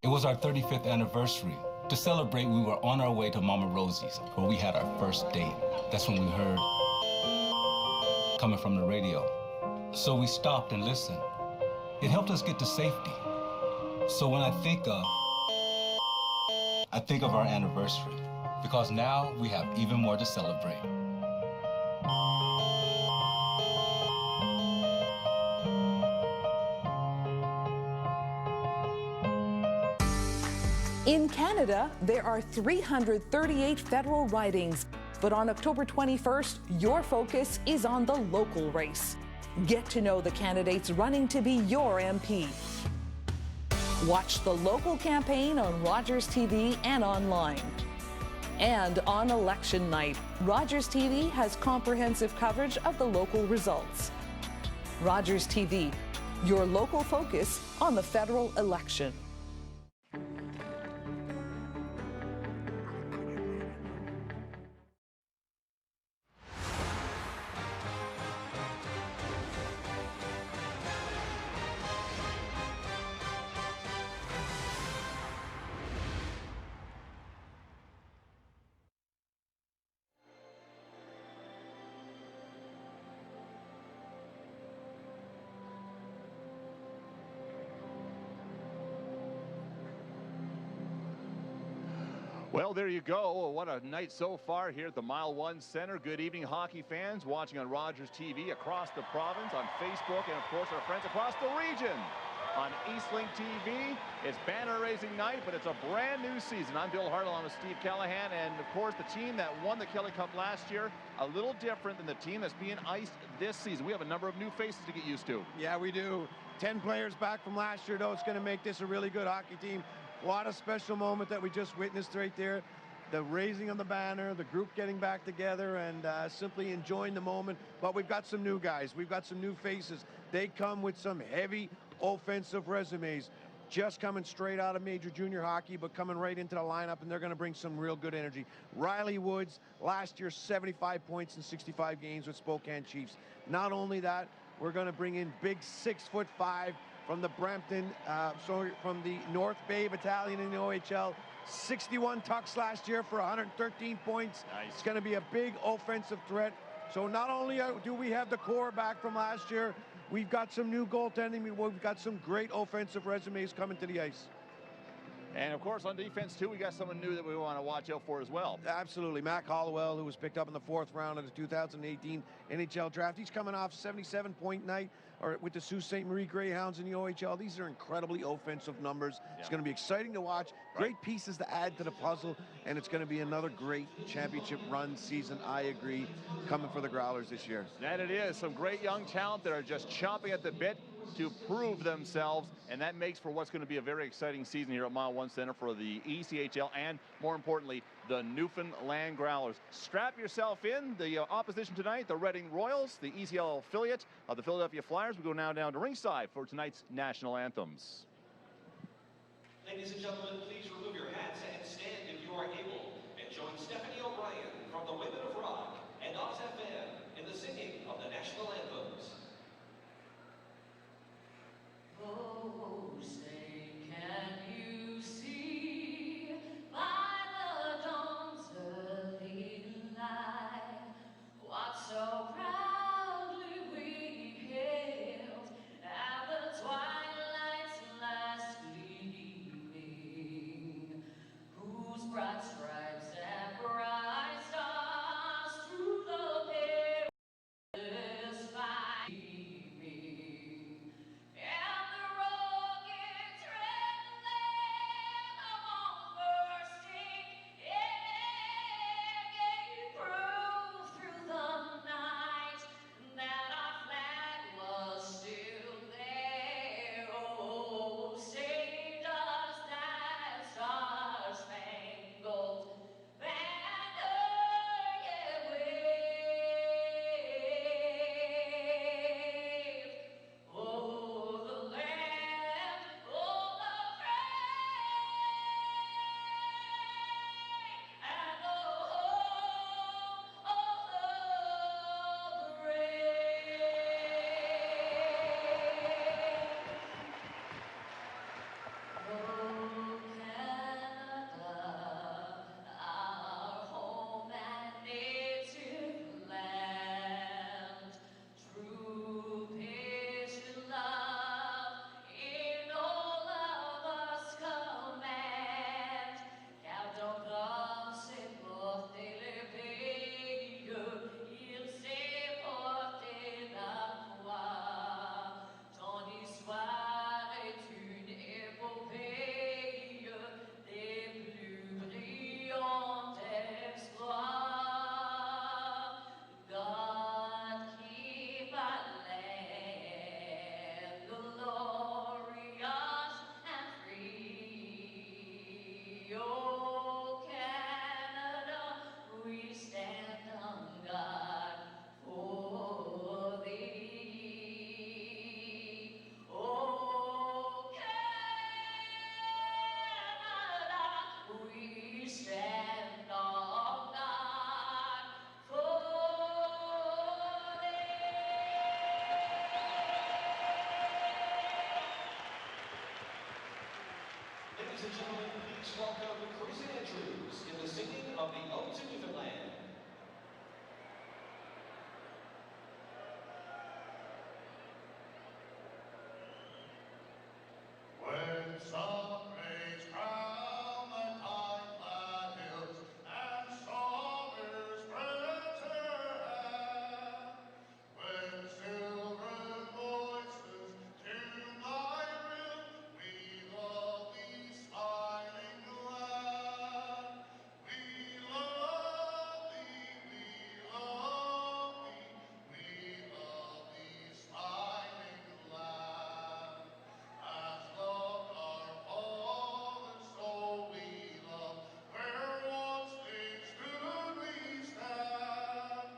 It was our 35th anniversary. To celebrate, we were on our way to Mama Rosie's, where we had our first date. That's when we heard coming from the radio. So we stopped and listened. It helped us get to safety. So when I think of our anniversary, because now we have even more to celebrate. In Canada, there are 338 federal ridings, but on October 21st, your focus is on the local race. Get to know the candidates running to be your MP. Watch the local campaign on Rogers TV and online. And on election night, Rogers TV has comprehensive coverage of the local results. Rogers TV, your local focus on the federal election. Well, there you go. What a night so far here at the Mile One Center. Good evening, hockey fans watching on Rogers TV across the province, on Facebook, and of course our friends across the region on Eastlink TV. It's banner-raising night, but it's a brand new season. I'm Bill Hartle, I'm with Steve Callahan, and of course the team that won the Kelly Cup last year, a little different than the team that's being iced this season. We have a number of new faces to get used to. Yeah, we do. 10 players back from last year, though. It's going to make this a really good hockey team. What a special moment that we just witnessed right there. The raising of the banner, the group getting back together and simply enjoying the moment. But we've got some new guys. We've got some new faces. They come with some heavy offensive resumes. Just coming straight out of major junior hockey, but coming right into the lineup, and they're going to bring some real good energy. Riley Woods, last year 75 points in 65 games with Spokane Chiefs. Not only that, we're going to bring in big 6'5" from the Brampton, from the North Bay Battalion in the OHL. 61 tucks last year for 113 points. Nice. It's going to be a big offensive threat. So not only do we have the core back from last year, we've got some new goaltending. We've got some great offensive resumes coming to the ice. And of course on defense too, we got someone new that we want to watch out for as well. Absolutely. Mac Halliwell, who was picked up in the 4th round of the 2018 NHL draft. He's coming off 77-point night with the Sault Ste. Marie Greyhounds in the OHL. These are incredibly offensive numbers. Yeah. It's going to be exciting to watch. Great pieces to add to the puzzle, and it's going to be another great championship run season, I agree, coming for the Growlers this year. And it is. Some great young talent that are just chomping at the bit to prove themselves, and that makes for what's going to be a very exciting season here at Mile One Center for the ECHL and, more importantly, the Newfoundland Growlers. Strap yourself in. The opposition tonight, the Reading Royals, the ECL affiliate of the Philadelphia Flyers. We go now down to ringside for tonight's national anthems. Ladies and gentlemen, please remove your hats and stand if you are able, and join Stephanie O'Brien from the Women of Rock and Oz FM in the singing of the national anthems. Oh, say, can you see by the dawn's early light what so proudly we hailed at the twilight's last gleaming, whose bright stripes and bright stars through the perilous fight Ladies and gentlemen, please welcome Chris Andrews in the singing of the Ode to Newfoundland. When sun rays crown the tide-clad hills and summer spreads her hand, when children voices tune thy rill, we love thee, smiling land. We love thee, we love thee, we love thee, smiling land. As loved our fathers, so we love, where once they stood we stand.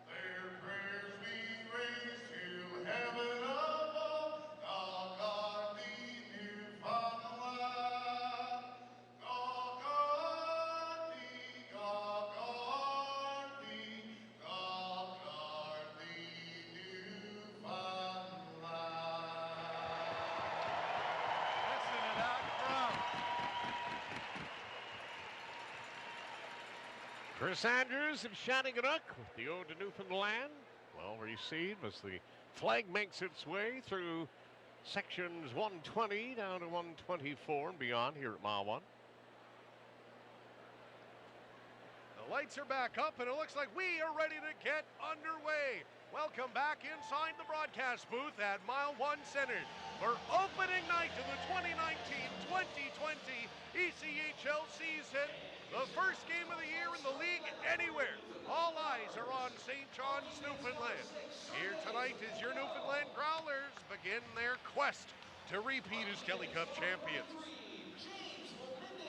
Their prayers we raise to heaven above. God guard thee, Newfoundland. God guard thee, God guard thee, God guard thee, Newfoundland. Listen to that crowd. Chris Andrews of Shannegannock with the Ode to Newfoundland. Well received as the flag makes its way through sections 120 down to 124 and beyond here at Mile 1. The lights are back up, and it looks like we are ready to get underway. Welcome back inside the broadcast booth at Mile 1 Center for opening night of the 2019-2020 ECHL season. The first game of the year in the league anywhere. All eyes are on St. John's, Newfoundland. Here tonight is your Newfoundland Growlers begin their quest to repeat as Kelly Cup champions.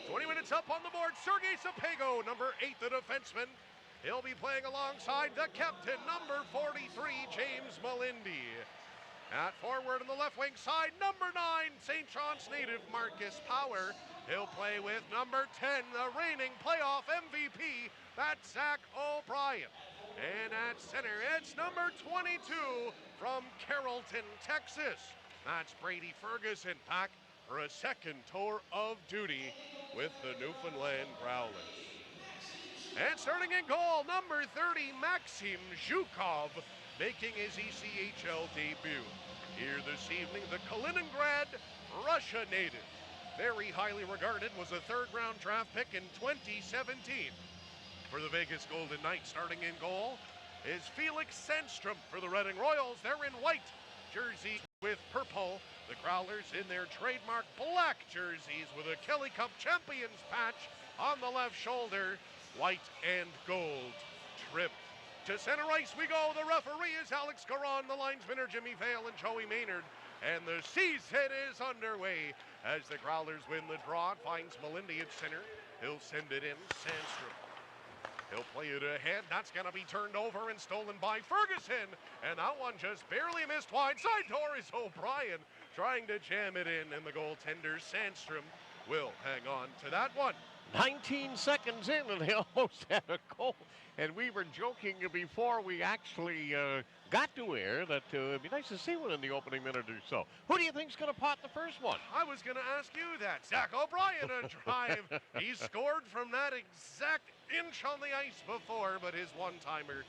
20 minutes up on the board, Sergei Sapego, number 8, the defenseman. He'll be playing alongside the captain, number 43, James Malindi. At forward on the left wing side, number 9, St. John's native Marcus Power. He'll play with number 10, the reigning playoff MVP, that's Zach O'Brien. And at center, it's number 22 from Carrollton, Texas. That's Brady Ferguson back for a second tour of duty with the Newfoundland Growlers. And starting in goal, number 30, Maxim Zhukov, making his ECHL debut. Here this evening, the Kaliningrad, Russia native. Very highly regarded, was a third-round draft pick in 2017. For the Vegas Golden Knights, starting in goal is Felix Sandstrom for the Reading Royals. They're in white jerseys with purple. The Growlers in their trademark black jerseys with a Kelly Cup Champions patch on the left shoulder, white and gold trim. To center ice we go. The referee is Alex Caron. The linesmen are Jimmy Vale and Joey Maynard. And the season is underway as the Growlers win the draw. It finds Malindi at center. He'll send it in. Sandstrom. He'll play it ahead. That's going to be turned over and stolen by Ferguson. And that one just barely missed wide. Side door is O'Brien trying to jam it in. And the goaltender, Sandstrom, will hang on to that one. 19 seconds in and they almost had a goal. And we were joking before we actually got to air that it'd be nice to see one in the opening minute or so. Who do you think's going to pot the first one? I was going to ask you that. Zach O'Brien, a drive. He scored from that exact inch on the ice before, but his one-timer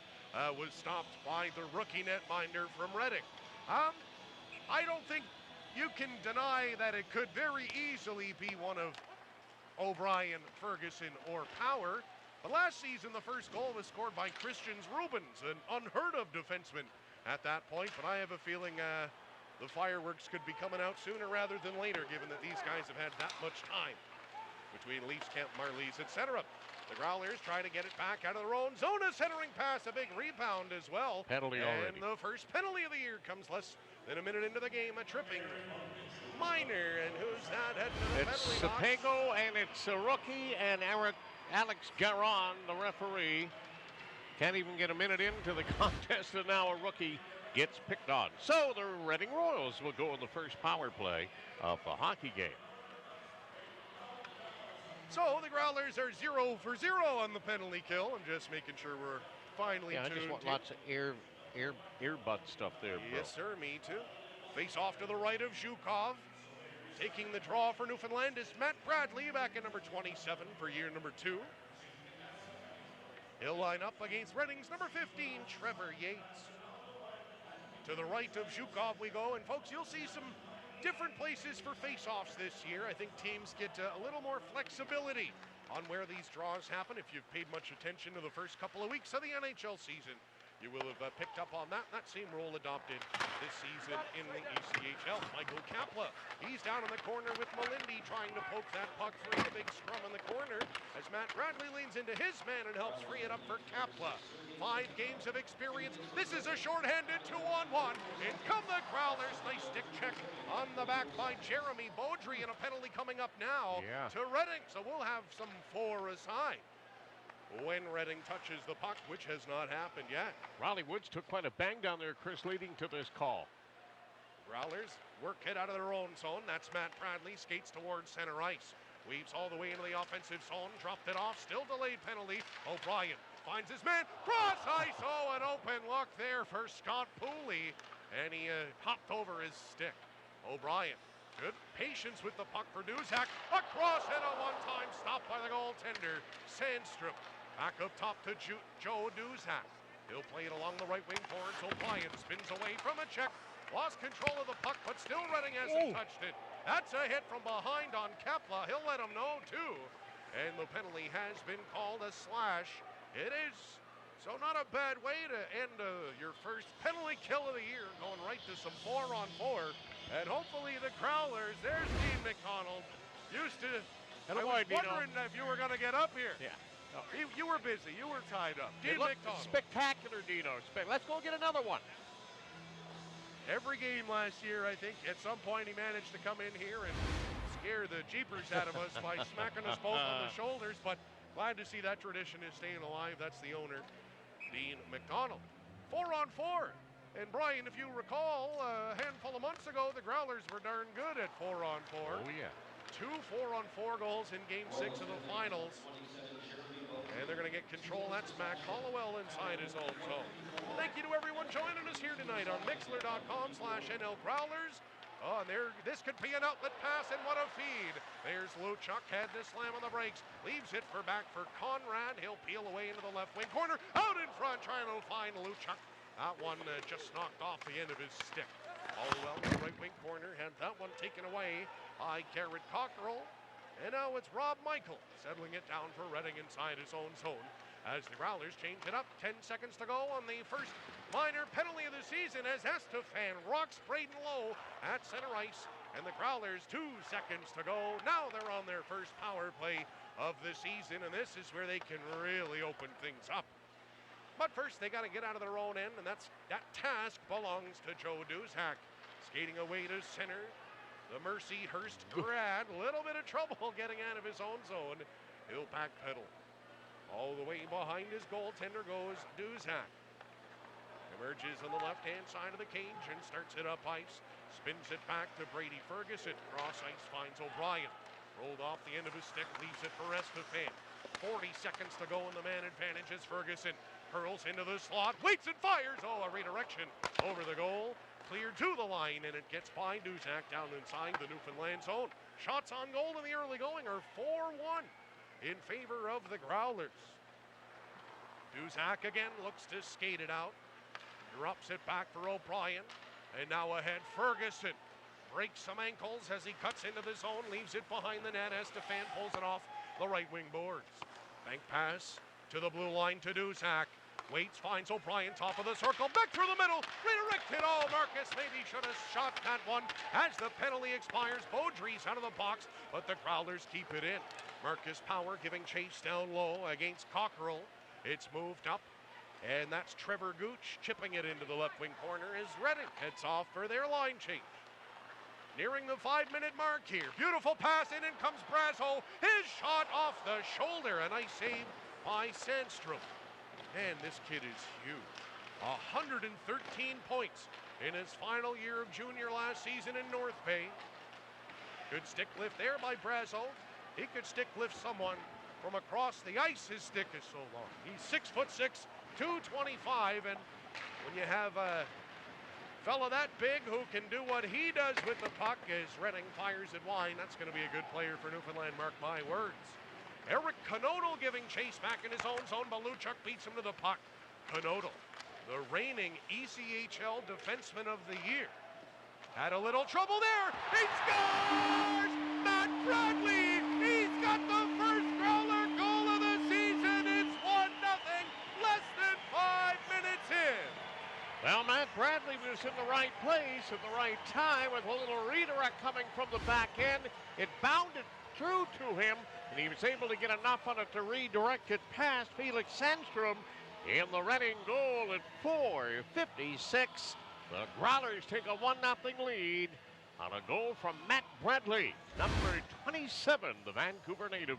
was stopped by the rookie netminder from Reading. I don't think you can deny that it could very easily be one of O'Brien, Ferguson, or Power. But last season, the first goal was scored by Christians Rubens, an unheard-of defenseman at that point. But I have a feeling the fireworks could be coming out sooner rather than later, given that these guys have had that much time between Leafs camp, Marlies, etc. The Growlers try to get it back out of their own zone. A centering pass, a big rebound as well. Penalty already. And the first penalty of the year comes less than a minute into the game. A tripping minor, and who's that? It's Sapego, and it's a rookie, and Alex Garon, the referee. Can't even get a minute into the contest, and now a rookie gets picked on. So the Reading Royals will go in the first power play of the hockey game. So the Growlers are 0 for 0 on the penalty kill. I'm just making sure we're finally tuned. I just want lots of earbud stuff there, bro. Yes, sir, me too. Face off to the right of Zhukov. Taking the draw for Newfoundland is Matt Bradley, back at number 27 for year number 2. He'll line up against Reading's number 15, Trevor Yates. To the right of Zhukov we go, and folks, you'll see some different places for face-offs this year. I think teams get a little more flexibility on where these draws happen. If you've paid much attention to the first couple of weeks of the NHL season, you will have picked up on that same rule adopted this season in the ECHL. Michael Kapla, he's down in the corner with Melindy trying to poke that puck free. A big scrum in the corner as Matt Bradley leans into his man and helps free it up for Kapla. 5 games of experience. This is a shorthanded 2-on-1. In come the Growlers. Nice stick check on the back by Jeremy Beaudry, and a penalty coming up now to Reading. So we'll have some 4 aside when Reading touches the puck, which has not happened yet. Riley Woods took quite a bang down there, Chris, leading to this call. Growlers work it out of their own zone. That's Matt Bradley, skates towards center ice. Weaves all the way into the offensive zone, dropped it off, still delayed penalty. O'Brien finds his man, cross ice, an open look there for Scott Pooley, and he hopped over his stick. O'Brien, good patience with the puck for Duzak, across and a one-time stop by the goaltender, Sandstrom. Back up top to Joe Duzak. He'll play it along the right wing towards O'Brien, spins away from a check, lost control of the puck, but still Reading hasn't touched it. That's a hit from behind on Kapla. He'll let him know, too. And the penalty has been called a slash. It is. So not a bad way to end your first penalty kill of the year, going right to some 4-on-4. And hopefully the Growlers, there's Dean McDonald, used to, I was wondering if you were going to get up here. Yeah. No. You were busy. You were tied up. Dean McDonald. Spectacular, Dino. Let's go get another one. Every game last year, I think, at some point he managed to come in here and scare the jeepers out of us by smacking us both on the shoulders, but glad to see that tradition is staying alive. That's the owner, Dean McDonald. 4-on-4. And Brian, if you recall, a handful of months ago, the Growlers were darn good at 4-on-4. Oh, yeah. 2 4-on-4 goals in Game 6 of the finals. And they're going to get control. That's Mac Halliwell inside his own zone. Thank you to everyone joining us here tonight on Mixler.com/NL Growlers. Oh, and this could be an outlet pass, and what a feed. There's Luchuk, had to slam on the brakes. Leaves it back for Conrad. He'll peel away into the left wing corner. Out in front, trying to find Luchuk. That one just knocked off the end of his stick. Halliwell in the right wing corner had that one taken away by Garrett Cockrell. And now it's Rob Michael settling it down for Reading inside his own zone as the Growlers change it up. 10 seconds to go on the first minor penalty of the season as Estefan rocks Braden Lowe at center ice. And the Growlers 2 seconds to go. Now they're on their first power play of the season, and this is where they can really open things up. But first they got to get out of their own end, and that task belongs to Joe Duzak. Skating away to center. The Mercyhurst grad, a little bit of trouble getting out of his own zone. He'll backpedal. All the way behind his goaltender goes Duzak. Emerges on the left-hand side of the cage and starts it up ice. Spins it back to Brady Ferguson. Cross ice finds O'Brien. Rolled off the end of his stick, leaves it for Estefan. 40 seconds to go in the man advantage as Ferguson hurls into the slot, waits and fires. Oh, a redirection over the goal. Cleared to the line, and it gets by Duzak down inside the Newfoundland zone. Shots on goal in the early going are 4-1 in favor of the Growlers. Duzak again looks to skate it out. Drops it back for O'Brien. And now ahead, Ferguson breaks some ankles as he cuts into the zone, leaves it behind the net. Estefan pulls it off the right wing boards. Bank pass to the blue line to Duzak. Waits, finds O'Brien, top of the circle, back through the middle, redirected. Oh, Marcus maybe should have shot that one as the penalty expires. Beaudry's out of the box, but the Growlers keep it in. Marcus Power giving chase down low against Cockrell. It's moved up, and that's Trevor Gooch chipping it into the left wing corner as Reading heads off for their line change. Nearing the 5-minute mark here. Beautiful pass, in comes Brazo. His shot off the shoulder, a nice save by Sandstrom. And this kid is huge. 113 points in his final year of junior last season in North Bay. Good stick lift there by Brazo. He could stick lift someone from across the ice. His stick is so long. He's 6'6", 225, and when you have fella that big who can do what he does with the puck as Reading fires it wide. That's going to be a good player for Newfoundland, mark my words. Eric Conodle giving chase back in his own zone, but Luchuk beats him to the puck. Conodle, the reigning ECHL Defenseman of the Year, had a little trouble there. He scores! Matt Bradley! He's got the first Growler goal of the season. It's 1-0, less than 5 minutes in. Well, Matt Bradley was in the right place at the right time with a little redirect coming from the back end. It bounded through to him, and he was able to get enough on it to redirect it past Felix Sandstrom in the Reading goal at 4:56. The Growlers take a 1-0 lead on a goal from Matt Bradley, number 27, the Vancouver native.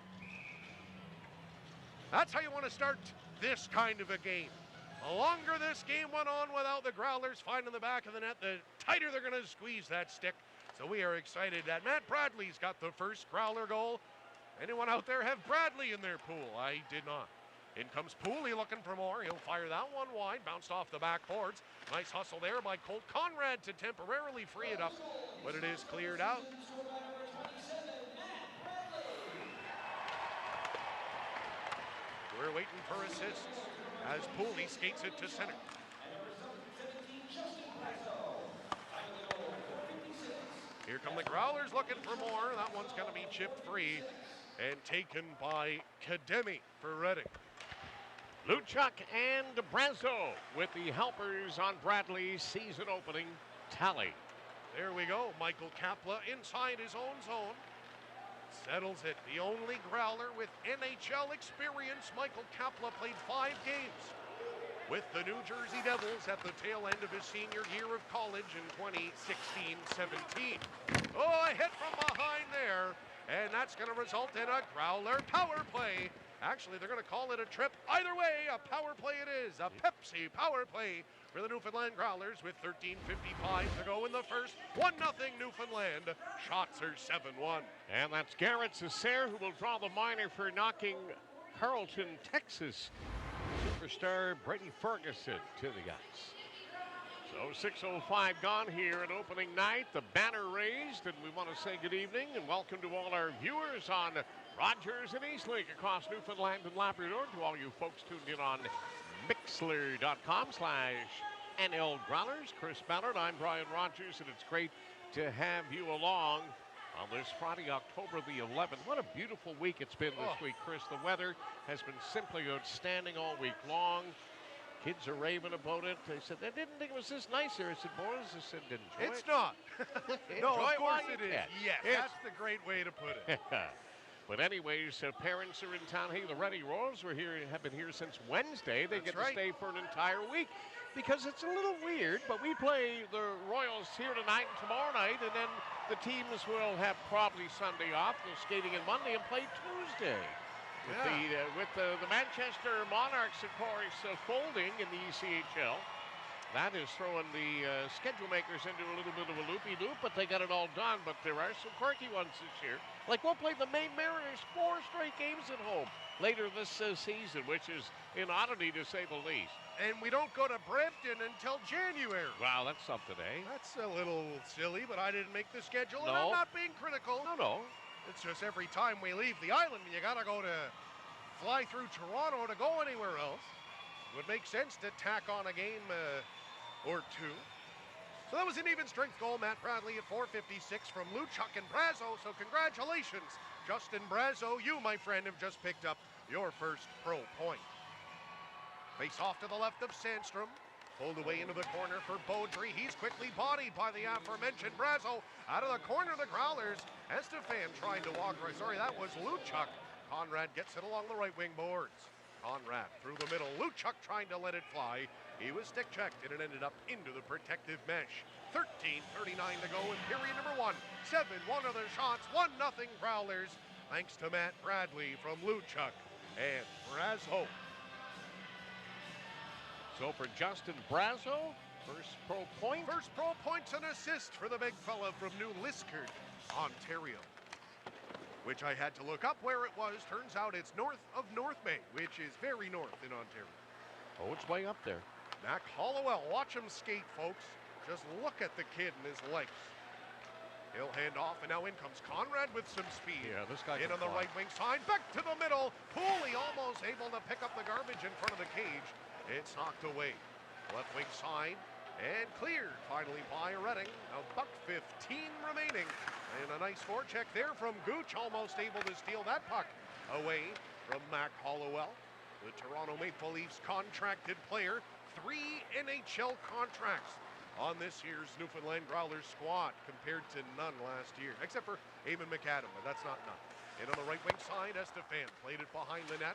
That's how you want to start this kind of a game. The longer this game went on without the Growlers finding the back of the net, the tighter they're going to squeeze that stick. So we are excited that Matt Bradley's got the first Growler goal. Anyone out there have Bradley in their pool? I did not. In comes Pooley looking for more. He'll fire that one wide, bounced off the backboards. Nice hustle there by Colt Conrad to temporarily free it up, but it is cleared out. We're waiting for assists as Pooley skates it to center. Here come the Growlers looking for more. That one's going to be chipped free and taken by Kademi for Reading. Luchuk and Brazo with the helpers on Bradley's season opening tally. There we go. Michael Kapla inside his own zone. Settles it. The only Growler with NHL experience. Michael Kapla played 5 games with the New Jersey Devils at the tail end of his senior year of college in 2016-17. Oh, a hit from behind there, and that's going to result in a Growler power play. Actually, they're going to call it a trip. Either way, a power play it is. A Pepsi power play for the Newfoundland Growlers with 13:55 to go in the first. 1-0 Newfoundland. Shots are 7-1. And that's Garrett Mitchell who will draw the minor for knocking Carlton, Texas superstar Brady Ferguson to the ice. So 6:05 gone here at opening night. The banner raised, and we want to say good evening and welcome to all our viewers on Rogers and Eastlink across Newfoundland and Labrador. To all you folks tuned in on Mixler.com/NL Growlers. Chris Ballard, I'm Brian Rogers, and it's great to have you along on this Friday, October the 11th. What a beautiful week it's been this week, Chris. The weather has been simply outstanding all week long. Kids are raving about it. They said, they didn't think it was this nice here. I said, boys, I said, enjoy it. It's not. No, of course it is. Yes, It's- that's the great way to put it. But anyways, parents are in town. Hey, the Reading Royals have been here since Wednesday. They get to stay for an entire week because it's a little weird, but we play the Royals here tonight and tomorrow night, and then the teams will have probably Sunday off. They're skating on Monday and play Tuesday. With the Manchester Monarchs, of course, folding in the ECHL. That is throwing the schedule makers into a little bit of a loopy-loop, but they got it all done. But there are some quirky ones this year. Like we'll play the Maine Mariners 4 straight games at home later this season, which is an oddity to say the least. And we don't go to Brampton until January. Wow, that's something, eh? That's a little silly, but I didn't make the schedule, and No. I'm not being critical. No. It's just every time we leave the island, you got to fly through Toronto to go anywhere else. It would make sense to tack on a game or two. So that was an even strength goal. Matt Bradley at 4:56 from Luchuk and Brazo. So congratulations, Justin Brazo. You, my friend, have just picked up your first pro point. Face off to the left of Sandstrom. Pulled away into the corner for Beaudry. He's quickly bodied by the aforementioned Brazo. Out of the corner, the Growlers. Estefan trying to walk right. Sorry, that was Luchuk. Conrad gets it along the right wing boards. Conrad through the middle. Luchuk trying to let it fly. He was stick checked, and it ended up into the protective mesh. 13:39 to go in period number 1. 7-1 other shots. 1-0 Growlers. Thanks to Matt Bradley from Luchuk and Brazo. So for Justin Brazo, first pro point. First pro points and assist for the big fella from New Liskeard, Ontario. Which I had to look up where it was. Turns out it's north of North Bay, which is very north in Ontario. Oh, it's way up there. Mac Halliwell, watch him skate, folks. Just look at the kid and his legs. He'll hand off, and now in comes Conrad with some speed. Yeah, this guy in can on the fly. right wing side, back to the middle. Pooley almost able to pick up the garbage in front of the cage. It's knocked away. Left wing side, and cleared finally by Redding. $1:15 remaining. And a nice forecheck there from Gooch, almost able to steal that puck away from Mac Halliwell. The Toronto Maple Leafs contracted player, 3 NHL contracts on this year's Newfoundland Growlers squad compared to none last year, except for Eamon McAdam, but that's not none. In on the right wing side, Estefan played it behind the net.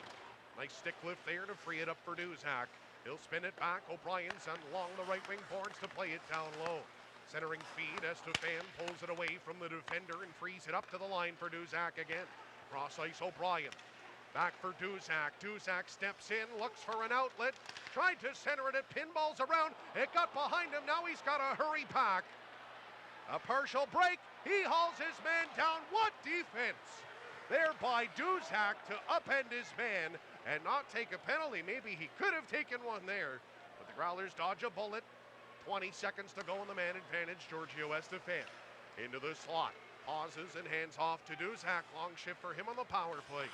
Nice stick lift there to free it up for Duzak. He'll spin it back. O'Brien sent along the right wing boards to play it down low. Centering feed, Estefan pulls it away from the defender and frees it up to the line for Duzak again. Cross ice O'Brien. Back for Duzak. Duzak steps in, looks for an outlet. Tried to center it, pinballs around. It got behind him. Now he's got to hurry back. A partial break. He hauls his man down. What defense! There by Duzak to upend his man and not take a penalty. Maybe he could have taken one there. But the Growlers dodge a bullet. 20 seconds to go on the man advantage. Giorgio Estefan into the slot. Pauses and hands off to Duzak. Long shift for him on the power play.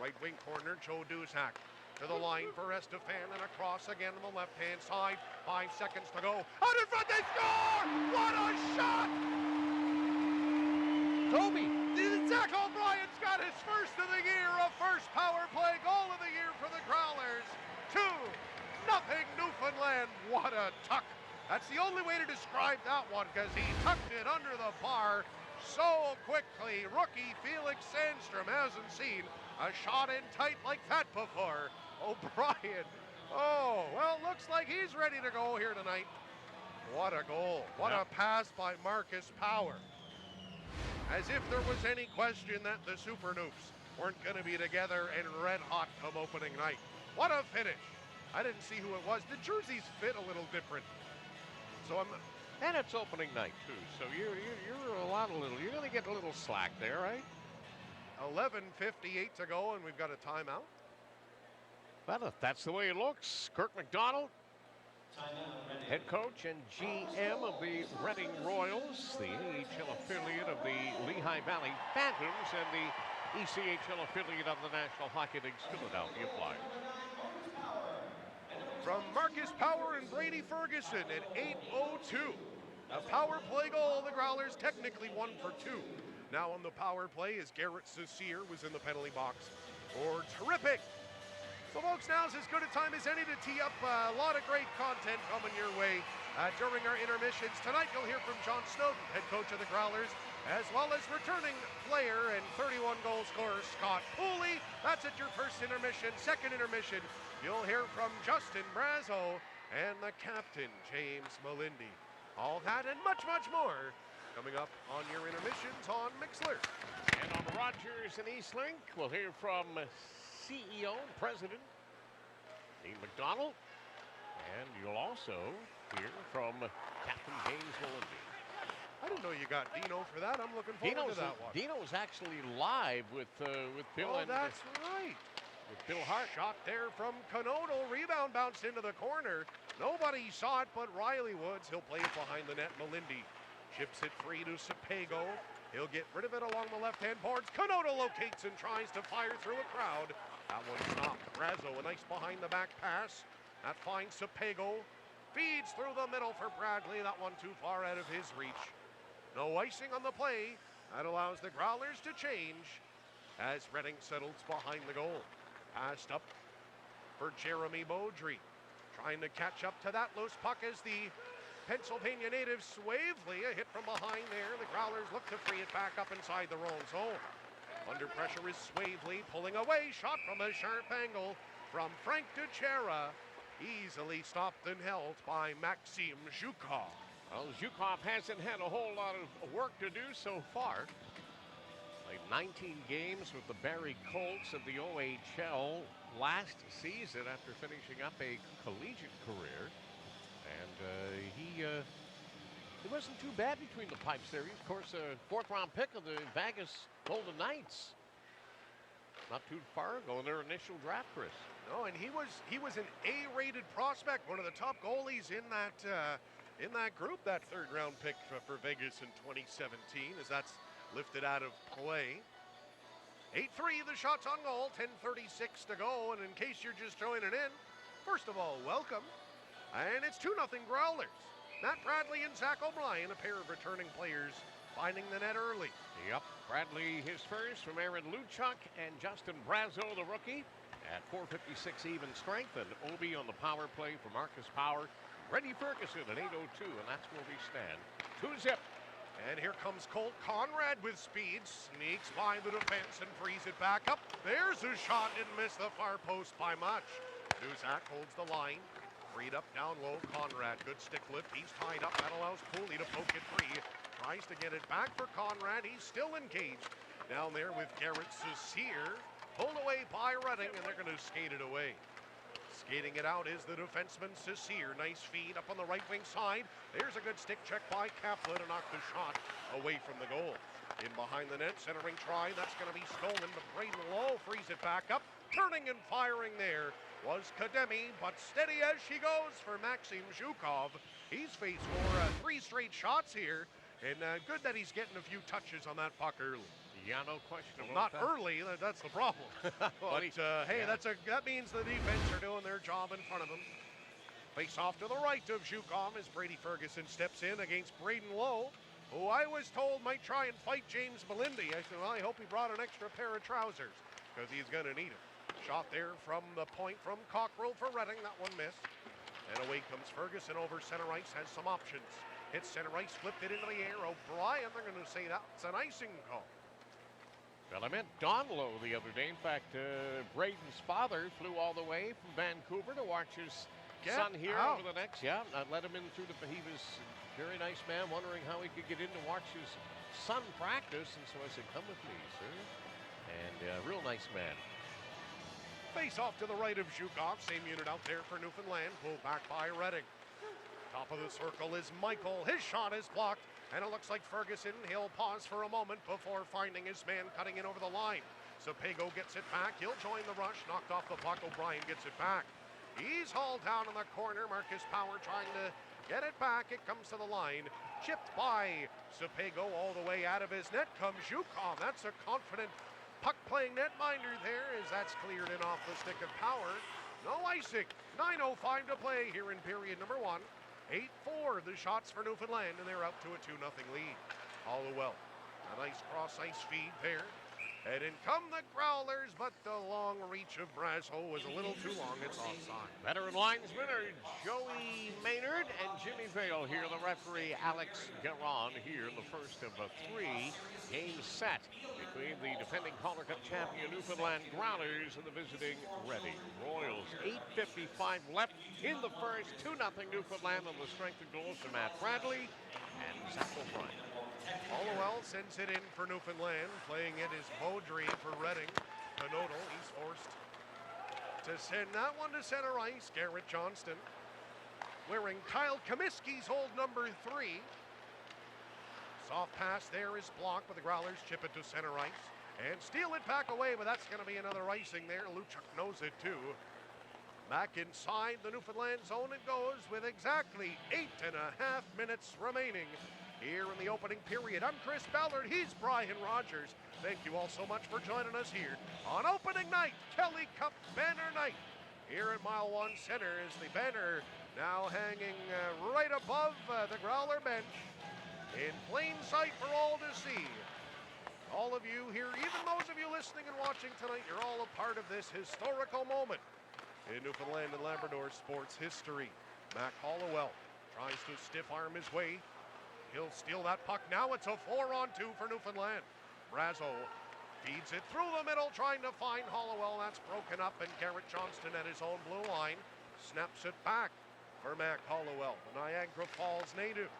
Right wing corner, Joe Duzak to the line for Estefan and across again on the left-hand side. 5 seconds to go. Out in front, they score! What a shot! Toby, Zach O'Brien's got his first of the year, a first power play goal of the year for the Growlers. 2-0 Newfoundland. What a tuck. That's the only way to describe that one because he tucked it under the bar so quickly. Rookie Felix Sandstrom hasn't seen a shot in tight like that before. O'Brien, oh, well, looks like he's ready to go here tonight. What a goal. What a pass by Marcus Power. As if there was any question that the Super Noofs weren't going to be together and red hot come opening night. What a finish. I didn't see who it was. The jerseys fit a little different. So And it's opening night, too. So you're you're going to get a little slack there, right? 11:58 to go, and we've got a timeout. Well, if that's the way it looks, Kirk McDonald, head coach and GM of the Reading Royals, the AHL affiliate of the Lehigh Valley Phantoms, and the ECHL affiliate of the National Hockey League's Philadelphia Flyers. From Marcus Power and Brady Ferguson at 8:02. A power play goal. The Growlers technically 1 for 2. Now on the power play as Garrett Mitchell was in the penalty box for terrific. So folks, now's as good a time as any to tee up a lot of great content coming your way during our intermissions. Tonight you'll hear from John Snowden, head coach of the Growlers, as well as returning player and 31 goal scorer Scott Pooley. That's at your first intermission. Second intermission, you'll hear from Justin Brazo and the captain, James Malindi. All that and much, much more coming up on your intermissions on Mixler. And on Rogers and Eastlink, we'll hear from CEO and President Dean McDonald. And you'll also hear from Captain James Malindi. I didn't know you got Dino for that. I'm looking forward to that one. Dino's actually live with Bill and that's right. with Bill Hart. Shot there from Canodal. Rebound bounced into the corner. Nobody saw it but Riley Woods. He'll play it behind the net. Malindi chips it free to Sapego. He'll get rid of it along the left-hand boards. Canodal locates and tries to fire through a crowd. That one stopped. Brazo, a nice behind-the-back pass. That finds Sapego. Feeds through the middle for Bradley. That one too far out of his reach. No icing on the play. That allows the Growlers to change as Reading settles behind the goal. Passed up for Jeremy Beaudry. Trying to catch up to that loose puck as the Pennsylvania native Swavely. A hit from behind there. The Growlers look to free it back up inside the wrong zone. Under pressure is Swavely pulling away. Shot from a sharp angle from Frank Duchera. Easily stopped and held by Maxim Zhukov. Well, Zhukov hasn't had a whole lot of work to do so far. Played 19 games with the Barrie Colts of the OHL last season after finishing up a collegiate career. And he wasn't too bad between the pipes there. He's, of course, a fourth-round pick of the Vegas Golden Knights. Not too far ago in their initial draft, Chris. No, and he was an A-rated prospect, one of the top goalies in in that group, that third-round pick for Vegas in 2017, as that's lifted out of play. 8-3, the shots on goal, 10:36 to go, and in case you're just joining in, first of all, welcome. And it's 2-0 Growlers. Matt Bradley and Zach O'Brien, a pair of returning players, finding the net early. Yep, Bradley his first from Aaron Luchuk and Justin Brazo, the rookie, at .456 even strength, and Obi on the power play for Marcus Power. Reddy Ferguson at 8:02, and that's where we stand. 2-0. And here comes Colt Conrad with speed, sneaks by the defense and frees it back up. There's a shot, didn't miss the far post by much. Duzak holds the line, freed up down low. Conrad, good stick lift, he's tied up. That allows Cooley to poke it free. Tries to get it back for Conrad, he's still engaged. Down there with Garrett Mitchell, pulled away by Redding, and they're going to skate it away. Skating it out is the defenseman Cecile. Nice feed up on the right wing side. There's a good stick check by Kaplan to knock the shot away from the goal. In behind the net, centering try. That's going to be stolen, but Braden Lowe frees it back up. Turning and firing there was Kademi, but steady as she goes for Maxim Zhukov. He's faced for 3 straight shots here, and good that he's getting a few touches on that puck early. Yeah, no question about Not that. early, that's the problem. Well, But hey, that means the defense are doing their job in front of them. Face off to the right of Zhukov as Brady Ferguson steps in against Braden Lowe, who I was told might try and fight James Melindy. I said, well, I hope he brought an extra pair of trousers, because he's going to need it. Shot there from the point from Cockrell for Redding. That one missed. And away comes Ferguson over center ice, has some options. Hits center ice, flipped it into the air. O'Brien, they're going to say that's an icing call. Well, I met Donlow the other day. In fact, Braden's father flew all the way from Vancouver to watch his son here over the next. Yeah, I let him in through the. He was a very nice man, wondering how he could get in to watch his son practice, and so I said, "Come with me, sir." And real nice man. Face off to the right of Zhukov. Same unit out there for Newfoundland. Pulled back by Redding. Top of the circle is Michael. His shot is blocked. And it looks like Ferguson, he'll pause for a moment before finding his man cutting in over the line. Sapego gets it back. He'll join the rush. Knocked off the puck. O'Brien gets it back. He's hauled down in the corner. Marcus Power trying to get it back. It comes to the line. Chipped by Sapego all the way out of his net comes Zhukov. That's a confident puck-playing netminder there as that's cleared in off the stick of Power. No icing. 9:05 to play here in period number 1. 8-4, the shots for Newfoundland, and they're up to a 2-0 lead. Halliwell, a nice cross-ice feed there. And in come the Growlers, but the long reach of Brazo was a little too long. It's offside. Veteran linesmen are Joey Maynard and Jimmy Vale here. The referee, Alex Garon, here in the first of 3 games set between the defending Calder Cup champion Newfoundland Growlers and the visiting Reading Royals. 8:55 left in the first. 2-0 Newfoundland on the strength of goals from Matt Bradley and Zach O'Brien. Halliwell sends it in for Newfoundland. Playing it is Beaudry for Reading. Canodal, he's forced to send that one to center ice. Garrett Johnston wearing Kyle Comiskey's old number 3. Soft pass there is blocked, but the Growlers chip it to center ice and steal it back away, but that's going to be another icing there. Luchuk knows it too. Back inside the Newfoundland zone it goes with exactly 8.5 minutes remaining here in the opening period. I'm Chris Ballard, he's Brian Rogers. Thank you all so much for joining us here on opening night, Kelly Cup Banner Night. Here at Mile 1 Center is the banner now hanging right above the Growler bench in plain sight for all to see. All of you here, even those of you listening and watching tonight, you're all a part of this historical moment in Newfoundland and Labrador sports history. Mac Halliwell tries to stiff arm his way. He'll steal that puck. Now it's a 4-on-2 for Newfoundland. Brazo feeds it through the middle, trying to find Halliwell. That's broken up, and Garrett Johnston at his own blue line snaps it back for Mac Halliwell, the Niagara Falls native.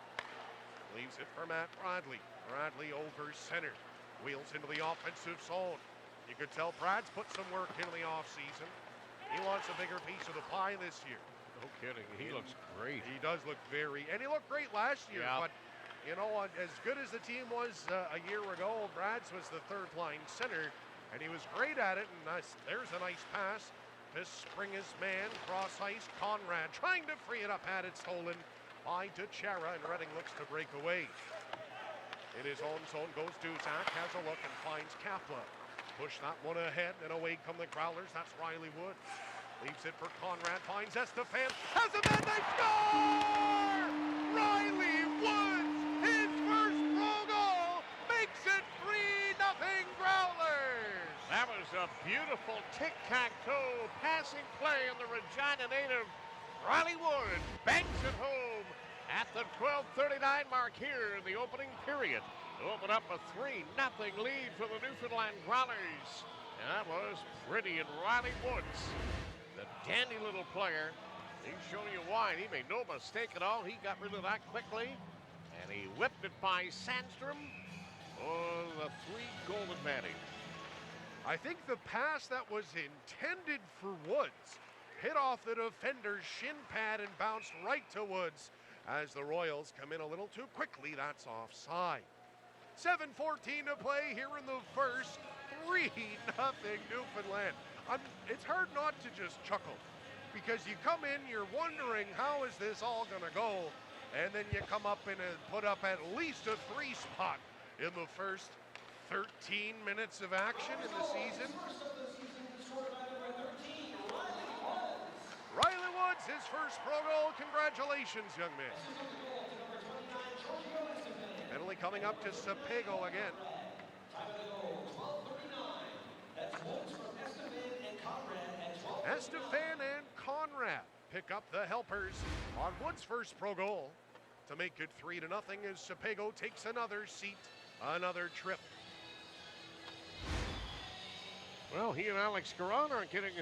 Leaves it for Matt Bradley. Bradley over center. Wheels into the offensive zone. You could tell Brad's put some work into the offseason. He wants a bigger piece of the pie this year. No kidding. He looks great. He does look and he looked great last year, but you know, as good as the team was a year ago, Brad's was the third-line center, and he was great at it, and there's a nice pass to spring his man, cross ice. Conrad trying to free it up, had it stolen by DeChara, and Redding looks to break away. In his own zone goes Duzak, has a look and finds Kapla. Push that one ahead, and away come the Growlers. That's Riley Wood. Leaves it for Conrad, finds Estefan, has a man, they score! Riley Woods, his first pro goal, makes it 3-0 Growlers! That was a beautiful tic-tac-toe passing play in the Regina native. Riley Wood banks it home at the 12:39 mark here in the opening period to open up a 3-0 lead for the Newfoundland Growlers. And that was pretty, and Riley Woods, the dandy little player, he's showing you why. He made no mistake at all. He got rid of that quickly, and he whipped it by Sandstrom for the 3-goal advantage. I think the pass that was intended for Woods hit off the defender's shin pad and bounced right to Woods. As the Royals come in a little too quickly, that's offside. 7:14 to play here in the first. 3-0 Newfoundland. It's hard not to just chuckle, because you come in, you're wondering how is this all going to go, and then you come up and put up at least a 3 spot in the first 13 minutes of action in the season. Riley Woods, his first pro goal. Congratulations, young man. Penalty coming up to Sepago again. Estefan and Conrad pick up the helpers on Woods' first pro goal to make it 3-0 as Sepago takes another seat, another trip. Well, he and Alex Garon aren't getting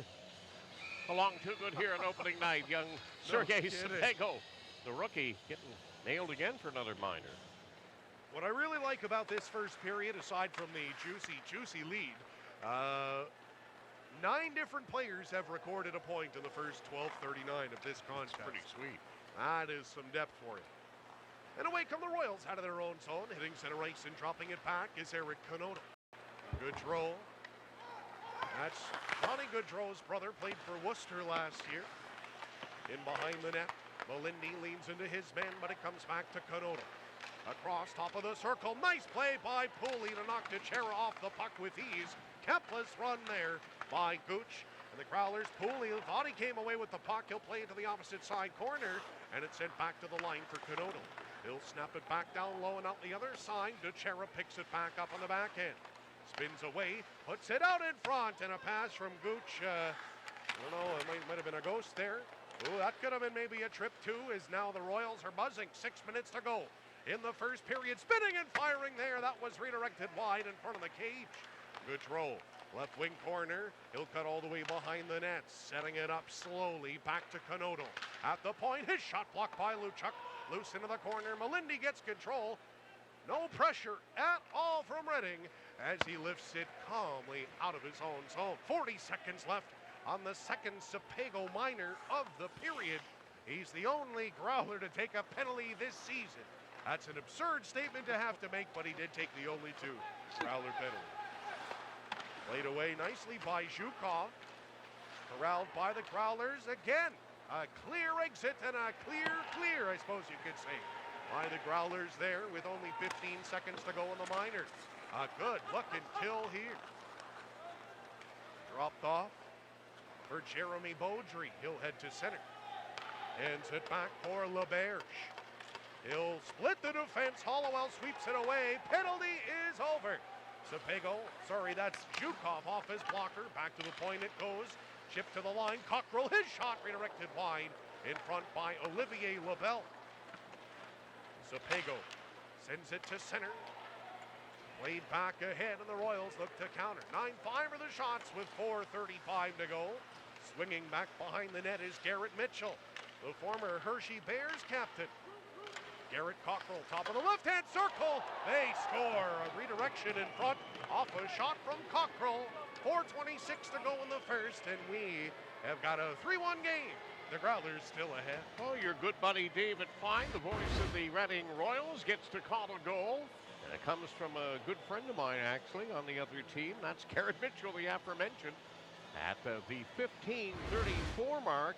along too good here on opening night. Young Sergei Sepago, the rookie, getting nailed again for another minor. What I really like about this first period, aside from the juicy lead, 9 different players have recorded a point in the first 12:39 of this contest. That's pretty sweet. That is some depth for you. And away come the Royals out of their own zone, hitting center ice and dropping it back is Eric Canoto. Goodrow. That's Johnny Goodrow's brother, played for Worcester last year. In behind the net, Melindy leans into his man, but it comes back to Canoto. Across top of the circle, nice play by Pooley to knock DeChara off the puck with ease. Kepla's run there by Gooch. And the Growlers, Pooley thought he came away with the puck. He'll play it to the opposite side corner, and it's sent back to the line for Canoto. He'll snap it back down low and out the other side. DeChara picks it back up on the back end. Spins away, puts it out in front, and a pass from Gooch. I don't know, it might have been a ghost there. Ooh, that could have been maybe a trip too, as now the Royals are buzzing. 6 minutes to go in the first period. Spinning and firing there. That was redirected wide in front of the cage. Goodrow, left wing corner. He'll cut all the way behind the net. Setting it up slowly back to Canoto. At the point, his shot blocked by Luchuk. Loose into the corner. Melindy gets control. No pressure at all from Redding as he lifts it calmly out of his own zone. 40 seconds left on the second Sepago minor of the period. He's the only Growler to take a penalty this season. That's an absurd statement to have to make, but he did take the only 2 Growler penalties. Played away nicely by Zhukov. Corralled by the Growlers again. A clear exit and a clear, I suppose you could say, by the Growlers there with only 15 seconds to go in the minors. A good looking kill here. Dropped off for Jeremy Beaudry. He'll head to center. Hands it back for LeBerge. He'll split the defense. Halliwell sweeps it away. Penalty is over. Sepago, that's Zhukov off his blocker. Back to the point it goes. Chipped to the line. Cockrell, his shot redirected wide. In front by Olivier Lebel. Sepago sends it to center. Played back ahead, and the Royals look to counter. 9-5 are the shots with 4:35 to go. Swinging back behind the net is Garrett Mitchell, the former Hershey Bears captain. Garrett Cockrell, top of the left-hand circle. They score. A redirection in front off a shot from Cockrell. 4:26 to go in the first, and we have got a 3-1 game. The Growlers still ahead. Oh, your good buddy David Fine, the voice of the Reading Royals, gets to call a goal. And it comes from a good friend of mine, actually, on the other team. That's Garrett Mitchell, the aforementioned. At the 15:34 mark,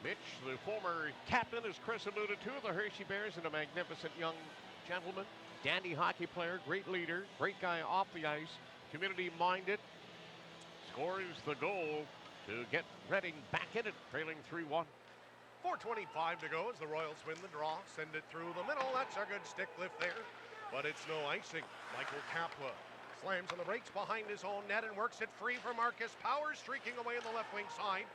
Mitch, the former captain, as Chris alluded to, the Hershey Bears, and a magnificent young gentleman. Dandy hockey player, great leader, great guy off the ice, community-minded. Scores the goal to get Reading back in it, trailing 3-1. 4:25 to go as the Royals win the draw. Send it through the middle. That's a good stick lift there, but it's no icing. Michael Kapla slams on the brakes behind his own net and works it free for Marcus Power, streaking away on the left wing side.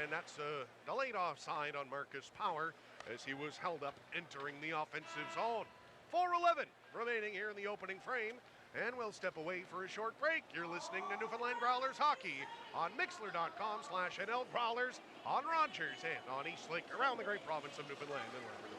And that's a delayed offside on Marcus Power as he was held up entering the offensive zone. 4:11 remaining here in the opening frame, and we'll step away for a short break. You're listening to Newfoundland Growlers Hockey on Mixler.com/NL Growlers, on Rogers and on Eastlink, around the great province of Newfoundland and Labrador.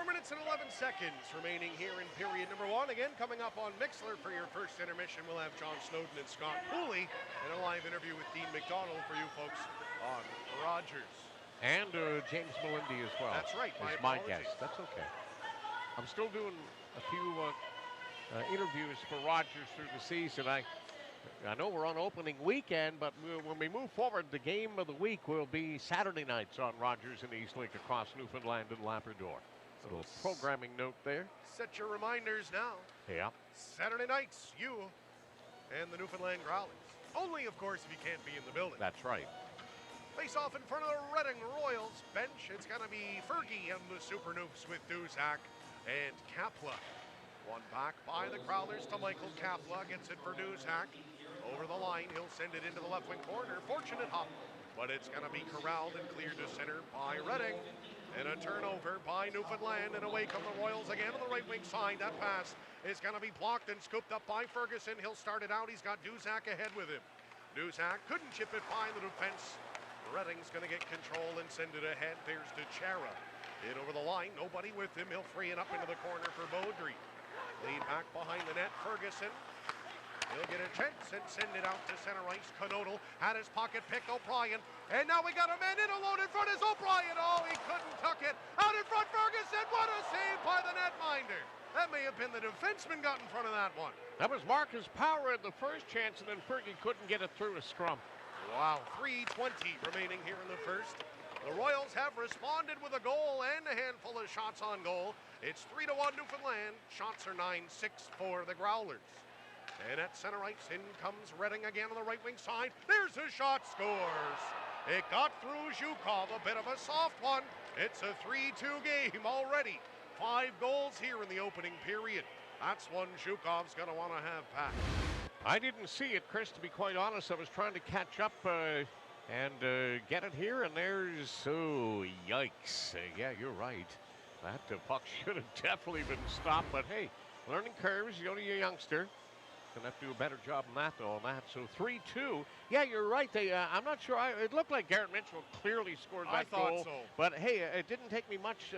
Minutes and 11 seconds remaining here in period number one. Again, coming up on Mixler for your first intermission, we'll have John Snowden and Scott Pooley and a live interview with Dean McDonald for you folks on Rogers. And James Melindy as well. That's right. My guest. That's okay. I'm still doing a few interviews for Rogers through the season. I know we're on opening weekend, but when we move forward, the game of the week will be Saturday nights on Rogers and Eastlink across Newfoundland and Labrador. A little programming note there. Set your reminders now. Yeah. Saturday nights, you and the Newfoundland Growlers. Only, of course, if you can't be in the building. That's right. Face off in front of the Reading Royals bench. It's going to be Fergie and the Super Noofs with Duzak and Kapla. One back by the Growlers to Michael Kapla. Gets it for Duzak. Over the line, he'll send it into the left wing corner. Fortunate hop, but it's going to be corralled and cleared to center by Reading. And a turnover by Newfoundland, and away come the Royals again on the right wing side. That pass is going to be blocked and scooped up by Ferguson. He'll start it out. He's got Duzak ahead with him. Duzak couldn't chip it by the defense. Redding's going to get control and send it ahead. There's DeChara. In over the line, nobody with him. He'll free it up into the corner for Beaudry. Lead back behind the net, Ferguson. He'll get a chance and send it out to center ice. Conodal had his pocket picked, O'Brien. And now we got a man in alone in front is O'Brien. Oh, he couldn't tuck it. Out in front, Ferguson. What a save by the netminder. That may have been the defenseman got in front of that one. That was Marcus Power at the first chance, and then Fergie couldn't get it through a scrum. Wow, 3:20 remaining here in the first. The Royals have responded with a goal and a handful of shots on goal. It's 3-1 Newfoundland. Shots are 9-6 for the Growlers. And at center ice, in comes Reading again on the right wing side. There's a shot, scores. It got through Zhukov, a bit of a soft one. It's a 3-2 game already. 5 goals here in the opening period. That's one Zhukov's going to want to have back. I didn't see it, Chris, to be quite honest. I was trying to catch up and get it here, and there's, oh, yikes. Yeah, you're right. That puck should have definitely been stopped, but hey, learning curves, you're only a youngster. Gonna have to do a better job than that, though, on that. So 3-2. Yeah, you're right. I'm not sure. It looked like Garrett Mitchell clearly scored that goal. I thought so. But hey, it didn't take me much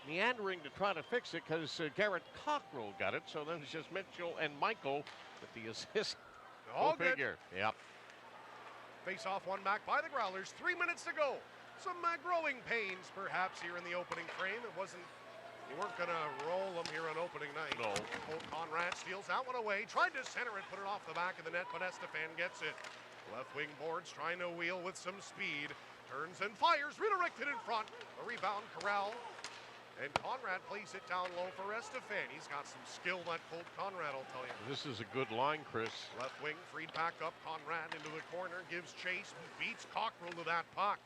meandering to try to fix it because Garrett Cockrell got it. So then it's just Mitchell and Michael with the assist. All good. Figure. Yep. Face off one back by the Growlers. 3 minutes to go. Some growing pains, perhaps, here in the opening frame. You weren't going to roll them here on opening night. No. Colt Conrad steals that one away. Tried to center it, put it off the back of the net, but Estefan gets it. Left wing boards trying to wheel with some speed. Turns and fires, redirected in front. A rebound, Corral. And Conrad plays it down low for Estefan. He's got some skill, that Colt Conrad, I'll tell you. This is a good line, Chris. Left wing, freed back up. Conrad into the corner, gives chase, beats Cockrell to that puck.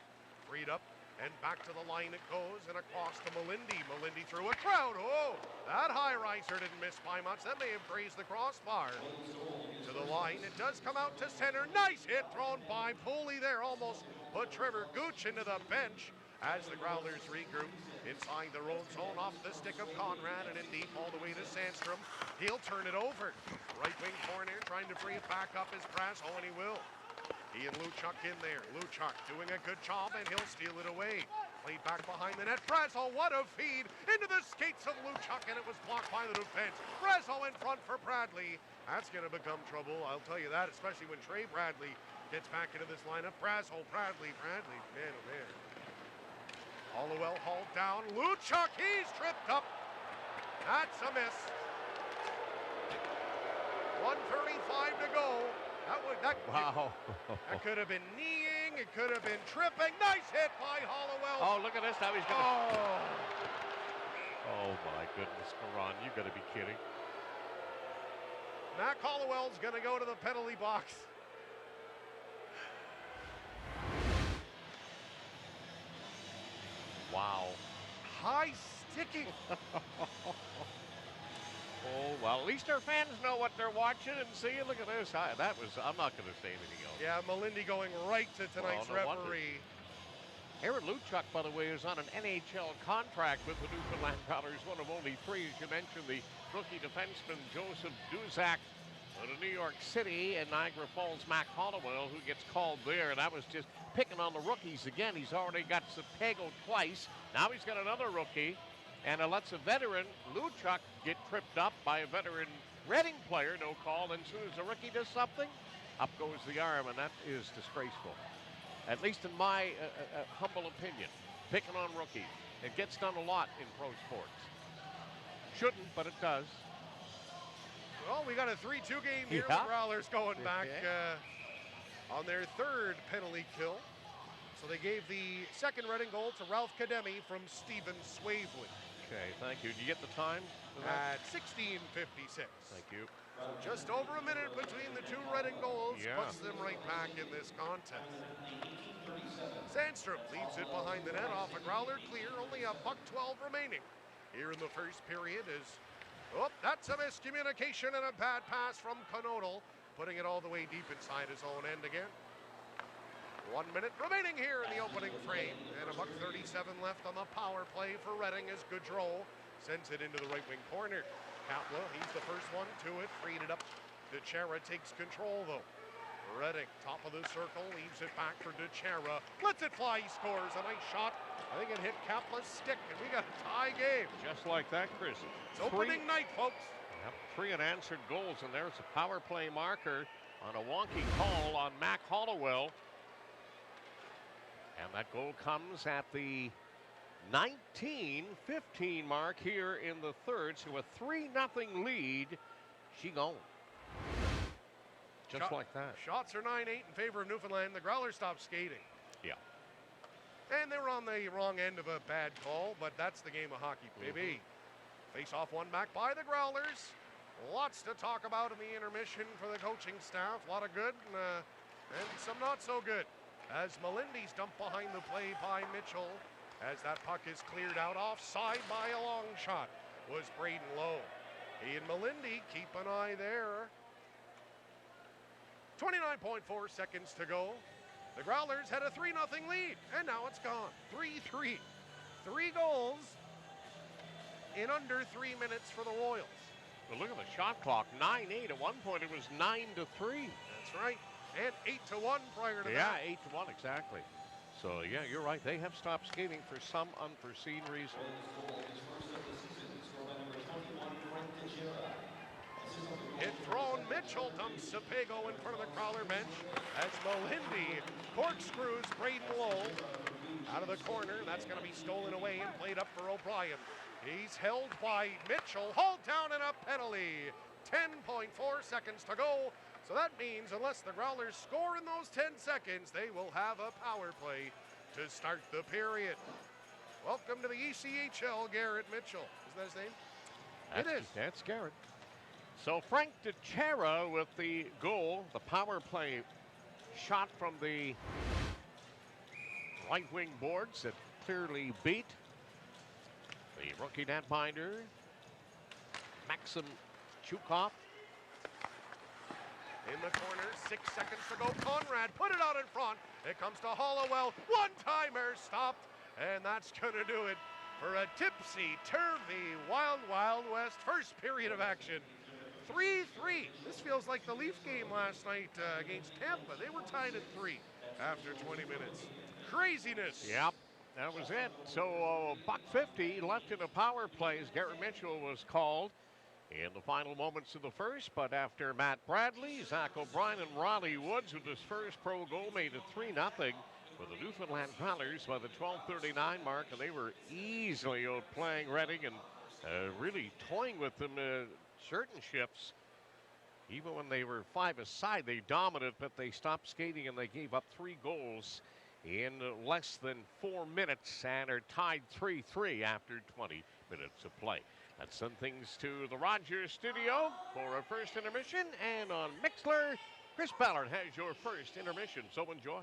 Freed up. And back to the line it goes, and across to Melindy. Melindy through a crowd. Oh, that high riser didn't miss by much. That may have grazed the crossbar. To the line, it does come out to center. Nice hit thrown by Pooley there. Almost put Trevor Gooch into the bench as the Growlers regroup inside their own zone off the stick of Conrad and in deep all the way to Sandstrom. He'll turn it over. Right wing corner trying to free it back up is Brazo, and he will. He and Luchuk in there. Luchuk doing a good job, and he'll steal it away. Played back behind the net. Brazo, what a feed into the skates of Luchuk, and it was blocked by the defense. Brazo in front for Bradley. That's going to become trouble, I'll tell you that, especially when Trey Bradley gets back into this lineup. Brazo, Bradley, man, oh man. Halliwell hauled down. Luchuk, he's tripped up. That's a miss. 1:35 to go. Wow. That could have been kneeing. It could have been tripping. Nice hit by Halliwell. Oh, look at this. Now he's going to... Oh, my goodness, Garon. You got to be kidding. Mac Halliwell's going to go to the penalty box. Wow. High sticking. Oh, well, at least our fans know what they're watching and seeing. Look at this. I'm not going to say anything else. Yeah, Melindy going right to tonight's referee. Aaron Luchuk, by the way, is on an NHL contract with the Newfoundland Growlers, one of only three, as you mentioned, the rookie defenseman Joseph Duzak out of New York City, and Niagara Falls Mac Halliwell, who gets called there. And that was just picking on the rookies again. He's already got Sapego twice. Now he's got another rookie, and it lets a veteran, Luchuk, get tripped up by a veteran Reading player, no call. And as soon as the rookie does something, up goes the arm, and that is disgraceful. At least in my humble opinion, picking on rookies. It gets done a lot in pro sports. Shouldn't, but it does. Well, we got a 3-2 game here. Yeah. The Growlers going back on their third penalty kill. So they gave the second Reading goal to Ralph Kademi from Stephen Swavely. Okay, thank you. Did you get the time? At 16:56. Thank you. So just over a minute between the two Reading goals puts them right back in this contest. Sandstrom leaves it behind the net off a Growler clear. Only a $1:12 remaining here in the first period. That's a miscommunication and a bad pass from Conodal, putting it all the way deep inside his own end again. 1 minute remaining here in the opening frame, and a $1:37 left on the power play for Reading as Gaudreau sends it into the right wing corner. Kapla, he's the first one to it, freed it up. DeChara takes control though. Reading, top of the circle, leaves it back for DeChara. Lets it fly, he scores a nice shot. I think it hit Kapla's stick, and we got a tie game. Just like that, Chris. It's opening night, folks. Yep, 3 unanswered goals, and there's a power play marker on a wonky call on Mac Halliwell. And that goal comes at the 19:15 mark here in the third. So a 3-0 lead. She gone. Just like that. Shots are 9-8 in favor of Newfoundland. The Growlers stopped skating. Yeah. And they were on the wrong end of a bad call, but that's the game of hockey, baby. Face off one back by the Growlers. Lots to talk about in the intermission for the coaching staff. A lot of good and some not so good. As Melindy's dumped behind the play by Mitchell. As that puck is cleared out offside by a long shot was Braden Lowe. He and Melindy keep an eye there. 29.4 seconds to go. The Growlers had a 3-0 lead, and now it's gone. 3-3. 3 goals in under 3 minutes for the Royals. Well, look at the shot clock. 9-8. At one point, it was 9-3. That's right. And 8-1 prior to that. Yeah, 8-1, exactly. So, yeah, you're right. They have stopped skating for some unforeseen reason. Hit thrown. Mitchell dumps Sapego in front of the Growler bench as Melindy corkscrews Braden Lowe out of the corner. That's going to be stolen away and played up for O'Brien. He's held by Mitchell. Hauled down and a penalty. 10.4 seconds to go. So that means unless the Growlers score in those 10 seconds, they will have a power play to start the period. Welcome to the ECHL, Garrett Mitchell. Isn't that his name? It is. That's Garrett. So Frank DeChara with the goal, the power play shot from the right wing boards that clearly beat the rookie netminder, Maxim Chukov. In the corner, 6 seconds to go. Conrad put it out in front. It comes to Halliwell. One-timer stopped And that's going to do it for a tipsy-turvy, wild, wild west first period of action. 3-3. This feels like the Leaf game last night against Tampa. They were tied at 3 after 20 minutes. Craziness. Yep, that was it. So $1.50 left in the power play as Garrett Mitchell was called in the final moments of the first. But after Matt Bradley, Zach O'Brien, and Riley Woods with his first pro goal made it 3-0 for the Newfoundland Growlers by the 12:39 mark. And they were easily outplaying Reading and really toying with them certain shifts. Even when they were 5 aside, they dominated, but they stopped skating and they gave up 3 goals in less than 4 minutes and are tied 3-3 after 20 minutes of play. Let's send things to the Rogers studio for a first intermission, and on Mixler, Chris Ballard has your first intermission, so enjoy.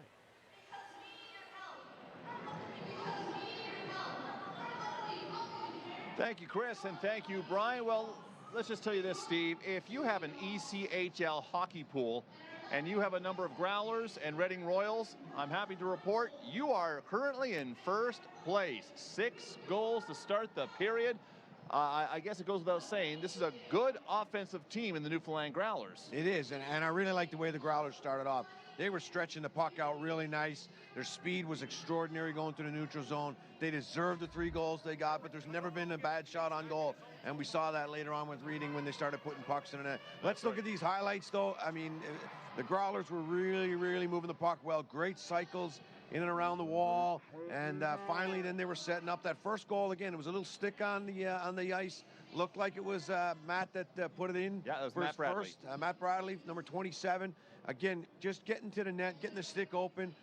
Thank you, Chris, and thank you, Brian. Well, let's just tell you this, Steve. If you have an ECHL hockey pool and you have a number of Growlers and Reading Royals, I'm happy to report you are currently in first place. 6 goals to start the period. I guess it goes without saying, this is a good offensive team in the Newfoundland Growlers. It is, and I really like the way the Growlers started off. They were stretching the puck out really nice. Their speed was extraordinary going to the neutral zone. They deserved the 3 goals they got, but there's never been a bad shot on goal. And we saw that later on with Reading when they started putting pucks in the net. Let's look at these highlights, though. I mean, the Growlers were really, really moving the puck well. Great cycles in and around the wall. And finally, then they were setting up that first goal again. It was a little stick on the ice. Looked like it was Matt that put it in. Yeah, it was Matt Bradley. Matt Bradley, number 27. Again, just getting to the net, getting the stick open.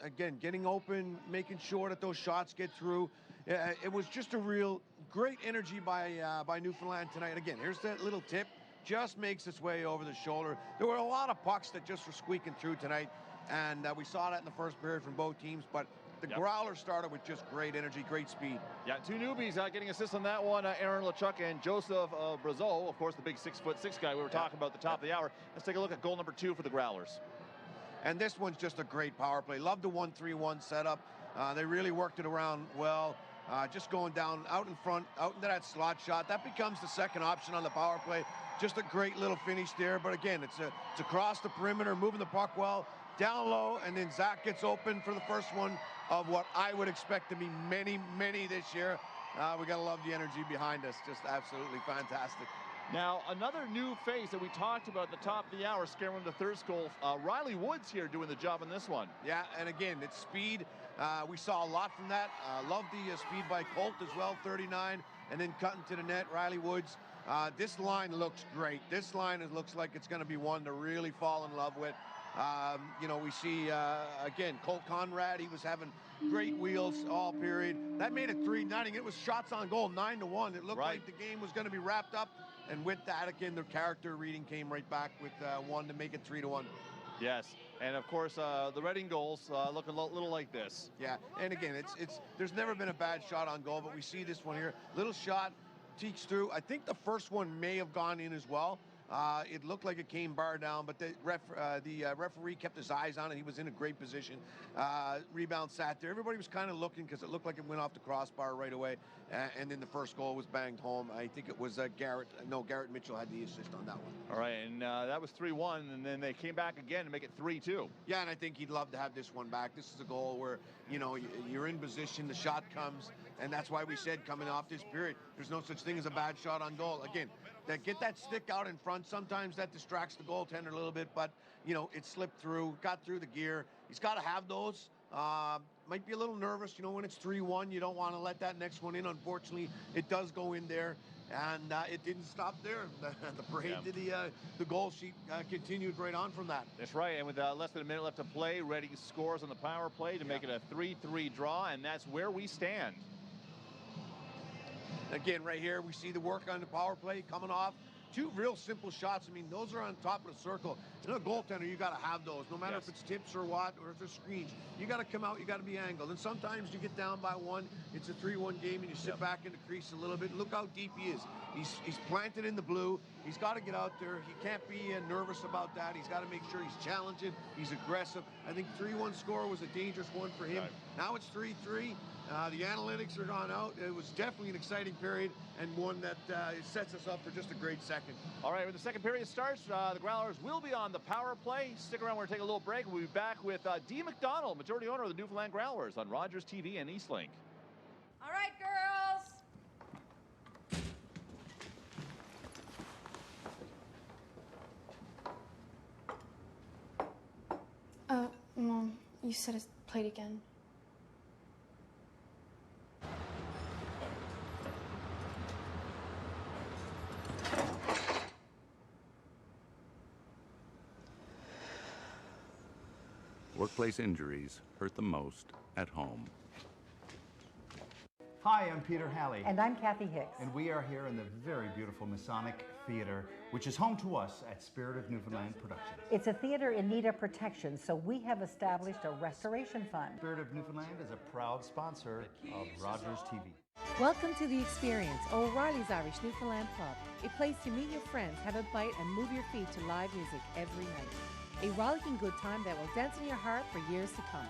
Again, getting open, making sure that those shots get through. It was just a real great energy by Newfoundland tonight. Again, here's that little tip. Just makes its way over the shoulder. There were a lot of pucks that just were squeaking through tonight, and we saw that in the first period from both teams. But the Growlers started with just great energy, great speed. Yeah, 2 newbies getting assists on that one. Aaron Lechuk and Joseph Brazeau, of course, the big 6'6" guy we were talking about at the top of the hour. Let's take a look at goal number 2 for the Growlers. And this one's just a great power play. Love the 1-3-1 setup. They really worked it around well. Just going down out in front, out into that slot shot. That becomes the second option on the power play. Just a great little finish there. But again, it's across the perimeter, moving the puck well, down low, and then Zach gets open for the first one of what I would expect to be many, many this year. We got to love the energy behind us. Just absolutely fantastic. Now, another new face that we talked about at the top of the hour, scaring the third goal. Riley Woods here doing the job on this one. Yeah, and again, it's speed. We saw a lot from that. Love the speed by Colt as well, 39, and then cutting to the net, Riley Woods. This line looks great. This line looks like it's going to be one to really fall in love with. You know, we see, again, Colt Conrad, he was having great wheels all period. That made it 3-0. It was shots on goal, 9-1. It looked like the game was going to be wrapped up. And with that, again, the character reading came right back with 1 to make it 3-1. Yes, and of course, the Reading goals look a little like this. Yeah, and again, there's never been a bad shot on goal, but we see this one here. Little shot, teaks through. I think the first one may have gone in as well. It looked like it came bar down, but the referee kept his eyes on it. He was in a great position. Rebound sat there. Everybody was kind of looking because it looked like it went off the crossbar right away. And then the first goal was banged home. I think it was Garrett Mitchell had the assist on that one. All right, and that was 3-1, and then they came back again to make it 3-2. Yeah, and I think he'd love to have this one back. This is a goal where, you know, you're in position, the shot comes, and that's why we said coming off this period, there's no such thing as a bad shot on goal. Again, get that stick out in front. Sometimes that distracts the goaltender a little bit, but, you know, it slipped through, got through the gear. He's got to have those. Might be a little nervous, you know, when it's 3-1, you don't want to let that next one in. Unfortunately, it does go in there, and it didn't stop there. The parade to the goal sheet continued right on from that. That's right, and with less than a minute left to play, Reading scores on the power play to make it a 3-3 draw, and that's where we stand. Again, right here, we see the work on the power play coming off. 2 real simple shots. I mean, those are on top of the circle. You know, a goaltender, you got to have those, no matter if it's tips or what, or if it's screens. You got to come out, you got to be angled. And sometimes you get down by 1, it's a 3-1 game, and you sit back in the crease a little bit. Look how deep he is. He's planted in the blue. He's got to get out there. He can't be nervous about that. He's got to make sure he's challenging. He's aggressive. I think 3-1 score was a dangerous one for him. Right. Now it's 3-3. The analytics are gone out. It was definitely an exciting period and one that sets us up for just a great second. All right, when the second period starts, the Growlers will be on the power play. Stick around, we're going to take a little break. We'll be back with Dee McDonald, majority owner of the Newfoundland Growlers on Rogers TV and Eastlink. All right, girls. Mom, you said it's played again. Workplace injuries hurt the most at home. Hi, I'm Peter Halley. And I'm Kathy Hicks. And we are here in the very beautiful Masonic Theater, which is home to us at Spirit of Newfoundland Productions. It's a theater in need of protection, so we have established a restoration fund. Spirit of Newfoundland is a proud sponsor of Rogers TV. Welcome to The Experience, O'Reilly's Irish Newfoundland Pub. A place to meet your friends, have a bite, and move your feet to live music every night. A rollicking good time that will dance in your heart for years to come.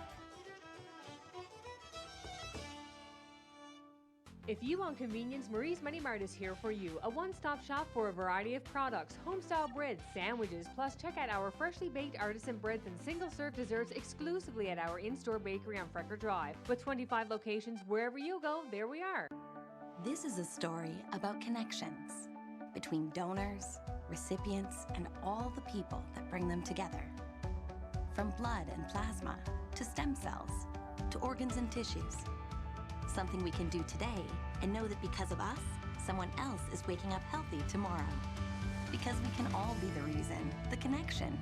If you want convenience, Marie's Mini Mart is here for you. A one-stop shop for a variety of products, home-style breads, sandwiches, plus check out our freshly baked artisan breads and single-serve desserts exclusively at our in-store bakery on Frecker Drive. With 25 locations, wherever you go, there we are. This is a story about connections between donors, recipients, and all the people that bring them together. From blood and plasma, to stem cells, to organs and tissues. Something we can do today and know that because of us, someone else is waking up healthy tomorrow. Because we can all be the reason, the connection,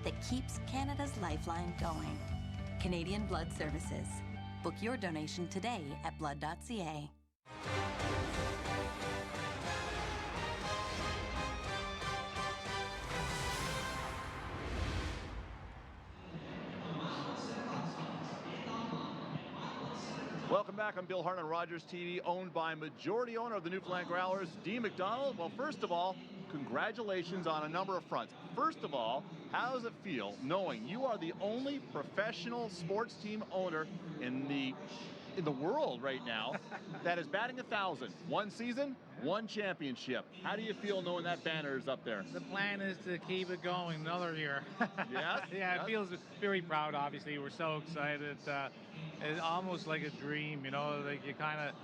that keeps Canada's lifeline going. Canadian Blood Services. Book your donation today at blood.ca. Welcome back. I'm Bill Hart on Rogers TV, owned by majority owner of the Newfoundland Growlers, Dee McDonald. Well, first of all, congratulations on a number of fronts. First of all, how does it feel knowing you are the only professional sports team owner in the world right now that is batting 1,000? One season, one championship. How do you feel knowing that banner is up there? The plan is to keep it going another year. Yes? Yeah, it feels very proud, obviously. We're so excited. It's almost like a dream, you know, like you kind of,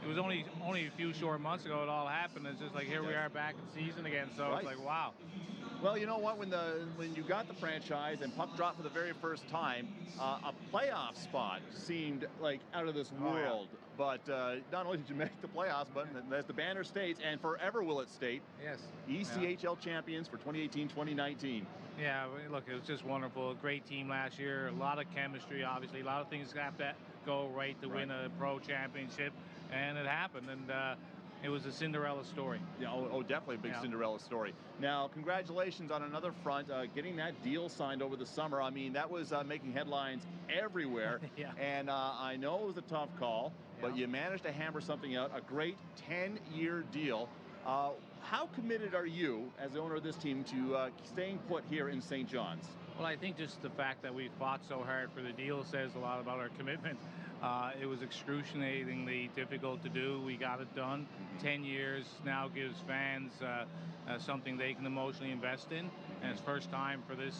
it was only a few short months ago it all happened. It's just like, here we are back in season again, so It's like, wow. Well, you know what, when you got the franchise and puck dropped for the very first time, a playoff spot seemed like out of this world. Yeah. But not only did you make the playoffs, but as the banner states, and forever will it state, yes, ECHL champions for 2018-2019. Yeah, look, it was just wonderful. A great team last year. A lot of chemistry, obviously. A lot of things have to go right to win a pro championship, and it happened. And it was a Cinderella story. Yeah, definitely a big Cinderella story. Now, congratulations on another front, getting that deal signed over the summer. I mean, that was making headlines everywhere. Yeah. And I know it was a tough call, but you managed to hammer something out, a great 10-year deal. How committed are you, as the owner of this team, to staying put here in St. John's? Well, I think just the fact that we fought so hard for the deal says a lot about our commitment. It was excruciatingly difficult to do. We got it done. 10 years now gives fans something they can emotionally invest in. And it's first time for this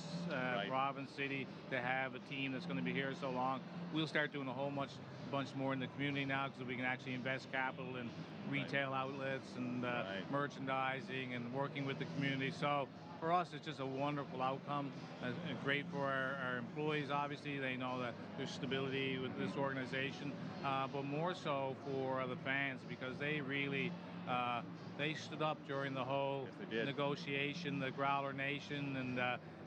province, city, to have a team that's going to be here so long. We'll start doing a whole bunch more in the community now because we can actually invest capital in retail outlets and merchandising and working with the community. So for us, it's just a wonderful outcome. Great for our employees, obviously. They know that there's stability with this organization, but more so for the fans because they really they stood up during the whole negotiation, the Growler Nation,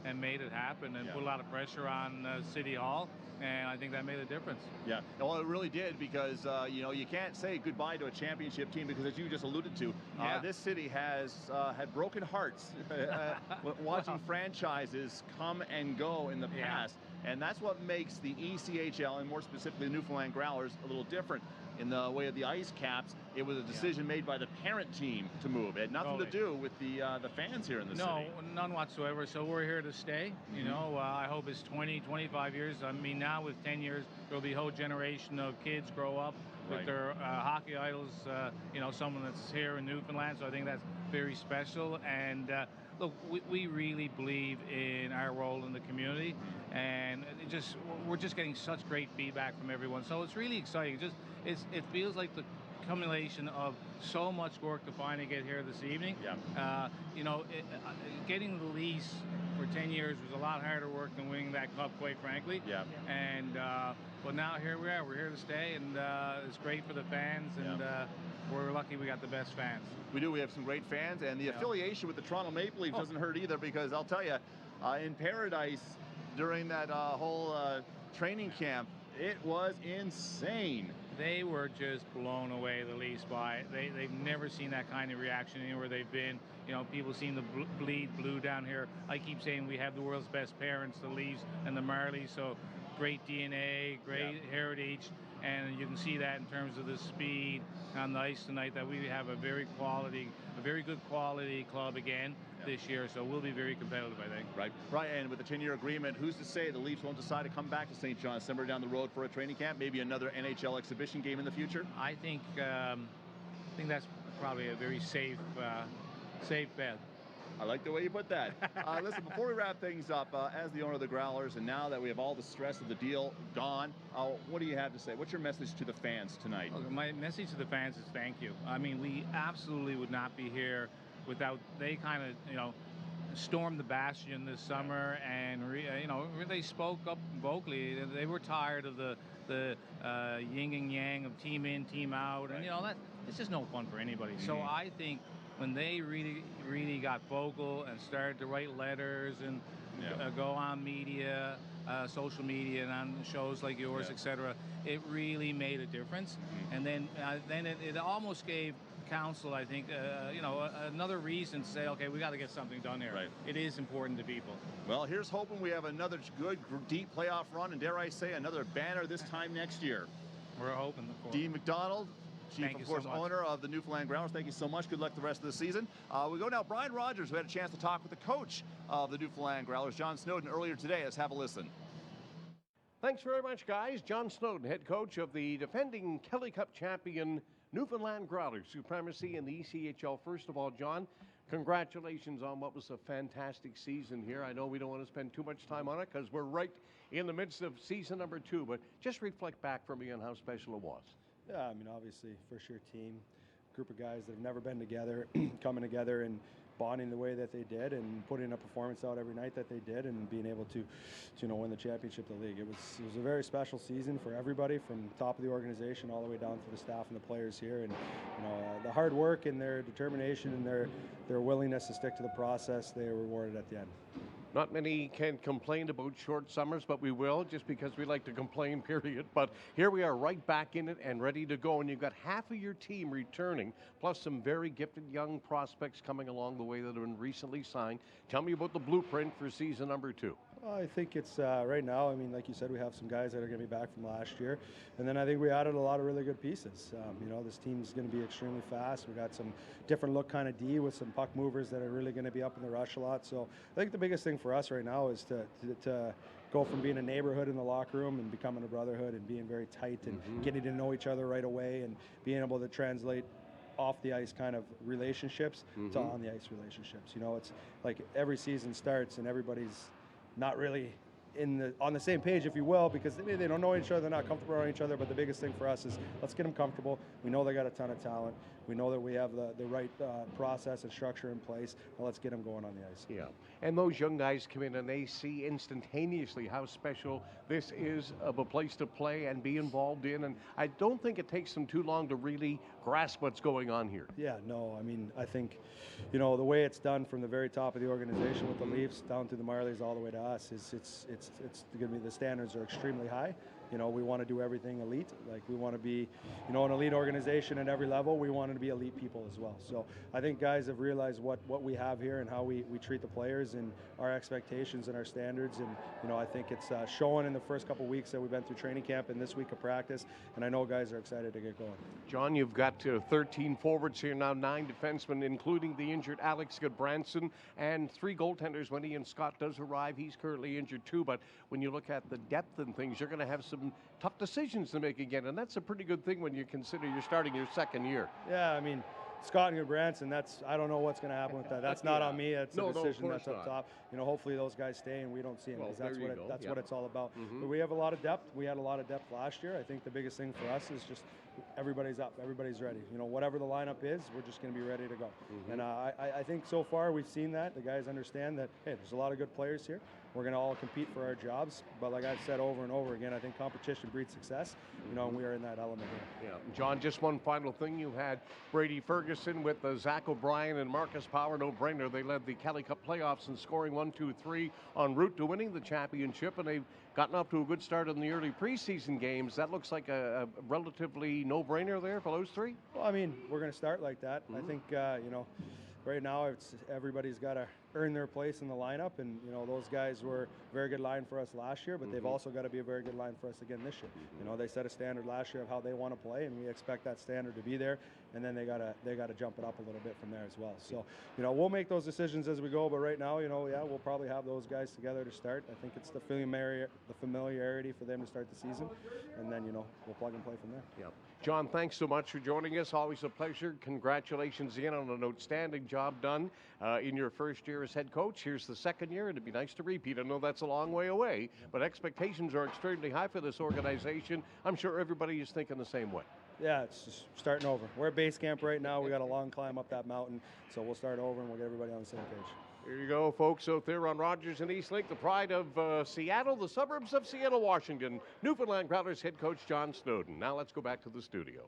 and made it happen and put a lot of pressure on City Hall. and I think that made a difference. Yeah, well, it really did, because you know, you can't say goodbye to a championship team, because as you just alluded to, this city has had broken hearts watching franchises come and go in the past, and that's what makes the ECHL, and more specifically the Newfoundland Growlers, a little different. In the way of the ice caps, it was a decision made by the parent team to move. It had nothing to do with the fans here in the city. No, none whatsoever. So we're here to stay. You know, I hope it's 20, 25 years. I mean, now with 10 years, there'll be a whole generation of kids grow up with their hockey idols. You know, someone that's here in Newfoundland. So I think that's very special. And look, we really believe in our role in the community, and we're just getting such great feedback from everyone. So it's really exciting. It feels like the accumulation of so much work to finally get here this evening. You know, getting the lease for 10 years was a lot harder work than winning that cup, quite frankly. And but now here we are. We're here to stay, and it's great for the fans, and we're lucky we got the best fans. We do. We have some great fans, and the affiliation with the Toronto Maple Leafs doesn't hurt either, because I'll tell you, in Paradise during that whole training camp, it was insane. They were just blown away, the Leafs, by it. They've never seen that kind of reaction anywhere they've been. You know, people seem to bleed blue down here. I keep saying we have the world's best parents, the Leafs and the Marlies, so great DNA, great heritage, and you can see that in terms of the speed on the ice tonight, that we have a very good quality club again this year, so we'll be very competitive, I think. Right, and with a 10-year agreement, who's to say the Leafs won't decide to come back to St. John somewhere down the road for a training camp, maybe another NHL exhibition game in the future? I think that's probably a very safe bet. I like the way you put that. Listen, before we wrap things up, as the owner of the Growlers, and now that we have all the stress of the deal gone, what do you have to say? What's your message to the fans tonight? My message to the fans is thank you. I mean, we absolutely would not be here without, they kind of, you know, stormed the bastion this summer, and you know, they spoke up vocally. They were tired of the yin and yang of team in, team out, and you know, that it's just no fun for anybody. So I think when they really got vocal and started to write letters and go on media, social media, and on shows like yours, etc., it really made a difference. And then it almost gave council, I think, you know, another reason to say, okay, we got to get something done here. It is important to people. Well, here's hoping we have another good, deep playoff run, and dare I say, another banner this time next year. We're hoping. Dean McDonald, Chief, of course, owner of the Newfoundland Growlers, thank you so much. Good luck the rest of the season. We go now, Brian Rogers, who had a chance to talk with the coach of the Newfoundland Growlers, John Snowden, earlier today. Let's have a listen. Thanks very much, guys. John Snowden, head coach of the defending Kelly Cup champion Newfoundland Growlers, supremacy in the ECHL. First of all, John, congratulations on what was a fantastic season here. I know we don't want to spend too much time on it because we're right in the midst of season number 2, but just reflect back for me on how special it was. Yeah, I mean, obviously, first year team, group of guys that have never been together, coming together and bonding the way that they did, and putting a performance out every night that they did, and being able to you know, win the championship of the league. It was a very special season for everybody, from top of the organization all the way down to the staff and the players here. And you know, the hard work and their determination and their willingness to stick to the process, they were rewarded at the end. Not many can complain about short summers, but we will, just because we like to complain, period. But here we are right back in it and ready to go. And you've got half of your team returning, plus some very gifted young prospects coming along the way that have been recently signed. Tell me about the blueprint for season number 2. Well, I think it's right now, I mean, like you said, we have some guys that are going to be back from last year. And then I think we added a lot of really good pieces. You know, this team's going to be extremely fast. We got some different look kind of D with some puck movers that are really going to be up in the rush a lot. So I think the biggest thing for us right now is to go from being a neighborhood in the locker room and becoming a brotherhood, and being very tight and getting to know each other right away, and being able to translate off the ice kind of relationships to on the ice relationships. You know, it's like every season starts and everybody's not really on the same page, if you will, because maybe they don't know each other, they're not comfortable around each other. But the biggest thing for us is let's get them comfortable. We know they got a ton of talent. We know that we have the right process and structure in place. Now let's get them going on the ice. Yeah, and those young guys come in and they see instantaneously how special this is of a place to play and be involved in. And I don't think it takes them too long to really grasp what's going on here. Yeah, no, I mean, I think, you know, the way it's done from the very top of the organization with the Leafs down to the Marlies all the way to us, it's it's going to be, the standards are extremely high. You know, we want to do everything elite. Like, we want to be, you know, an elite organization at every level. We want to be elite people as well. So I think guys have realized what we have here and how we treat the players and our expectations and our standards. And, you know, I think it's showing in the first couple weeks that we've been through training camp and this week of practice. And I know guys are excited to get going. John, you've got 13 forwards here now, 9 defensemen, including the injured Alex Goodbranson, and 3 goaltenders when Ian Scott does arrive. He's currently injured too, but when you look at the depth and things, you're going to have some tough decisions to make again, and that's a pretty good thing when you consider you're starting your second year. Yeah, I mean, Scott and Goodbranson, I don't know what's going to happen with that. That's not on me. It's a decision that's up top. You know, hopefully those guys stay and we don't see them, because that's what it's all about. But we have a lot of depth. We had a lot of depth last year. I think the biggest thing for us is just everybody's up, everybody's ready. You know, whatever the lineup is, we're just going to be ready to go. And I think so far we've seen that. The guys understand that, hey, there's a lot of good players here. We're going to all compete for our jobs. But like I've said over and over again, I think competition breeds success. You know, and we are in that element here. Yeah. John, just one final thing. You had Brady Ferguson with Zach O'Brien and Marcus Power, no-brainer. They led the Kelly Cup playoffs in scoring 1-2-3 en route to winning the championship, and they've gotten off to a good start in the early preseason games. That looks like a relatively no-brainer there for those 3? Well, I mean, we're going to start like that. I think, you know, right now everybody's got to earn their place in the lineup, and you know, those guys were a very good line for us last year, but they've also got to be a very good line for us again this year. You know, they set a standard last year of how they want to play, and we expect that standard to be there, and then they got to jump it up a little bit from there as well. So, you know, we'll make those decisions as we go, but right now, you know, yeah, we'll probably have those guys together to start. I think it's the familiarity for them to start the season, and then, you know, we'll plug and play from there. Yep. John, thanks so much for joining us. Always a pleasure. Congratulations again on an outstanding job done in your first year as head coach. Here's the second year, and it'd be nice to repeat. I know that's a long way away, but expectations are extremely high for this organization. I'm sure everybody is thinking the same way. Yeah, it's just starting over. We're at base camp right now. We got a long climb up that mountain, so we'll start over and we'll get everybody on the same page. Here you go, folks, out there on Rogers and Eastlink, the pride of Seattle, the suburbs of Seattle, Washington. Newfoundland Growlers head coach John Snowden. Now let's go back to the studio.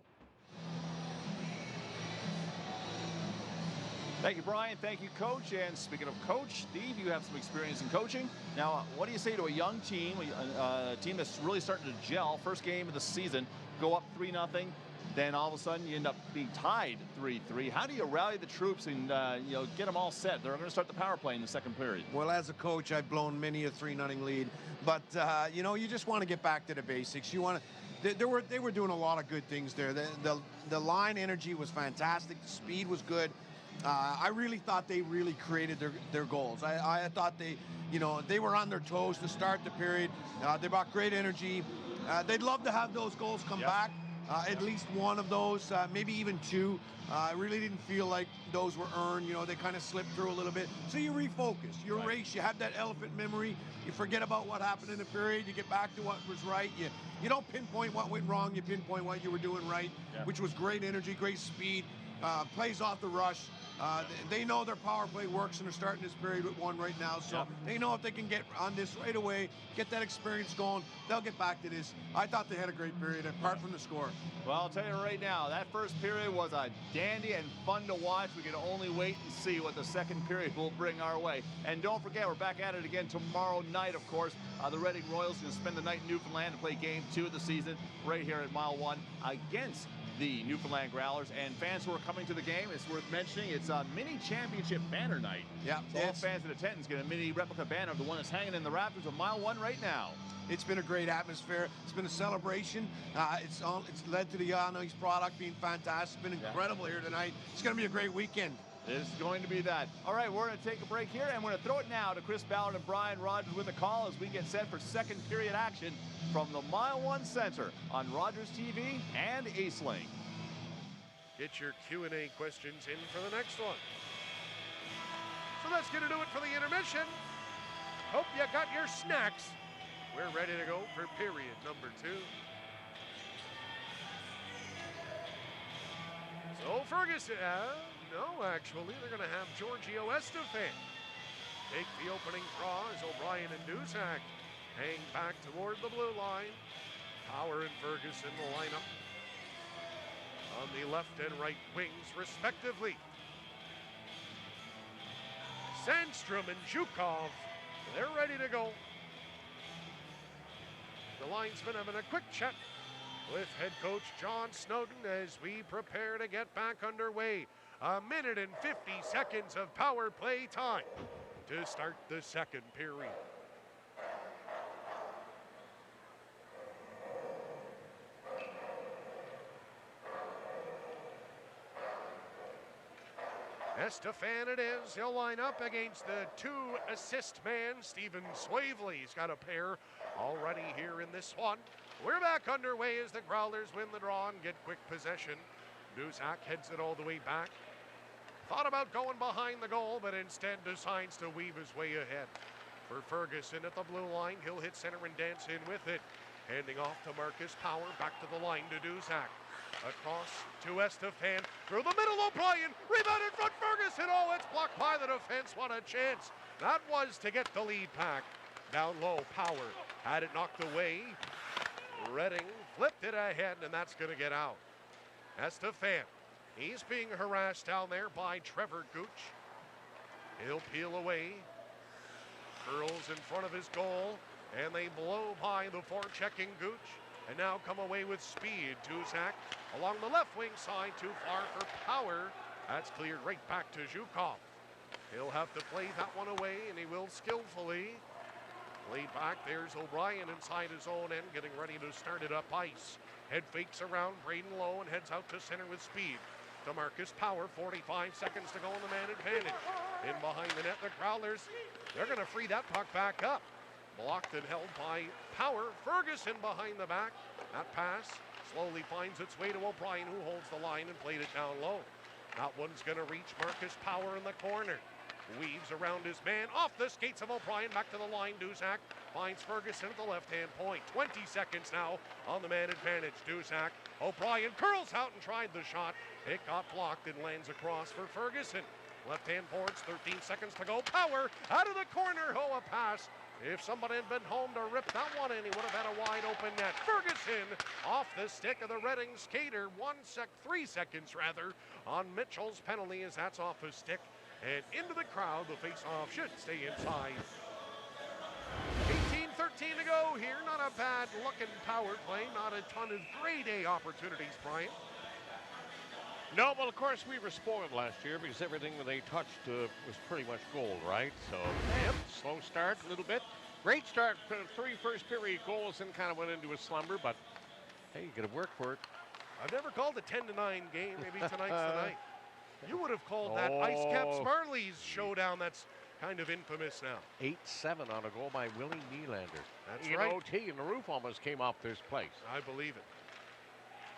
Thank you, Brian. Thank you, Coach. And speaking of Coach, Steve, you have some experience in coaching. Now, what do you say to a young team, a team that's really starting to gel, first game of the season, go up 3-0, then all of a sudden you end up being tied 3-3. How do you rally the troops and you know, get them all set? They're going to start the power play in the second period. Well, as a coach, I've blown many a 3-0 lead, but you know, you just want to get back to the basics. You want to. They were doing a lot of good things there. The line energy was fantastic. The speed was good. I really thought they really created their goals. I thought they were on their toes to start the period. They brought great energy. They'd love to have those goals come back. At least one of those, maybe even 2. I really didn't feel like those were earned. You know, they kind of slipped through a little bit. So you refocus, you erase, you have that elephant memory. You forget about what happened in the period. You get back to what was right. You don't pinpoint what went wrong. You pinpoint what you were doing right, which was great energy, great speed, plays off the rush. They know their power play works, and they're starting this period with 1 right now. So they know if they can get on this right away, get that experience going, they'll get back to this. I thought they had a great period, apart from the score. Well, I'll tell you right now, that first period was a dandy and fun to watch. We can only wait and see what the second period will bring our way. And don't forget, we're back at it again tomorrow night, of course. The Reading Royals are going to spend the night in Newfoundland to play Game 2 of the season right here at Mile 1 against the Newfoundland Growlers. And fans who are coming to the game, it's worth mentioning, it's a mini championship banner night. Yeah, so all fans in attendance get a mini replica banner of the one that's hanging in the rafters of Mile 1 right now. It's been a great atmosphere. It's been a celebration. It's led to the Yanni's product being fantastic. It's been incredible here tonight. It's going to be a great weekend. It's going to be that. All right, we're going to take a break here, and we're going to throw it now to Chris Ballard and Brian Rogers with a call as we get set for second period action from the Mile 1 Center on Rogers TV and Eastlink. Get your Q&A questions in for the next one. So let's get into it for the intermission. Hope you got your snacks. We're ready to go for period number 2. So Ferguson, no, actually, they're going to have Giorgio Estefan take the opening draw as O'Brien and Dusak hang back toward the blue line. Power and Ferguson will line up on the left and right wings, respectively. Sandstrom and Zhukov, they're ready to go. The linesmen having a quick chat with head coach John Snowden as we prepare to get back underway. 1 minute and 50 seconds of power play time to start the second period. Estefan it is. He'll line up against the 2-assist man, Stephen Swavely. He's got a pair already here in this one. We're back underway as the Growlers win the draw and get quick possession. Duszak heads it all the way back. Thought about going behind the goal, but instead decides to weave his way ahead. For Ferguson at the blue line, he'll hit center and dance in with it. Handing off to Marcus Power, back to the line to Duszak. Across to Estefan, through the middle, O'Brien, rebound in front, Ferguson, oh, it's blocked by the defense, what a chance. That was to get the lead back. Down low, Power had it knocked away. Redding flipped it ahead, and that's gonna get out. Estefan, he's being harassed down there by Trevor Gooch. He'll peel away, curls in front of his goal, and they blow by the forechecking Gooch. And now come away with speed. Duszak along the left wing side, too far for Power. That's cleared right back to Zhukov. He'll have to play that one away, and he will skillfully. Laid back, there's O'Brien inside his own end, getting ready to start it up ice. Head fakes around Braden Lowe and heads out to center with speed. To Marcus Power, 45 seconds to go in the man advantage. In behind the net, the Growlers, they're gonna free that puck back up. Blocked and held by Power. Ferguson behind the back. That pass slowly finds its way to O'Brien, who holds the line and played it down low. That one's going to reach Marcus Power in the corner. Weaves around his man. Off the skates of O'Brien. Back to the line. Duszak finds Ferguson at the left-hand point. 20 seconds now on the man advantage. Duszak. O'Brien curls out and tried the shot. It got blocked and lands across for Ferguson. Left-hand boards. 13 seconds to go. Power out of the corner. Oh, a pass. If somebody had been home to rip that one in, he would have had a wide open net. Ferguson off the stick of the Reading skater. 3 seconds rather on Mitchell's penalty as that's off his stick. And into the crowd, the face-off should stay inside. 18-13 to go here. Not a bad looking power play. Not a ton of grade A opportunities, Brian. No, well, of course, we were spoiled last year because everything that they touched was pretty much gold, right? So, yep, slow start a little bit. Great start for the 3 first period goals and kind of went into a slumber, but hey, you got to work for it. I've never called a 10-9 game. Maybe tonight's the night. You would have called that Ice Caps Marley's showdown. That's kind of infamous now. 8-7 on a goal by Willie Nylander. That's in right. OT, and the roof almost came off this place. I believe it.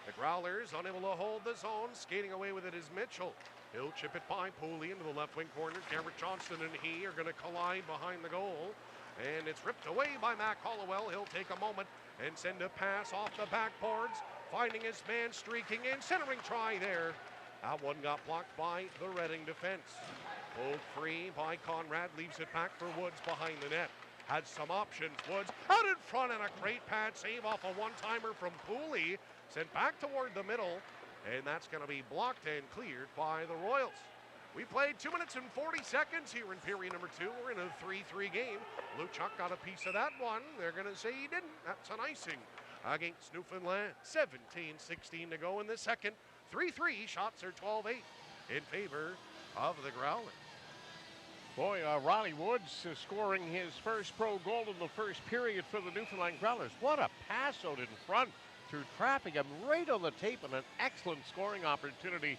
The Growlers unable to hold the zone. Skating away with it is Mitchell. He'll chip it by Pooley into the left wing corner. Garrett Johnston and he are going to collide behind the goal. And it's ripped away by Mac Halliwell. He'll take a moment and send a pass off the backboards. Finding his man streaking in. Centering try there. That one got blocked by the Reading defense. Pulled free by Conrad. Leaves it back for Woods behind the net. Had some options. Woods out in front and a great pad save off a one-timer from Pooley. Sent back toward the middle, and that's going to be blocked and cleared by the Royals. We played 2 minutes and 40 seconds here in period number 2. We're in a 3-3 game. Luchuk got a piece of that one. They're going to say he didn't. That's an icing against Newfoundland. 17-16 to go in the second. 3-3. Shots are 12-8 in favor of the Growlers. Boy, Ronnie Woods scoring his first pro goal in the first period for the Newfoundland Growlers. What a pass out in front through traffic. I'm right on the tape, and an excellent scoring opportunity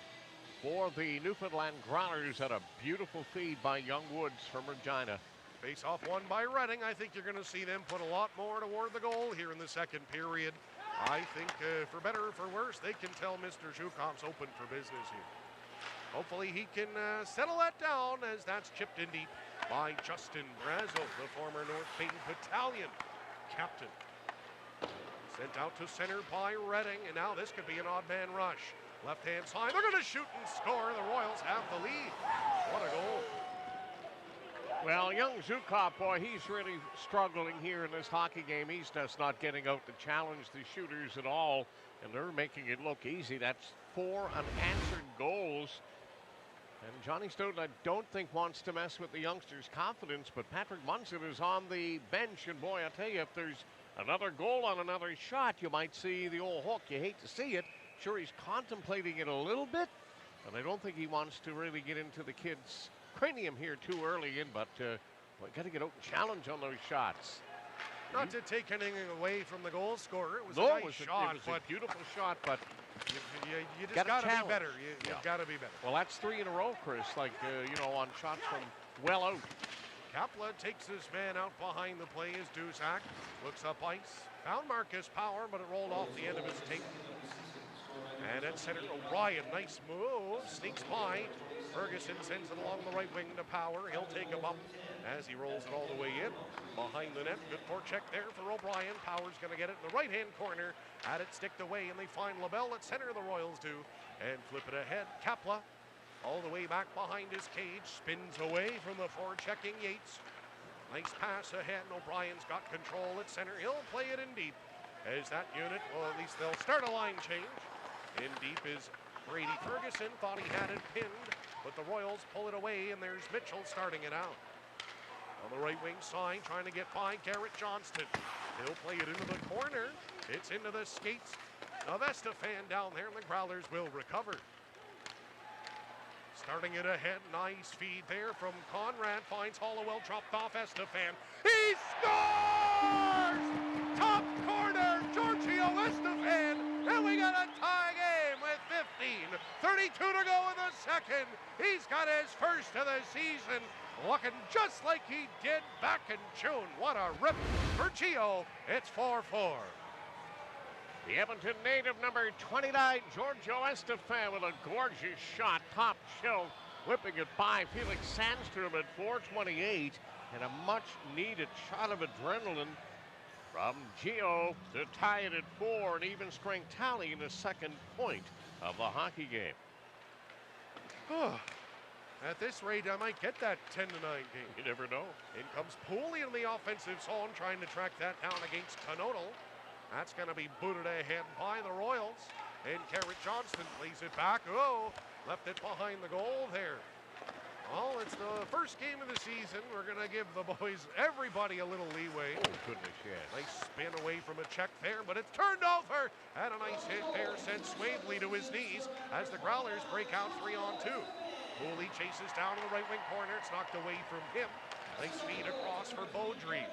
for the Newfoundland Growlers. Had a beautiful feed by Young Woods from Regina. Face off won by Reading. I think you're going to see them put a lot more toward the goal here in the second period. I think for better or for worse, they can tell Mr. Zhukov's open for business here. Hopefully he can settle that down as that's chipped in deep by Justin Brazo, the former North Payton Battalion captain. Sent out to center by Reading, and now this could be an odd man rush. Left-hand side, they're going to shoot and score. The Royals have the lead. What a goal. Well, young Zhukov, boy, he's really struggling here in this hockey game. He's just not getting out to challenge the shooters at all, and they're making it look easy. That's 4 unanswered goals. And Johnny Snowden, I don't think, wants to mess with the youngsters' confidence, but Patrick Munson is on the bench, and boy, I tell you, if there's Another goal on another shot. You might see the old hook. You hate to see it. Sure, he's contemplating it a little bit, and I don't think he wants to really get into the kid's cranium here too early in, but we got to get out and challenge on those shots. Not to take anything away from the goal scorer. It was No, a nice shot. It was a beautiful shot, but you just got to be better. You've got to be better. Well, that's 3 in a row, Chris, like, on shots from well out. Kapla takes his man out behind the play as Duszak looks up ice. Found Marcus Power, but it rolled off the end of his tape. And at center, O'Brien, nice move, sneaks by. Ferguson sends it along the right wing to Power. He'll take a bump as he rolls it all the way in. Behind the net, good forecheck there for O'Brien. Power's going to get it in the right-hand corner. Had it sticked away, and they find LaBelle at center, the Royals do. And flip it ahead. Kapla, all the way back behind his cage, spins away from the forechecking Yates. Nice pass ahead, and O'Brien's got control at center. He'll play it in deep. As that unit, well, at least they'll start a line change. In deep is Brady Ferguson, thought he had it pinned, but the Royals pull it away, and there's Mitchell starting it out. On the right wing side, trying to get by Garrett Johnston. He'll play it into the corner. It's into the skates of Estefan down there, and the Growlers will recover. Starting it ahead, nice feed there from Conrad, finds Halliwell, dropped off Estefan. He scores! Top corner, Giorgio Estefan, and we got a tie game with 32 to go in the second. He's got his first of the season, looking just like he did back in June. What a rip for Gio. It's 4-4. The Edmonton native, number 29, Giorgio Estefan, with a gorgeous shot, top shelf, whipping it by Felix Sandstrom at 4:28, and a much-needed shot of adrenaline from Gio to tie it at 4, an even strength tally in the second point of the hockey game. At this rate, I might get that 10-9 game. You never know. In comes Pooley in the offensive zone, trying to track that down against Canodal. That's going to be booted ahead by the Royals. And Garrett Johnston plays it back. Oh, left it behind the goal there. Well, it's the first game of the season. We're going to give the boys, everybody, a little leeway. Oh, goodness, yes. Nice spin away from a check there, but it's turned over. And a nice hit there sent Swavely to his knees as the Growlers break out 3-on-2. Pooley chases down in the right wing corner. It's knocked away from him. Nice feed across for Beaudry.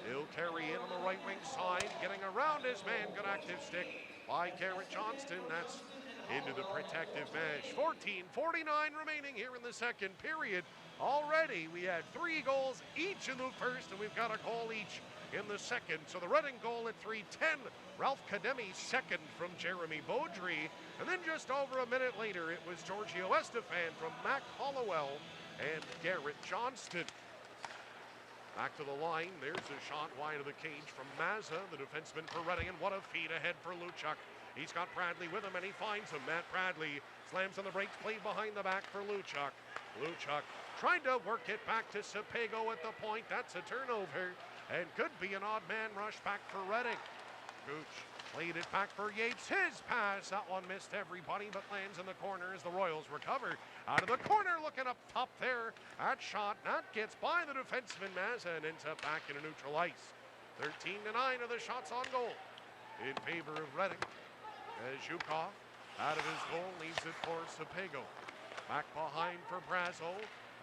He'll carry in on the right wing side, getting around his man. Good active stick by Garrett Johnston. That's into the protective mesh. 14:49 remaining here in the second period. Already we had 3 goals each in the first, and we've got a goal each in the second. So the Reading goal at 3:10. Ralph Kademi second from Jeremy Beaudry. And then just over a minute later, it was Giorgio Estefan from Mac Halliwell and Garrett Johnston. Back to the line, there's a shot wide of the cage from Mazza, the defenseman for Reading, and what a feed ahead for Luchuk. He's got Bradley with him, and he finds him. Matt Bradley slams on the brakes, played behind the back for Luchuk. Luchuk trying to work it back to Sepego at the point. That's a turnover, and could be an odd man rush back for Reading. Gooch played it back for Yates. His pass, that one missed everybody, but lands in the corner as the Royals recover. Out of the corner, looking up top there. That shot, that gets by the defenseman Mazza and ends up back in a neutral ice. 13-9 of the shots on goal in favor of Reading. As Zhukov, out of his goal, leaves it for Sepego. Back behind for Brazo,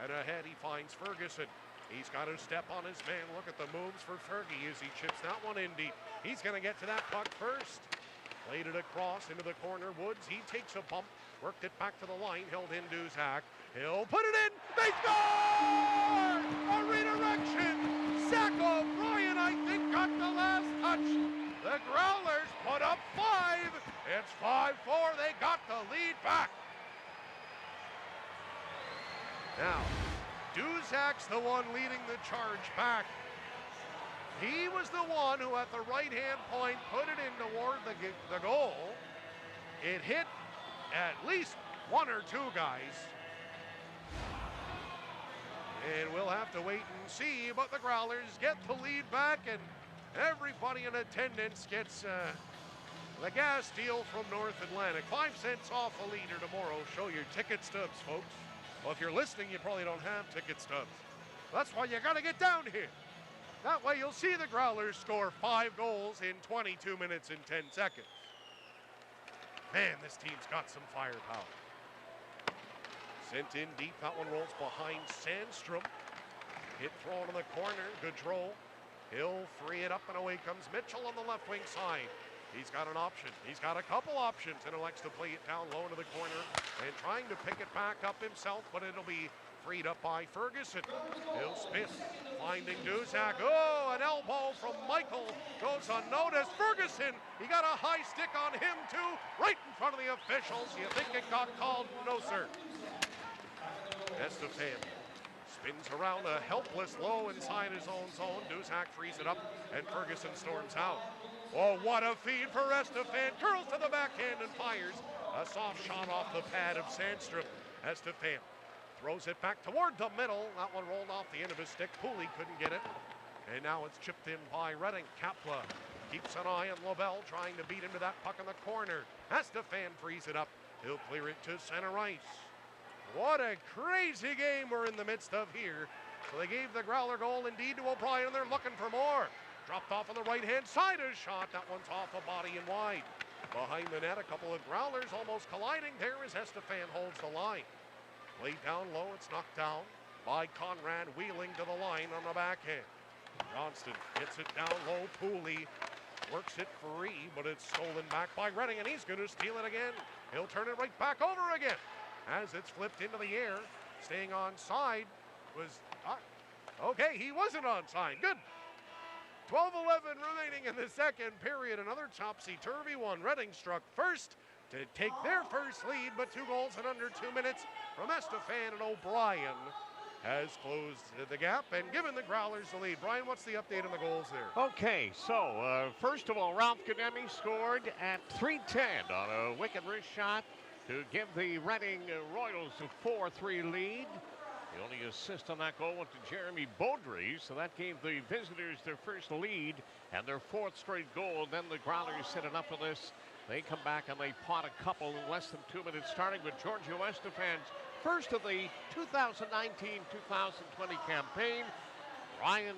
and ahead he finds Ferguson. He's got to step on his man. Look at the moves for Fergie as he chips that one in deep. He's going to get to that puck first. Played it across into the corner. Woods, he takes a bump. Worked it back to the line. Held in Duszak. He'll put it in. They score! A redirection. Zach O'Brien, I think, got the last touch. The Growlers put up 5. It's 5-4. They got the lead back. Now, Duszak's the one leading the charge back. He was the one who at the right-hand point put it in toward the goal. It hit at least 1 or 2 guys. And we'll have to wait and see, but the Growlers get the lead back, and everybody in attendance gets the gas deal from North Atlantic. 5 cents off a liter tomorrow. Show your ticket stubs, folks. Well, if you're listening, you probably don't have ticket stubs. That's why you got to get down here. That way you'll see the Growlers score 5 goals in 22 minutes and 10 seconds. Man, this team's got some firepower. Sent in deep, that one rolls behind Sandstrom. Hit thrown in the corner, Gaudreau. He'll free it up and away comes Mitchell on the left wing side. He's got an option. He's got a couple options and elects to play it down low into the corner and trying to pick it back up himself, but it'll be freed up by Ferguson. He'll spin, finding Duzak. Oh, an elbow from Michael goes unnoticed. Ferguson, he got a high stick on him too, right in front of the officials. You think it got called? No, sir. Estefan spins around a helpless low inside his own zone. Duzak frees it up and Ferguson storms out. Oh, what a feed for Estefan. Curls to the backhand and fires. A soft shot off the pad of Sandstrom. Estefan throws it back toward the middle. That one rolled off the end of his stick. Pooley couldn't get it. And now it's chipped in by Redding. Kapla keeps an eye on Lovell, trying to beat him to that puck in the corner. Estefan frees it up. He'll clear it to center ice. What a crazy game we're in the midst of here. So they gave the Growler goal indeed to O'Brien, and they're looking for more. Dropped off on the right-hand side of shot. That one's off a body and wide. Behind the net, a couple of Growlers almost colliding there as Estefan holds the line. Played down low, it's knocked down by Conrad, wheeling to the line on the backhand. Johnston gets it down low. Pooley works it free, but it's stolen back by Redding, and he's going to steal it again. He'll turn it right back over again as it's flipped into the air. Staying on side was... okay, he wasn't on side. Good. 12:11 remaining in the second period. Another topsy-turvy one. Redding struck first to take their first lead, but 2 goals in under 2 minutes from Estefan, and O'Brien has closed the gap and given the Growlers the lead. Brian, what's the update on the goals there? Okay, so first of all, Ralph Kademi scored at 3:10 on a wicked wrist shot to give the Reading Royals a 4-3 lead. The only assist on that goal went to Jeremy Beaudry, so that gave the visitors their first lead and their 4th straight goal. Then the Growlers said enough of this. They come back and they pot a couple in less than 2 minutes, starting with Giorgio Estefan's first of the 2019-2020 campaign. Ryan,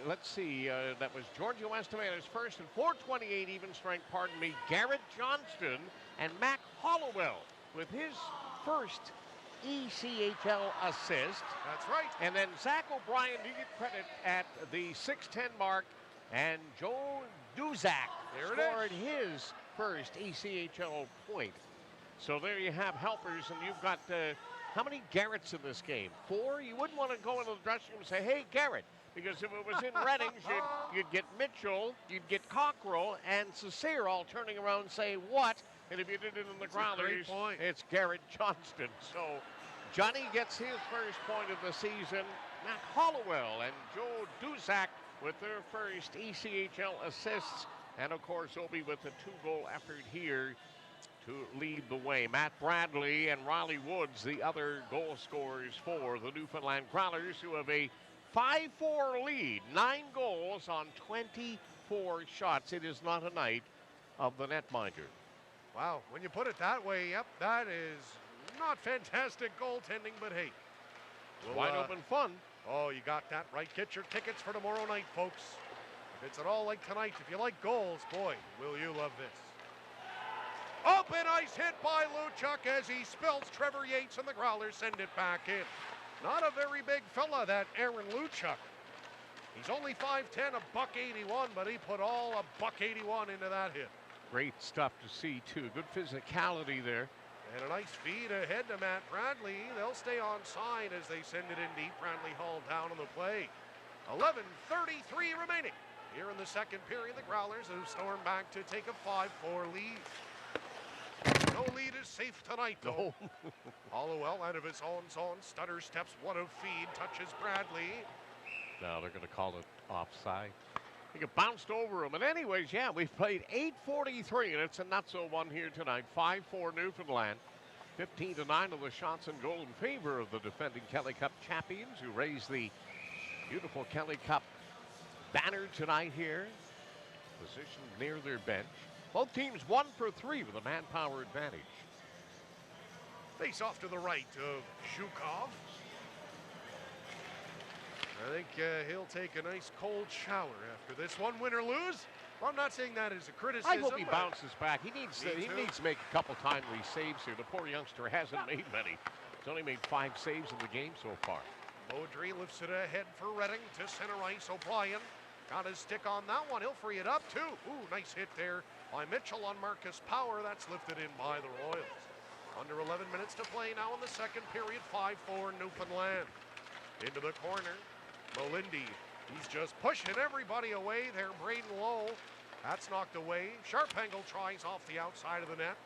let's see, that was Giorgio Estefan's first and 428 even strength, pardon me. Garrett Johnston and Mac Halliwell with his first ECHL assist. That's right. And then Zach O'Brien, you get credit at the 6:10 mark, and Joe Duzak scored his first ECHL point. So there you have helpers, and you've got how many Garretts in this game? 4? You wouldn't want to go into the dressing room and say, hey, Garrett, because if it was in Redding, you'd get Mitchell, you'd get Cockrell, and Cecile all turning around and say, what? And if you did it in the Growlers, it's Garrett Johnston. So Johnny gets his first point of the season. Matt Halliwell and Joe Duzak with their first ECHL assists. And, of course, Obi with a 2-goal effort here to lead the way. Matt Bradley and Riley Woods, the other goal scorers for the Newfoundland Growlers, who have a 5-4 lead. 9 goals on 24 shots. It is not a night of the netminder. Wow, when you put it that way, yep, that is not fantastic goaltending, but hey. Wide open fun. Oh, you got that right. Get your tickets for tomorrow night, folks. If it's at all like tonight, if you like goals, boy, will you love this. Open ice hit by Luchuk as he spills Trevor Yates, and the Growlers send it back in. Not a very big fella, that Aaron Luchuk. He's only 5'10", $181, but he put all $181 into that hit. Great stuff to see, too. Good physicality there. And a nice feed ahead to Matt Bradley. They'll stay on side as they send it in deep. Bradley hauled down on the play. 11:33 remaining. Here in the second period, the Growlers have stormed back to take a 5-4 lead. No lead is safe tonight, though. Halliwell out of his own zone. Stutter steps, what a feed. Touches Bradley. Now they're going to call it offside. I think it bounced over him. And anyways, yeah, we've played 8:43, and it's a nutso one here tonight. 5-4 Newfoundland. 15-9 of the shots and goal in favor of the defending Kelly Cup champions, who raised the beautiful Kelly Cup banner tonight here. Positioned near their bench. Both teams 1 for 3 with a manpower advantage. Face off to the right of Zhukov. I think he'll take a nice cold shower after this one, win or lose. Well, I'm not saying that as a criticism. I hope he bounces back. He needs to make a couple timely saves here. The poor youngster hasn't made many. He's only made 5 saves in the game so far. Beaudry lifts it ahead for Redding to center ice. O'Brien got his stick on that one. He'll free it up too. Ooh, nice hit there by Mitchell on Marcus Power. That's lifted in by the Royals. Under 11 minutes to play now in the second period. 5-4 Newfoundland. Into the corner. Melindy. He's just pushing everybody away there. Braden Lowe. That's knocked away. Sharpengle tries off the outside of the net.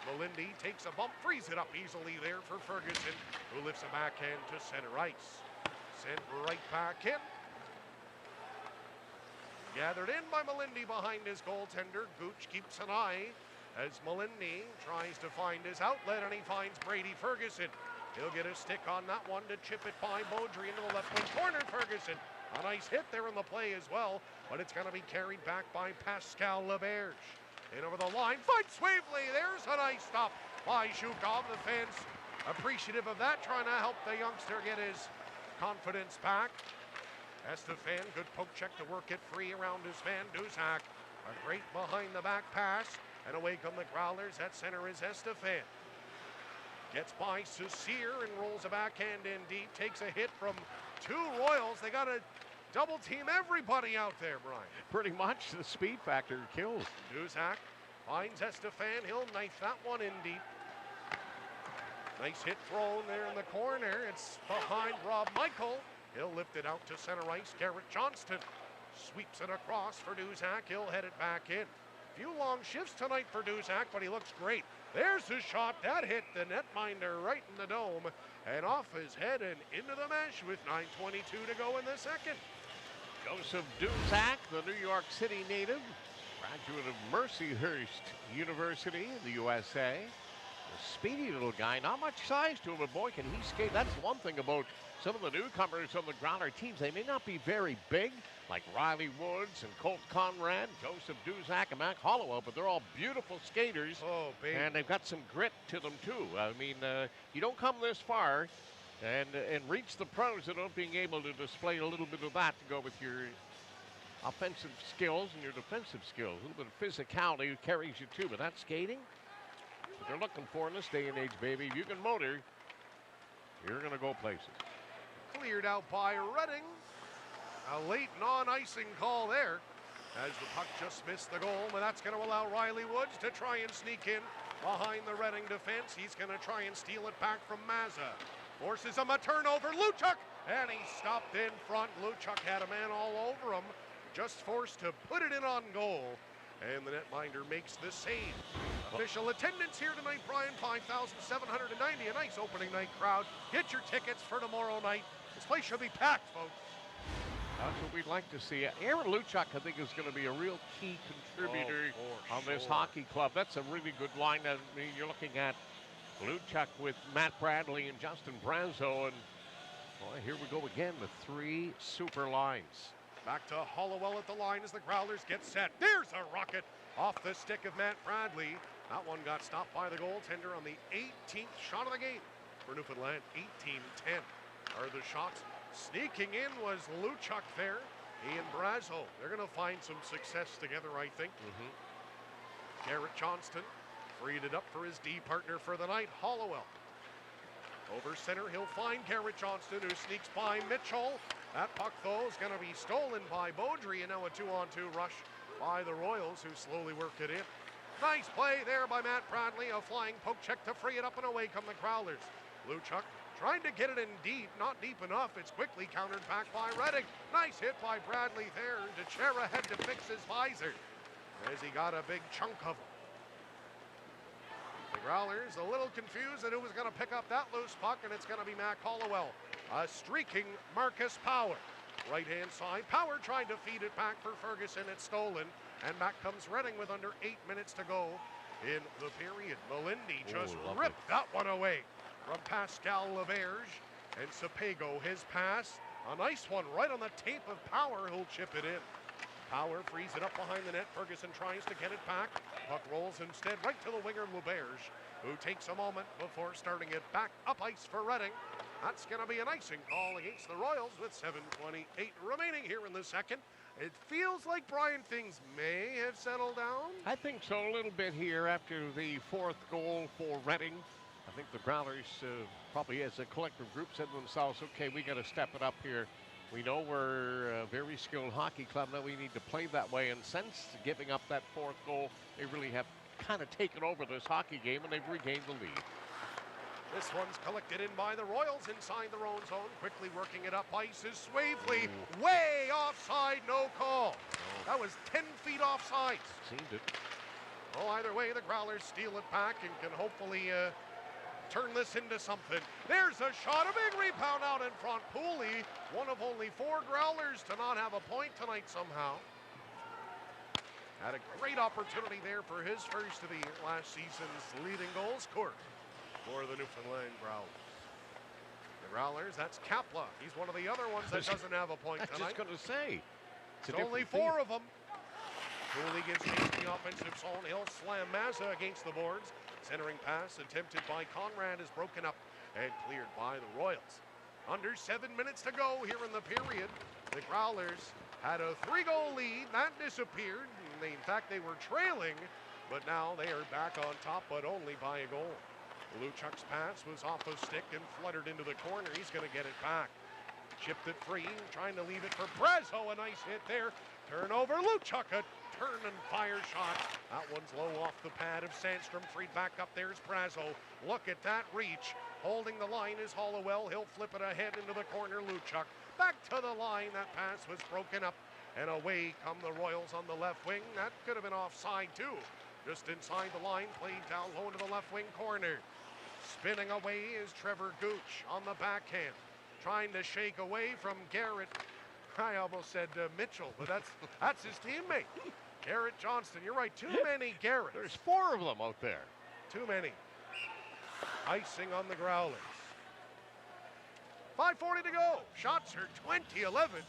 Melindy takes a bump, frees it up easily there for Ferguson, who lifts a backhand to center ice. Sent right back in. Gathered in by Melindy behind his goaltender. Gooch keeps an eye as Melindy tries to find his outlet, and he finds Brady Ferguson. He'll get a stick on that one to chip it by Beaudry into the left wing corner. Ferguson, a nice hit there in the play as well, but it's going to be carried back by Pascal Laberge. In over the line, finds Swavely. There's a nice stop by Zhukov. The fans appreciative of that, trying to help the youngster get his confidence back. Estefan, good poke check to work it free around his man, Duzak. A great behind-the-back pass, and away come the Growlers. At center is Estefan. Gets by Saucier and rolls a backhand in deep. Takes a hit from 2 Royals. They got to double team everybody out there, Brian. Pretty much the speed factor kills. Duzak finds Estefan. He'll knife that one in deep. Nice hit thrown there in the corner. It's behind Rob Michael. He'll lift it out to center ice. Garrett Johnston sweeps it across for Duzak. He'll head it back in. Few long shifts tonight for Duzak, but he looks great. There's his shot. That hit the netminder right in the dome and off his head and into the mesh with 9:22 to go in the second. Joseph Duzak, the New York City native, graduate of Mercyhurst University in the USA. A speedy little guy, not much size to him, but boy, can he skate. That's one thing about some of the newcomers on the Growler teams. They may not be very big, like Riley Woods and Colt Conrad, Joseph Duzak, and Mac Halliwell, but they're all beautiful skaters. Oh, baby. And they've got some grit to them, too. I mean, you don't come this far and reach the pros without being able to display a little bit of that to go with your offensive skills and your defensive skills. A little bit of physicality carries you, too, but that skating, what they're looking for in this day and age, baby. If you can motor, you're going to go places. Cleared out by Redding. A late non-icing call there as the puck just missed the goal, and that's going to allow Riley Woods to try and sneak in behind the Redding defense. He's going to try and steal it back from Mazza. Forces him a turnover. Luchuk, and he stopped in front. Luchuk had a man all over him, just forced to put it in on goal, and the netminder makes the save. Official attendance here tonight, Brian, 5,790. A nice opening night crowd. Get your tickets for tomorrow night. This place should be packed, folks. That's what we'd like to see. Aaron Luchuk, I think, is going to be a real key contributor on this hockey club. That's a really good line. I mean, you're looking at Luchuk with Matt Bradley and Justin Brazo, and boy, here we go again with 3 super lines. Back to Halliwell at the line as the Growlers get set. There's a rocket off the stick of Matt Bradley. That one got stopped by the goaltender on the 18th shot of the game for Newfoundland. 18-10 are the shots. Sneaking in was Luchuk there. He and Brazo, they're going to find some success together, I think. Garrett Johnston freed it up for his D partner for the night, Halliwell. Over center, he'll find Garrett Johnston, who sneaks by Mitchell. That puck, though, is going to be stolen by Beaudry, and now a 2-on-2 rush by the Royals, who slowly work it in. Nice play there by Matt Bradley, a flying poke check to free it up, and away come the Growlers. Luchuk trying to get it in deep, not deep enough. It's quickly countered back by Redding. Nice hit by Bradley there. DeChera had to fix his visor as he got a big chunk of him. The Growlers a little confused at who was going to pick up that loose puck, and it's going to be Mac Halliwell. A streaking Marcus Power. Right-hand side. Power tried to feed it back for Ferguson. It's stolen, and back comes Redding with under 8 minutes to go in the period. Melindy just ripped that one away from Pascal Laberge, and Sapego, his pass. A nice one right on the tape of Power, who'll chip it in. Power frees it up behind the net. Ferguson tries to get it back. Puck rolls instead right to the winger, Laberge, who takes a moment before starting it back up ice for Redding. That's going to be an icing call against the Royals with 7:28 remaining here in the second. It feels like, Brian, things may have settled down. I think so, a little bit here after the fourth goal for Reading. I think the Growlers probably as a collective group said to themselves, okay, we got to step it up here. We know we're a very skilled hockey club. Now we need to play that way. And since giving up that fourth goal, they really have kind of taken over this hockey game, and they've regained the lead. This one's collected in by the Royals inside their own zone. Quickly working it up ice is Swavely. Way offside, no call. That was 10 feet offside. Seemed it. Well, either way, the Growlers steal it back and can hopefully turn this into something. There's a shot, a big rebound out in front. Pooley, one of only 4 Growlers to not have a point tonight somehow. Had a great opportunity there for his first of the year, last season's leading goal scorer for the Newfoundland Growlers. The Growlers, that's Kapla. He's one of the other ones that doesn't have a point tonight. I was just going to say. It's only 4 of them. Cooley gives Yates the offensive zone. He'll slam Mazza against the boards. Centering pass attempted by Conrad is broken up and cleared by the Royals. Under 7 minutes to go here in the period. The Growlers had a 3-goal lead. That disappeared. In fact, they were trailing, but now they are back on top, but only by a goal. Luchuk's pass was off a stick and fluttered into the corner. He's going to get it back. Chipped it free, trying to leave it for Brazo. A nice hit there. Turnover, Luchuk, a turn and fire shot. That one's low off the pad of Sandstrom. Freed back up, there's Brazo. Look at that reach. Holding the line is Halliwell. He'll flip it ahead into the corner, Luchuk. Back to the line, that pass was broken up. And away come the Royals on the left wing. That could have been offside too. Just inside the line, played down low into the left wing corner. Spinning away is Trevor Gooch on the backhand. Trying to shake away from Garrett. I almost said Mitchell, but that's his teammate. Garrett Johnston, you're right, too many Garretts. There's 4 of them out there. Too many. Icing on the Growlers. 5:40 to go. Shots are 20-11.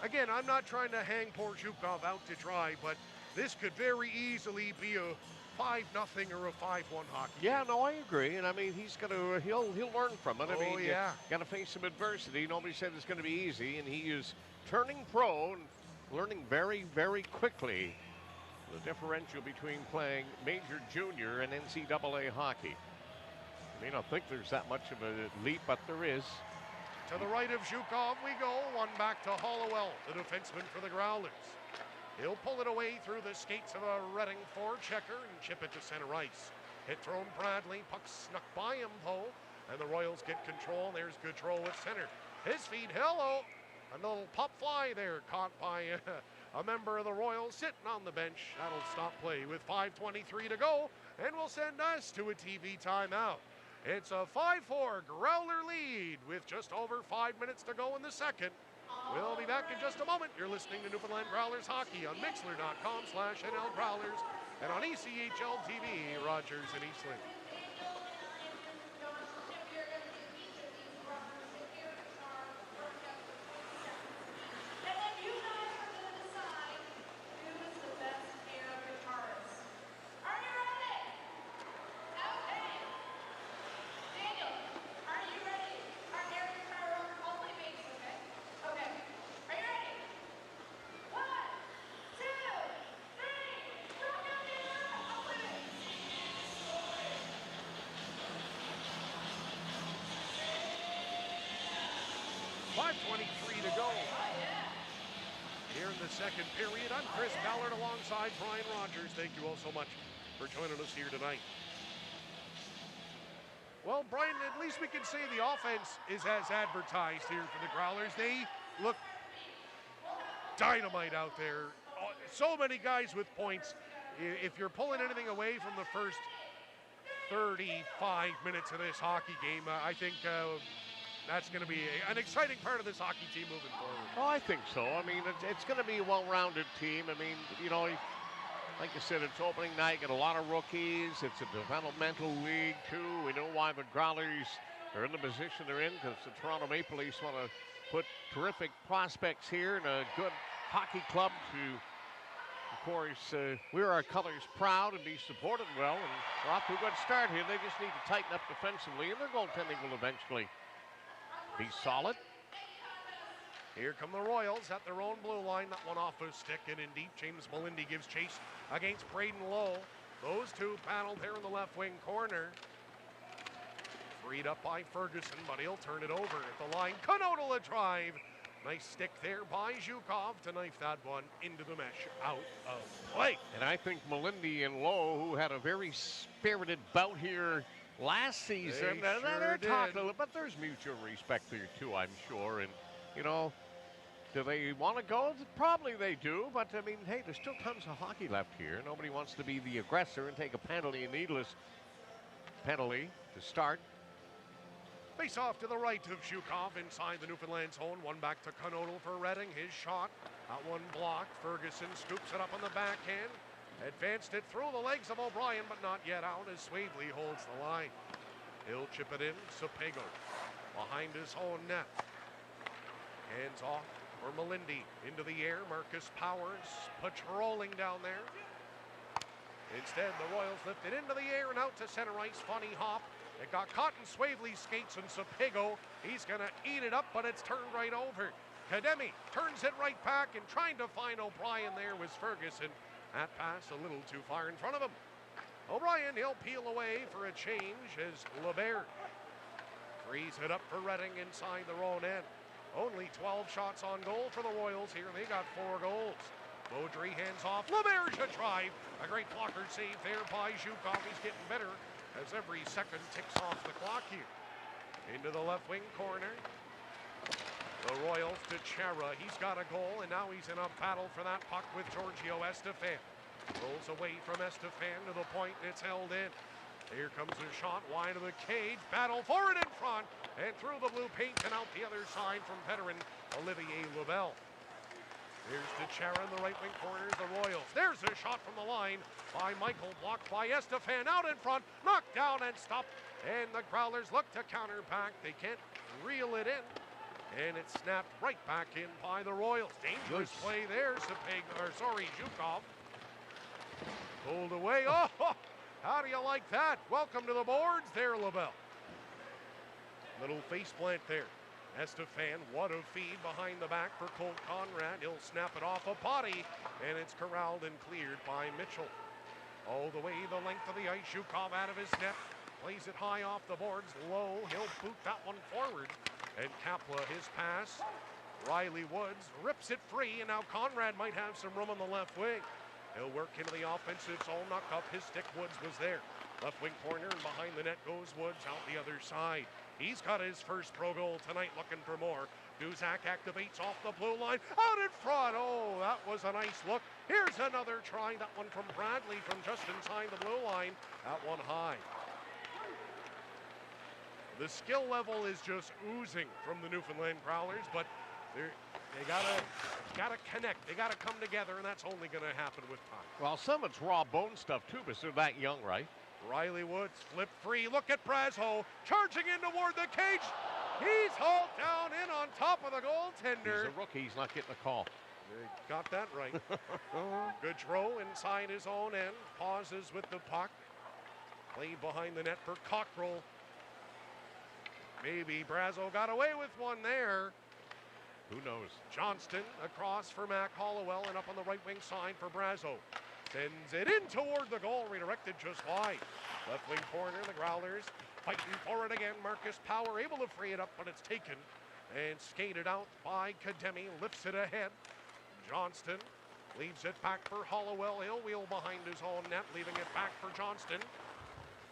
Again, I'm not trying to hang poor Zhukov out to dry, but this could very easily be a 5-0 or a 5-1 hockey. Yeah, no, I agree, and I mean he'll learn from it. I mean, yeah, got to face some adversity. Nobody said it's going to be easy, and he is turning pro and learning very, very quickly the differential between playing major, junior, and NCAA hockey. I may not think there's that much of a leap, but there is. To the right of Zhukov we go. One back to Halliwell, the defenseman for the Growlers. He'll pull it away through the skates of a Reading forechecker and chip it to center ice. Hit thrown Bradley. Puck snuck by him, though. And the Royals get control. There's Gaudreau at center. His feet, hello. A little pop fly there caught by a member of the Royals sitting on the bench. That'll stop play with 5:23 to go. And will send us to a TV timeout. It's a 5-4 Growler lead with just over 5 minutes to go in the second. We'll be back in just a moment. You're listening to Newfoundland Growlers Hockey on Mixler.com/NL Growlers and on ECHL TV, Rogers and Eastland. .23 to go. Here in the second period, I'm Chris Ballard alongside Brian Rogers. Thank you all so much for joining us here tonight. Well, Brian, at least we can say the offense is as advertised here for the Growlers. They look dynamite out there. So many guys with points. If you're pulling anything away from the first 35 minutes of this hockey game, I think that's going to be an exciting part of this hockey team moving forward. Oh, I think so. I mean, it's going to be a well-rounded team. I mean, you know, like I said, it's opening night. Got a lot of rookies. It's a developmental league, too. We know why the Growlers are in the position they're in, because the Toronto Maple Leafs want to put terrific prospects here and a good hockey club to course, wear our colors proud and be supported well. And we're off to a good start here. They just need to tighten up defensively, and their goaltending will eventually be solid. Here come the Royals at their own blue line. That one off a stick and in deep. James Melindy gives chase against Braden Lowe. Those two battled here in the left wing corner. Freed up by Ferguson, but he'll turn it over at the line. Knodel a drive. Nice stick there by Zhukov to knife that one into the mesh, out of play. And I think Melindy and Lowe, who had a very spirited bout here last season, they're talking a little, but there's mutual respect there too, I'm sure. And, you know, do they want to go? Probably they do, but I mean, hey, there's still tons of hockey left here. Nobody wants to be the aggressor and take a penalty, a needless penalty to start. Face off to the right of Zhukov inside the Newfoundland zone. One back to Knodel for Redding. His shot. That one blocked. Ferguson scoops it up on the backhand. Advanced it through the legs of O'Brien, but not yet out as Swavely holds the line. He'll chip it in. Sapego behind his own net. Hands off for Melindy. Into the air. Marcus Powers patrolling down there. Instead, the Royals lift it into the air and out to center ice. Funny hop. It got caught in Swavely's skates, and Sapego, he's going to eat it up, but it's turned right over. Kademi turns it right back, and trying to find O'Brien there was Ferguson. That pass a little too far in front of him. O'Brien, he'll peel away for a change as LeBert frees it up for Redding inside their own end. Only 12 shots on goal for the Royals here. They got 4 goals. Beaudry hands off. LeBert should drive. A great blocker save there by Zhukov. He's getting better as every second ticks off the clock here. Into the left wing corner. The Royals to Chara. He's got a goal, and now he's in a battle for that puck with Giorgio Estefan. Rolls away from Estefan to the point, and it's held in. Here comes a shot wide of the cage. Battle for it in front, and through the blue paint and out the other side from veteran Olivier Lebel. Here's to Chara in the right wing corner, the Royals. There's a shot from the line by Michael, blocked by Estefan, out in front, knocked down and stopped. And the Growlers look to counter back. They can't reel it in. And it's snapped right back in by the Royals. Dangerous play there, Zhukov. Pulled away. Oh, how do you like that? Welcome to the boards there, LeBel. Little face plant there. Estefan, what a feed behind the back for Colt Conrad. He'll snap it off a potty, and it's corralled and cleared by Mitchell. All the way the length of the ice. Zhukov out of his net. Plays it high off the boards. Low. He'll boot that one forward. And Kapla, his pass. Riley Woods rips it free, and now Conrad might have some room on the left wing. He'll work into the offensive zone. Knock up his stick. Woods was there. Left wing corner, and behind the net goes Woods out the other side. He's got his first pro goal tonight, looking for more. Duzak activates off the blue line, out in front. Oh, that was a nice look. Here's another try, that one from Bradley from just inside the blue line. That one high. The skill level is just oozing from the Newfoundland Growlers, but they gotta connect. They gotta come together, and that's only gonna happen with time. Well, some of it's raw bone stuff too, but they're that young, right? Riley Woods flip free. Look at Brazo charging in toward the cage. He's hauled down in on top of the goaltender. He's a rookie. He's not getting a call. Got that right. Gaudreau inside his own end. Pauses with the puck. Played behind the net for Cockrell. Maybe Brazo got away with one there. Who knows? Johnston across for Mac Halliwell and up on the right wing side for Brazo. Sends it in toward the goal, redirected just wide. Left wing corner, the Growlers fighting for it again. Marcus Power able to free it up, but it's taken and skated out by Kademi. Lifts it ahead. Johnston leaves it back for Halliwell. He'll wheel behind his own net, leaving it back for Johnston.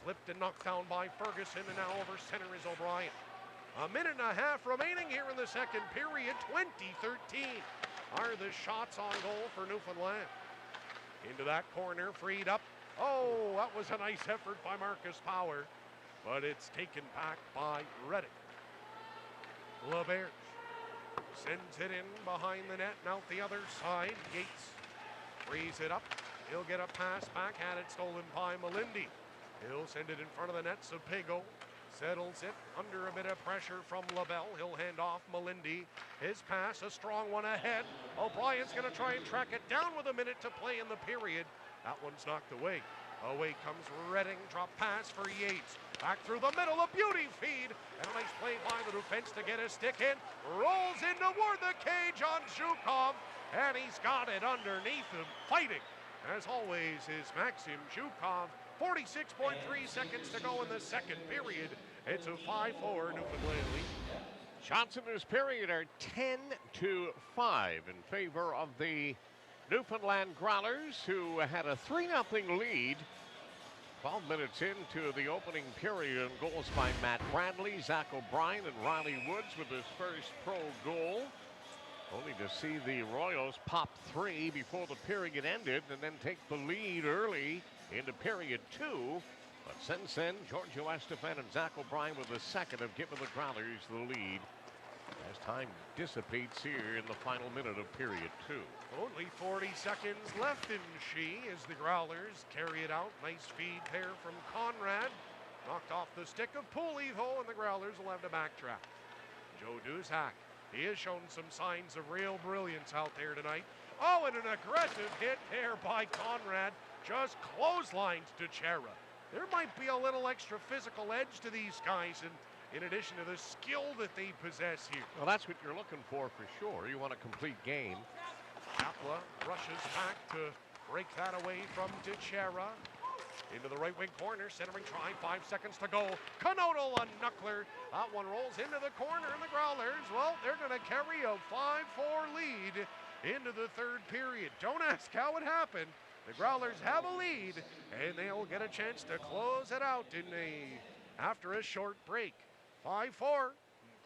Flipped and knocked down by Ferguson, and now over center is O'Brien. A minute and a half remaining here in the second period. 2013 are the shots on goal for Newfoundland. Into that corner, freed up. Oh, that was a nice effort by Marcus Power, but it's taken back by Redding. LeBert sends it in behind the net and out the other side. Yates frees it up. He'll get a pass back, had it stolen by Melindy. He'll send it in front of the net. Sapego Settles it under a bit of pressure from LaBelle. He'll hand off Malindi. His pass, a strong one ahead. O'Brien's going to try and track it down with a minute to play in the period. That one's knocked away. Away comes Redding. Drop pass for Yates. Back through the middle, a beauty feed. And a nice play by the defense to get a stick in. Rolls in toward the cage on Zhukov. And he's got it underneath him, fighting. As always, is Maxim Zhukov. 46.3 seconds to go in the second period. It's a 5-4 Newfoundland lead. Shots in this period are 10-5 in favor of the Newfoundland Growlers, who had a 3-0 lead 12 minutes into the opening period, and goals by Matt Bradley, Zach O'Brien, and Riley Woods with his first pro goal. Only to see the Royals pop 3 before the period ended and then take the lead early into period 2. But since then, Giorgio Estefan and Zach O'Brien with the second have given the Growlers the lead as time dissipates here in the final minute of period 2. Only 40 seconds left in She as the Growlers carry it out. Nice feed pair from Conrad. Knocked off the stick of Puliho, and the Growlers will have to backtrack. Joe Duszak, he has shown some signs of real brilliance out there tonight. Oh, and an aggressive hit there by Conrad. Just clotheslines to Chera. There might be a little extra physical edge to these guys, and in addition to the skill that they possess here. Well, that's what you're looking for sure. You want a complete game. Kapla rushes back to break that away from Teixeira. Into the right wing corner, centering try, 5 seconds to go. Canodal on Knuckler. That one rolls into the corner, and the Growlers, well, they're going to carry a 5-4 lead into the third period. Don't ask how it happened. The Growlers have a lead, and they'll get a chance to close it out after a short break. 5-4.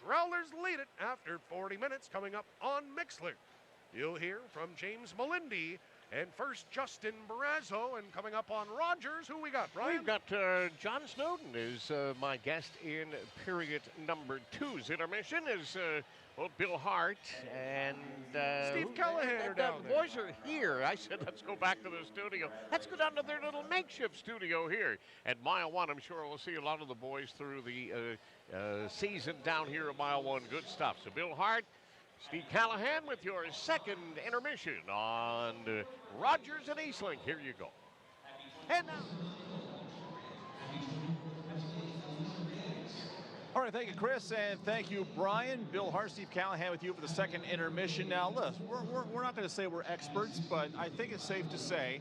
Growlers lead it after 40 minutes coming up on Mixler. You'll hear from James Malindi and first Justin Barrazzo, and coming up on Rogers, who we got, Brian? We've got John Snowden is my guest in period number 2's intermission is Bill Hart and Steve Callahan are down the there. boys are here. I said, let's go back to the studio. Let's go down to their little makeshift studio here at Mile 1. I'm sure we'll see a lot of the boys through the season down here at Mile 1. Good stuff. So Bill Hart, Steve Callahan with your second intermission on Rogers and Eastlink. Here you go. And now. All right, thank you, Chris, and thank you, Brian. Bill Hart, Steve Callahan with you for the second intermission. Now, look, we're not going to say we're experts, but I think it's safe to say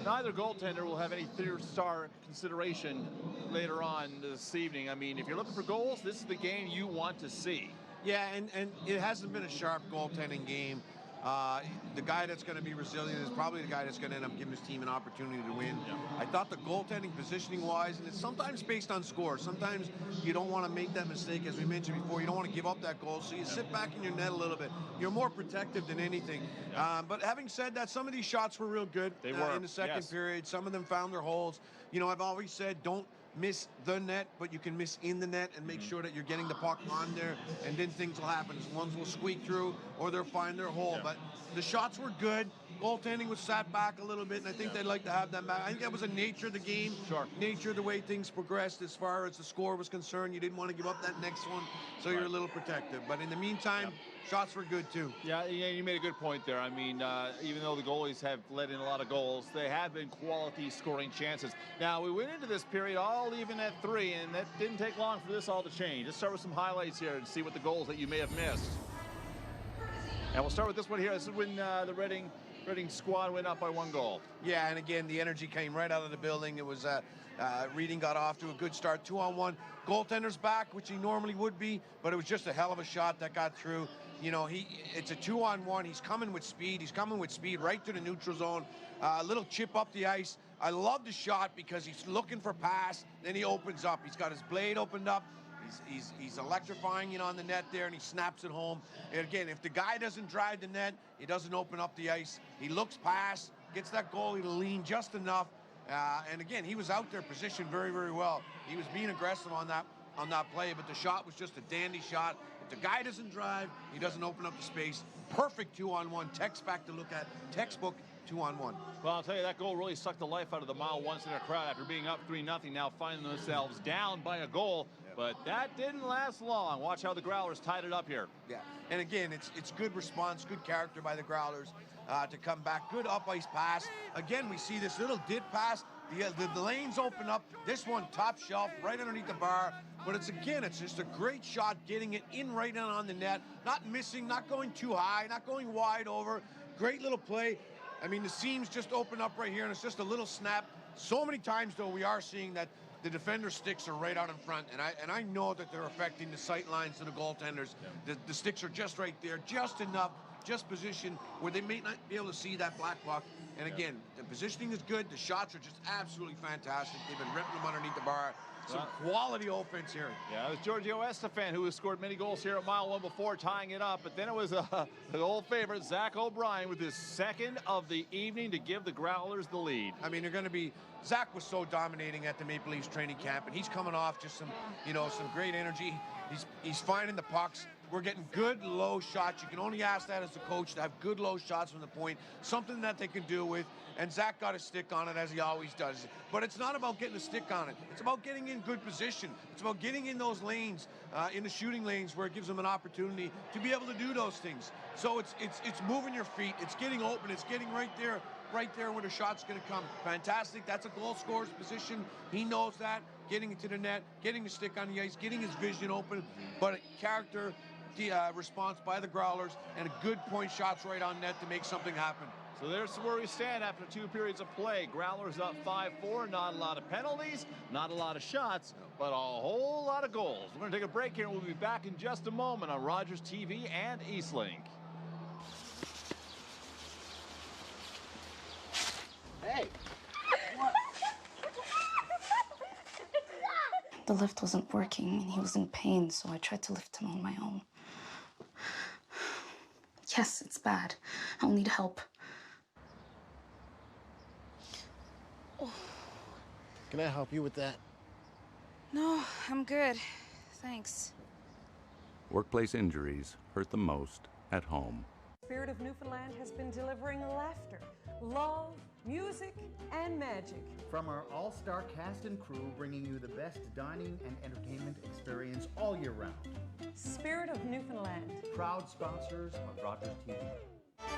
neither goaltender will have any third-star consideration later on this evening. I mean, if you're looking for goals, this is the game you want to see. Yeah, and it hasn't been a sharp goaltending game. The guy that's going to be resilient is probably the guy that's going to end up giving his team an opportunity to win. Yeah. I thought the goaltending positioning-wise, and it's sometimes based on score. Sometimes you don't want to make that mistake, as we mentioned before. You don't want to give up that goal, so you sit back in your net a little bit. You're more protective than anything. Yeah. But having said that, some of these shots were real good in the second period. Some of them found their holes. You know, I've always said don't miss the net, but you can miss in the net and make sure that you're getting the puck on there, and then things will happen. Ones will squeak through or they'll find their hole. But the shots were good. Goaltending was sat back a little bit, and I think they'd like to have that back. I think that was a nature of the game, nature of the way things progressed as far as the score was concerned. You didn't want to give up that next one, so you're a little protective. But in the meantime, shots were good too. Yeah, you made a good point there. I mean, even though the goalies have let in a lot of goals, they have been quality scoring chances. Now, we went into this period all even at 3, and that didn't take long for this all to change. Let's start with some highlights here and see what the goals that you may have missed. And we'll start with this one here. This is when the Reading squad went up by 1 goal. Yeah, and again, the energy came right out of the building. It was Reading got off to a good start, 2-on-1. Goaltender's back, which he normally would be, but it was just a hell of a shot that got through. You know, it's a 2-on-1. He's coming with speed. He's coming with speed right to the neutral zone. A little chip up the ice. I love the shot because he's looking for pass. Then he opens up. He's got his blade opened up. He's electrifying it on the net there, and he snaps it home. And again, if the guy doesn't drive the net, he doesn't open up the ice. He looks past, gets that goalie to lean just enough. And again, he was out there positioned very, very well. He was being aggressive on that play, but the shot was just a dandy shot. If the guy doesn't drive, he doesn't open up the space. Perfect 2-on-1. Text back to look at. Textbook 2-on-1. Well, I'll tell you, that goal really sucked the life out of the Mile One Center crowd after being up 3-0, now finding themselves down by a goal. But that didn't last long. Watch how the Growlers tied it up here. Yeah, and again, it's good response, good character by the Growlers to come back. Good up-ice pass. Again, we see this little dip pass. The lanes open up. This one top shelf, right underneath the bar. But it's just a great shot, getting it in right on the net. Not missing, not going too high, not going wide over. Great little play. I mean, the seams just open up right here, and it's just a little snap. So many times, though, we are seeing that the defender sticks are right out in front, and I know that they're affecting the sight lines to the goaltenders. The sticks are just right there, just enough, just position where they may not be able to see that black puck. And again, the positioning is good. The shots are just absolutely fantastic. They've been ripping them underneath the bar. Some quality offense here. Yeah, it was Giorgio Estefan who has scored many goals here at Mile One before, tying it up. But then it was the old favorite, Zach O'Brien, with his second of the evening to give the Growlers the lead. I mean, they're going to be... Zach was so dominating at the Maple Leafs training camp, and he's coming off just some great energy. He's finding the pucks. We're getting good low shots. You can only ask that as a coach, to have good low shots from the point, something that they can do with. And Zach got a stick on it, as he always does. But it's not about getting a stick on it. It's about getting in good position. It's about getting in those lanes, in the shooting lanes, where it gives them an opportunity to be able to do those things. So it's moving your feet. It's getting open. It's getting right there where the shot's going to come. Fantastic. That's a goal scorer's position. He knows that. Getting it to the net, getting the stick on the ice, getting his vision open. But character response by the Growlers, and a good point shots right on net to make something happen. So there's where we stand after 2 periods of play. Growlers up 5-4, not a lot of penalties, not a lot of shots, but a whole lot of goals. We're going to take a break here, and we'll be back in just a moment on Rogers TV and Eastlink. Hey! The lift wasn't working, and he was in pain, so I tried to lift him on my own. Yes, it's bad. I'll need help. Can I help you with that? No, I'm good. Thanks. Workplace injuries hurt the most at home. Spirit of Newfoundland has been delivering laughter, love, music, and magic. From our all-star cast and crew, bringing you the best dining and entertainment experience all year round. Spirit of Newfoundland. Proud sponsors of Rogers TV.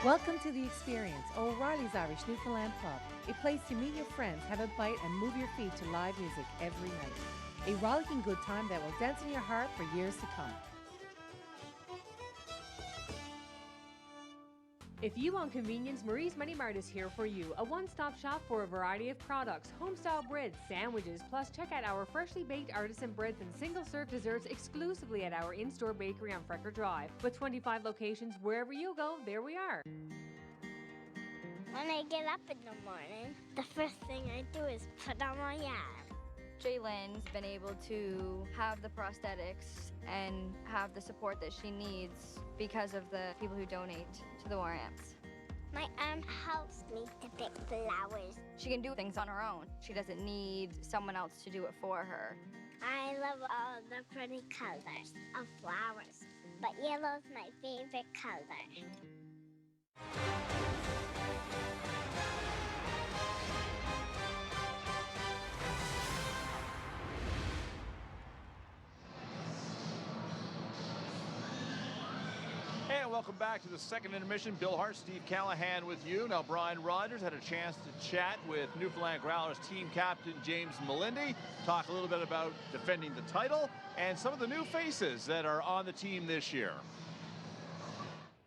Welcome to The Experience, O'Reilly's Irish Newfoundland Pub. A place to meet your friends, have a bite, and move your feet to live music every night. A rollicking good time that will dance in your heart for years to come. If you want convenience, Marie's Mini Mart is here for you. A one-stop shop for a variety of products, home-style breads, sandwiches, plus check out our freshly baked artisan breads and single-serve desserts exclusively at our in-store bakery on Frecker Drive. With 25 locations, wherever you go, there we are. When I get up in the morning, the first thing I do is put on my yarn. Jaylen's been able to have the prosthetics and have the support that she needs because of the people who donate to the war amps. My arm helps me to pick flowers. She can do things on her own. She doesn't need someone else to do it for her. I love all the pretty colors of flowers, but yellow's my favorite color. And welcome back to the second intermission. Bill Hart, Steve Callahan with you. Now, Brian Rogers had a chance to chat with Newfoundland Growlers team captain James Melindy, talk a little bit about defending the title and some of the new faces that are on the team this year.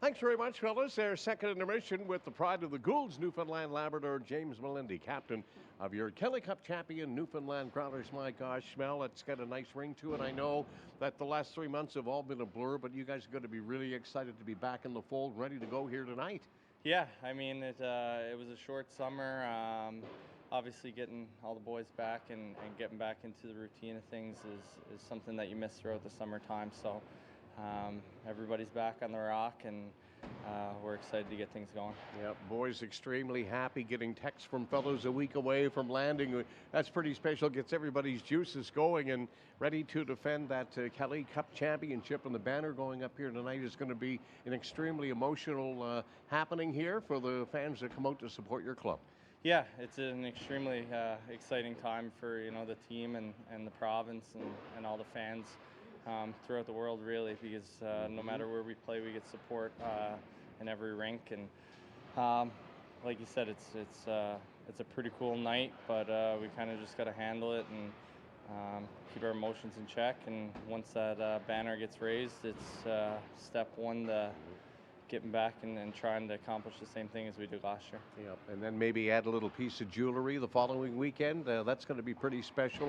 Thanks very much, fellas. Their second intermission with the pride of the Goulds, Newfoundland Labrador, James Melindy, captain of your Kelly Cup champion Newfoundland Growlers. My gosh, Mel, it's got a nice ring to it. I know that the last 3 months have all been a blur, but you guys are going to be really excited to be back in the fold, ready to go here tonight. Yeah, I mean, it was a short summer. Obviously, getting all the boys back and getting back into the routine of things is something that you miss throughout the summertime. So everybody's back on the rock, and we're excited to get things going. Yep, boys extremely happy, getting texts from fellows a week away from landing. That's pretty special, gets everybody's juices going and ready to defend that Kelly Cup championship. And the banner going up here tonight is going to be an extremely emotional happening here for the fans that come out to support your club. Yeah, it's an extremely exciting time for the team and the province and all the fans throughout the world, really, because no matter where we play, we get support in every rink. And like you said, it's a pretty cool night, but we kind of just got to handle it and keep our emotions in check. And once that banner gets raised, it's step one to getting back and trying to accomplish the same thing as we did last year. Yep. And then maybe add a little piece of jewelry the following weekend. That's going to be pretty special.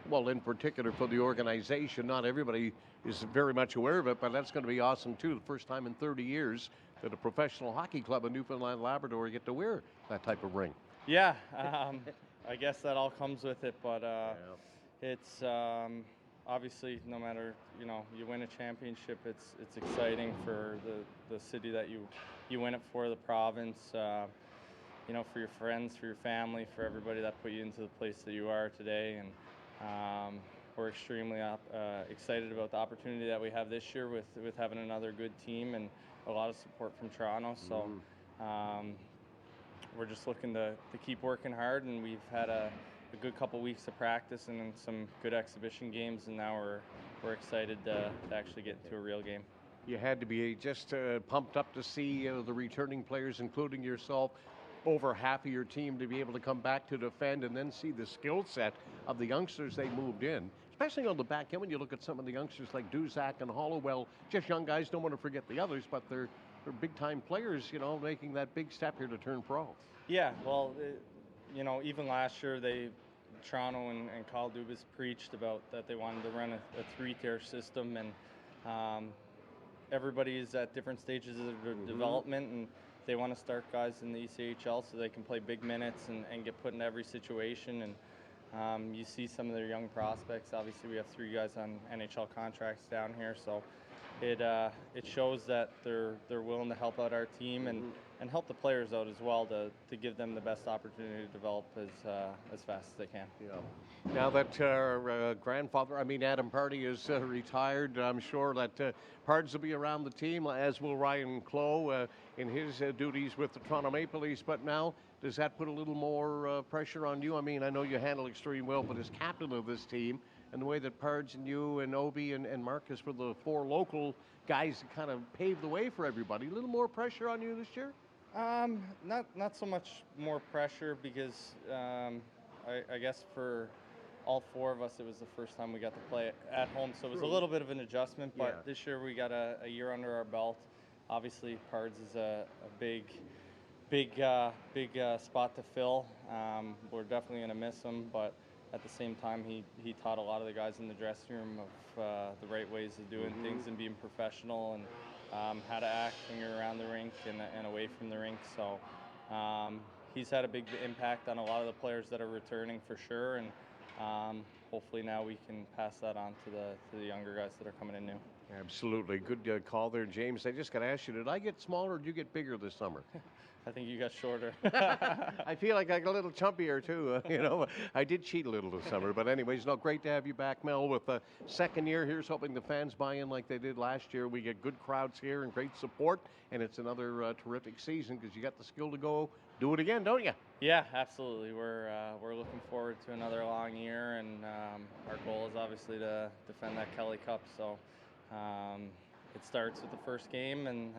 Well, in particular for the organization, not everybody is very much aware of it, but that's going to be awesome too. The first time in 30 years that a professional hockey club in Newfoundland, Labrador get to wear that type of ring. Yeah, I guess that all comes with it, but it's obviously, no matter you win a championship, it's exciting for the city that you win it for, the province, for your friends, for your family, for everybody that put you into the place that you are today. And we're extremely excited about the opportunity that we have this year with having another good team and a lot of support from Toronto. So we're just looking to keep working hard, and we've had a good couple weeks of practice and some good exhibition games, and now we're excited to actually get into a real game. You had to be just pumped up to see the returning players, including yourself, over half of your team, to be able to come back to defend and then see the skill set of the youngsters they moved in, especially on the back end when you look at some of the youngsters like Duzak and Halliwell, just young guys, don't want to forget the others, but they're big-time players, making that big step here to turn pro. Yeah, well, even last year, Toronto and Kyle Dubas preached about that they wanted to run a three-tier system, and everybody is at different stages of their development, and they want to start guys in the ECHL so they can play big minutes and get put in every situation. And you see some of their young prospects. Obviously, we have 3 guys on NHL contracts down here, so it shows that they're willing to help out our team and help the players out as well to give them the best opportunity to develop as fast as they can. Yeah. Now that Adam Pardy is retired, I'm sure that Pards will be around the team, as will Ryan Clough in his duties with the Toronto Maple Leafs. But now, does that put a little more pressure on you? I mean, I know you handle extremely well, but as captain of this team, and the way that Pards and you and Obi and Marcus were the 4 local guys that kind of paved the way for everybody, a little more pressure on you this year? Not so much more pressure, because I guess for all 4 of us, it was the first time we got to play at home, so it was a little bit of an adjustment. But this year we got a year under our belt. Obviously, Pards is a big spot to fill. We're definitely going to miss him, but at the same time, he taught a lot of the guys in the dressing room of the right ways of doing things and being professional, and how to act when you're around the rink and away from the rink. So he's had a big impact on a lot of the players that are returning for sure, and hopefully now we can pass that on to the younger guys that are coming in new. Absolutely. Good call there, James. I just got to ask you, did I get smaller or did you get bigger this summer? I think you got shorter. I feel like I got a little chumpier too. I did cheat a little this summer. But anyways, great to have you back, Mel, with the second year. Here's hoping the fans buy in like they did last year. We get good crowds here and great support. And it's another terrific season because you got the skill to go do it again, don't you? Yeah, absolutely. We're looking forward to another long year. And our goal is obviously to defend that Kelly Cup. So it starts with the first game, and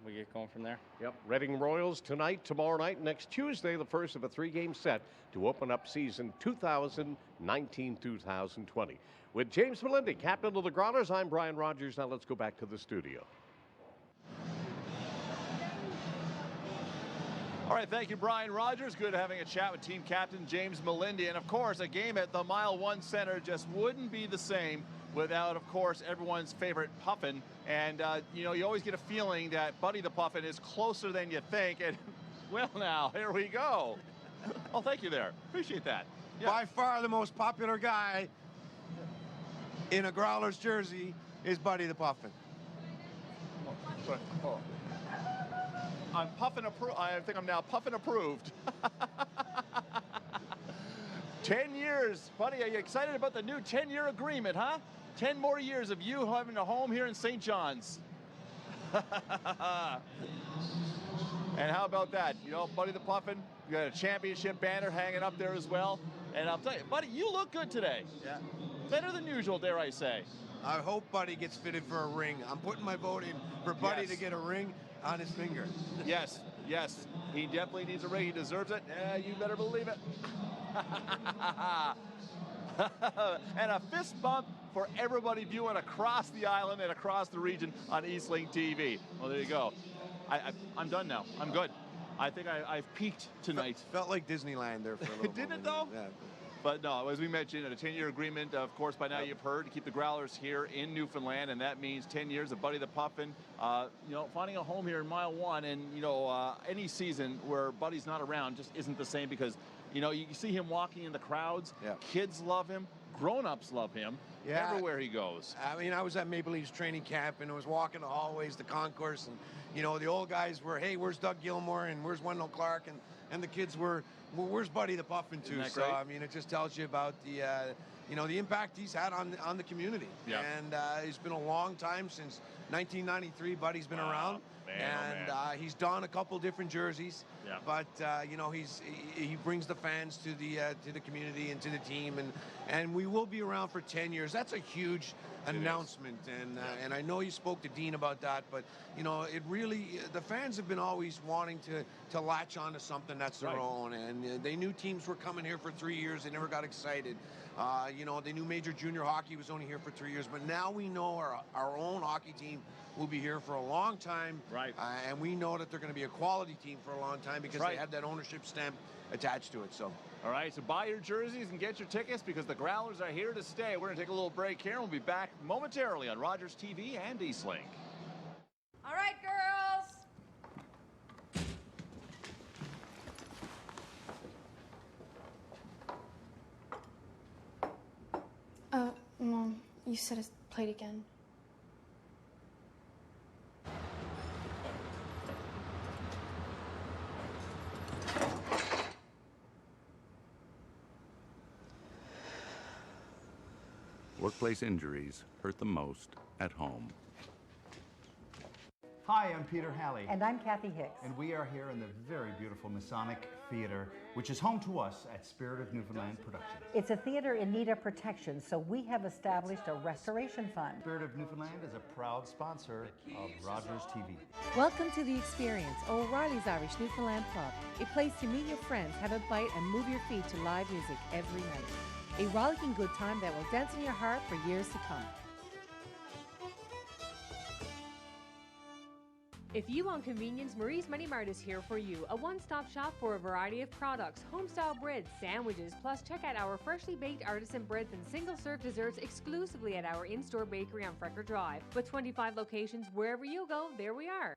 we get going from there. Yep. Reading Royals tonight, tomorrow night, next Tuesday, the first of a 3-game set to open up season 2019-2020. With James Melindy, captain of the Growlers, I'm Brian Rogers. Now let's go back to the studio. All right, thank you, Brian Rogers. Good having a chat with team captain James Melindy. And, of course, a game at the Mile 1 Center just wouldn't be the same without, of course, everyone's favorite Puffin. And, you always get a feeling that Buddy the Puffin is closer than you think. And, well, now, here we go. Oh, thank you there. Appreciate that. Yeah. By far the most popular guy in a Growlers jersey is Buddy the Puffin. I'm puffing approved. I think I'm now puffing approved. 10 years. Buddy, are you excited about the new 10-year agreement, huh? 10 more years of you having a home here in St. John's. And how about that? You know, Buddy the Puffin, you got a championship banner hanging up there as well. And I'll tell you, Buddy, you look good today. Yeah. Better than usual, dare I say. I hope Buddy gets fitted for a ring. I'm putting my vote in for Buddy to get a ring on his finger. Yes, yes. He definitely needs a ring. He deserves it. Yeah, you better believe it. And a fist bump for everybody viewing across the island and across the region on Eastlink TV. Well, there you go. I'm done now. I'm good. I think I've peaked tonight. Felt like Disneyland there for a little bit. Didn't it, though? Yeah. But no, as we mentioned, a 10-year agreement, of course, by now you've heard, to keep the Growlers here in Newfoundland, and that means 10 years of Buddy the Puffin, you know, finding a home here in Mile 1, and, you know, any season where Buddy's not around just isn't the same because, you know, you see him walking in the crowds, kids love him, grown-ups love him, everywhere he goes. I mean, I was at Maple Leafs training camp, and I was walking the hallways, the concourse, and, you know, the old guys were, hey, where's Doug Gilmore, and where's Wendell Clark, and the kids were, well, where's Buddy the Puffin too? So I mean, it just tells you about the, you know, the impact he's had on the community. Yeah. And it's been a long time since 1993. Buddy's been around, and he's donned a couple different jerseys. Yeah. But you know, he brings the fans to the community and to the team, and we will be around for 10 years. That's a huge announcement, and I know you spoke to Dean about that, but you know, it really, the fans have been always wanting to latch on to something that's their own, and they knew teams were coming here for 3 years. They never got excited. You know, they knew Major Junior Hockey was only here for 3 years, but now we know our own hockey team will be here for a long time, and we know that they're going to be a quality team for a long time because they have that ownership stamp attached to it. So. All right, so buy your jerseys and get your tickets because the Growlers are here to stay. We're going to take a little break here, and we'll be back momentarily on Rogers TV and Eastlink. All right, girls. Mom, you said it's played again. Workplace injuries hurt the most at home. Hi, I'm Peter Halley. And I'm Kathy Hicks. And we are here in the very beautiful Masonic Theater, which is home to us at Spirit of Newfoundland Productions. It's a theater in need of protection, so we have established a restoration fund. Spirit of Newfoundland is a proud sponsor of Rogers TV. Welcome to the experience, O'Reilly's Irish Newfoundland Pub. A place to meet your friends, have a bite, and move your feet to live music every night. A rollicking good time that will dance in your heart for years to come. If you want convenience, Marie's Mini Mart is here for you. A one-stop shop for a variety of products, home-style breads, sandwiches, plus check out our freshly baked artisan breads and single-serve desserts exclusively at our in-store bakery on Frecker Drive. With 25 locations, wherever you go, there we are.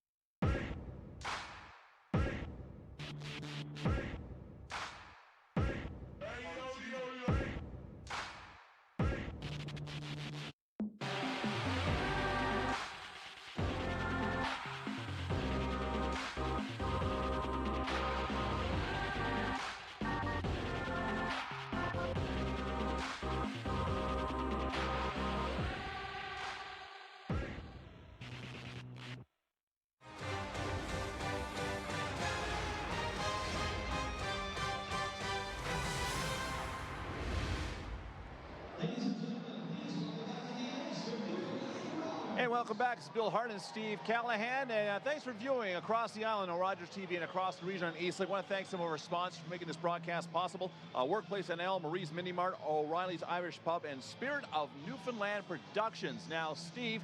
Hey, welcome back. It's Bill Hart and Steve Callahan, and thanks for viewing across the island on Rogers TV and across the region on Eastlink. I want to thank some of our sponsors for making this broadcast possible. Workplace NL, Marie's Mini Mart, O'Reilly's Irish Pub, and Spirit of Newfoundland Productions. Now, Steve,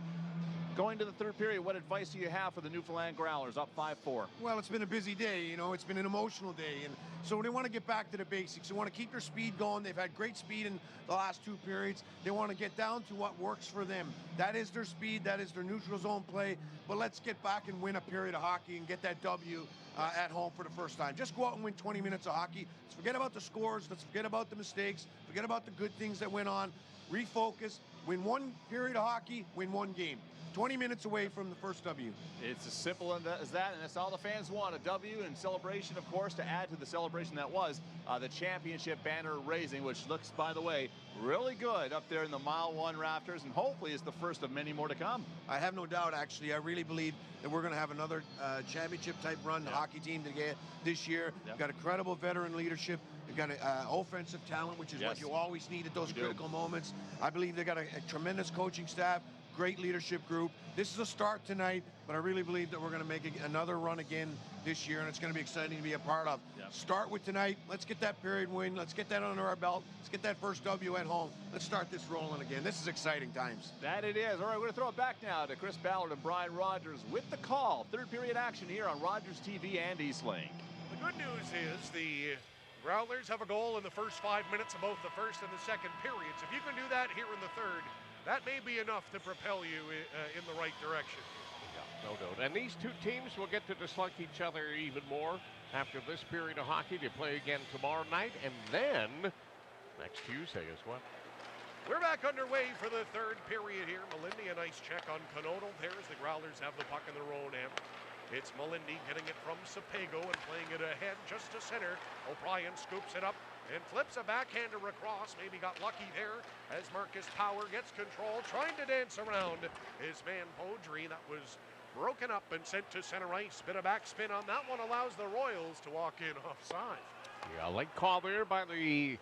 going to the third period, what advice do you have for the Newfoundland Growlers, up 5-4? Well, it's been a busy day, you know, it's been an emotional day, and so they want to get back to the basics. They want to keep their speed going. They've had great speed in the last two periods. They want to get down to what works for them. That is their speed, that is their neutral zone play, but let's get back and win a period of hockey and get that W at home for the first time. Just go out and win 20 minutes of hockey. Let's forget about the scores. Let's forget about the mistakes. Forget about the good things that went on. Refocus. Win one period of hockey. Win one game. 20 minutes away from the first W. It's as simple as that, and that's all the fans want. A W and celebration, of course, to add to the celebration that was the championship banner raising, which looks, by the way, really good up there in the Mile 1 rafters, and hopefully is the first of many more to come. I have no doubt, actually. I really believe that we're going to have another championship-type run hockey team to get this year. We've got incredible veteran leadership. We've got offensive talent, which is what you always need at those critical moments. I believe they've got a tremendous coaching staff, great leadership group. This is a start tonight, but I really believe that we're going to make another run again this year, and it's going to be exciting to be a part of. Start with tonight. Let's get that period win. Let's get that under our belt. Let's get that first W at home. Let's start this rolling again. This is exciting times. That it is. All right, we're going to throw it back now to Chris Ballard and Brian Rogers with the call. Third period action here on Rogers TV and Eastlink. The good news is the Growlers have a goal in the first 5 minutes of both the first and the second periods. If you can do that here in the third, that may be enough to propel you in the right direction. Yeah, no doubt. And these two teams will get to dislike each other even more after this period of hockey. They play again tomorrow night and then next Tuesday as well. We're back underway for the third period here. Melindy, a nice check on Conodal there as the Growlers have the puck in their own end. It's Melindy getting it from Sapego and playing it ahead just to center. O'Brien scoops it up and flips a backhander across. Maybe got lucky there as Marcus Power gets control, trying to dance around his man Beaudry. That was broken up and sent to center ice. Bit of backspin on that one allows the Royals to walk in offside. Yeah, late call there by the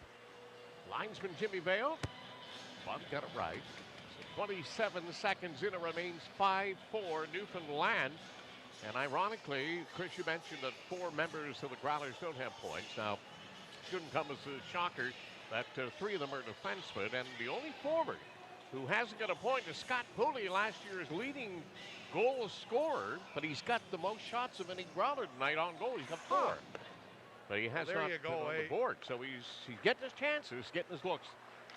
linesman Jimmy Vale. But got it right. So 27 seconds in, it remains 5-4 Newfoundland. And ironically, Chris, you mentioned that 4 members of the Growlers don't have points. Now, shouldn't come as a shocker that 3 of them are defensemen, and the only forward who hasn't got a point is Scott Pooley, last year's leading goal scorer, but he's got the most shots of any Growler tonight on goal. He's got 4. But he has not been on the board, so he's getting his chances, getting his looks.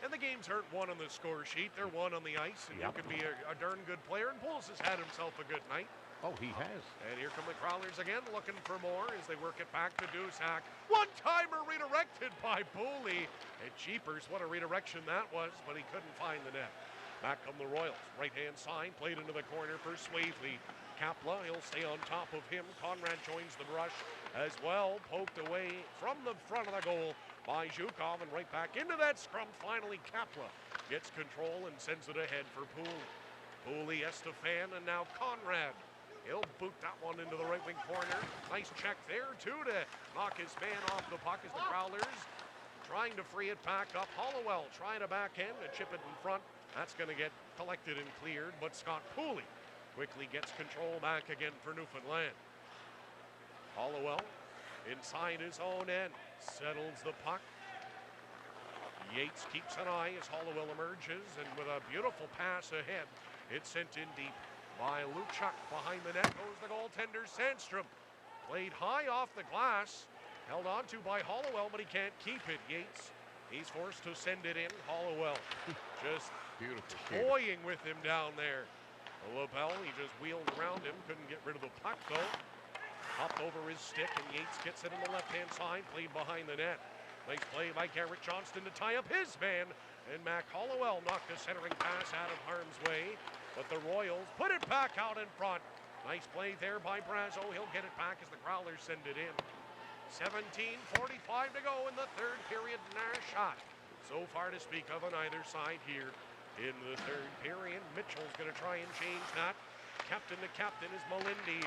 And the games aren't won on the score sheet, they're won on the ice, and you can be a darn good player, and Pools has had himself a good night. Oh, he has. And here come the Growlers again, looking for more as they work it back to Dusak. One-timer redirected by Pooley. And jeepers, what a redirection that was, but he couldn't find the net. Back come the Royals. Right-hand side, played into the corner for Swavely. Kapla, he'll stay on top of him. Conrad joins the rush as well. Poked away from the front of the goal by Zhukov, and right back into that scrum. Finally, Kapla gets control and sends it ahead for Pooley. Pooley, Estefan, and now Conrad. He'll boot that one into the right wing corner. Nice check there, too, to knock his man off the puck as the Growlers trying to free it back up. Halliwell trying to backhand and chip it in front. That's going to get collected and cleared, but Scott Pooley quickly gets control back again for Newfoundland. Halliwell inside his own end, settles the puck. Yates keeps an eye as Halliwell emerges, and with a beautiful pass ahead, it's sent in deep by Luchuk. Behind the net goes the goaltender Sandstrom. Played high off the glass, held on to by Halliwell, but he can't keep it. Yates, he's forced to send it in. Halliwell just toying with him down there. LaBelle, he just wheeled around him, couldn't get rid of the puck though. Hopped over his stick, and Yates gets it on the left-hand side, played behind the net. Nice play by Garrett Johnston to tie up his man, and Mac Halliwell knocked a centering pass out of harm's way. But the Royals put it back out in front. Nice play there by Brazo. He'll get it back as the Growlers send it in. 17:45 to go in the third period. Not a shot so far to speak of on either side here in the third period. Mitchell's going to try and change that. Captain to captain is Melindy.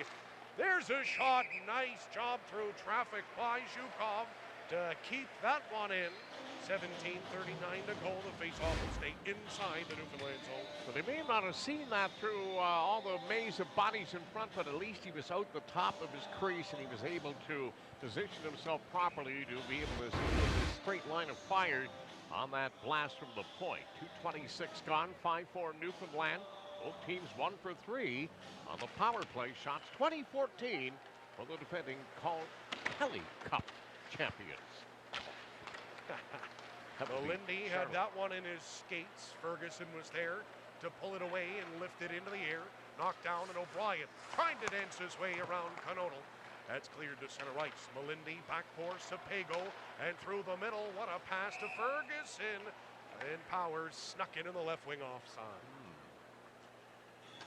There's a shot. Nice job through traffic by Zhukov to keep that one in. 17:39 to go. The faceoff will stay inside the Newfoundland zone. But they may not have seen that through all the maze of bodies in front, but at least he was out the top of his crease and he was able to position himself properly to be able to see a straight line of fire on that blast from the point. 2:26 gone, 5-4 Newfoundland. Both teams 1 for 3 on the power play shots. 2014 for the defending Kelly Cup champions. Melindy had that one in his skates. Ferguson was there to pull it away and lift it into the air. Knocked down, and O'Brien trying to dance his way around Conodal. That's cleared to center ice. Melindy back for Sapego, and through the middle, what a pass to Ferguson. And Powers snuck in the left wing offside.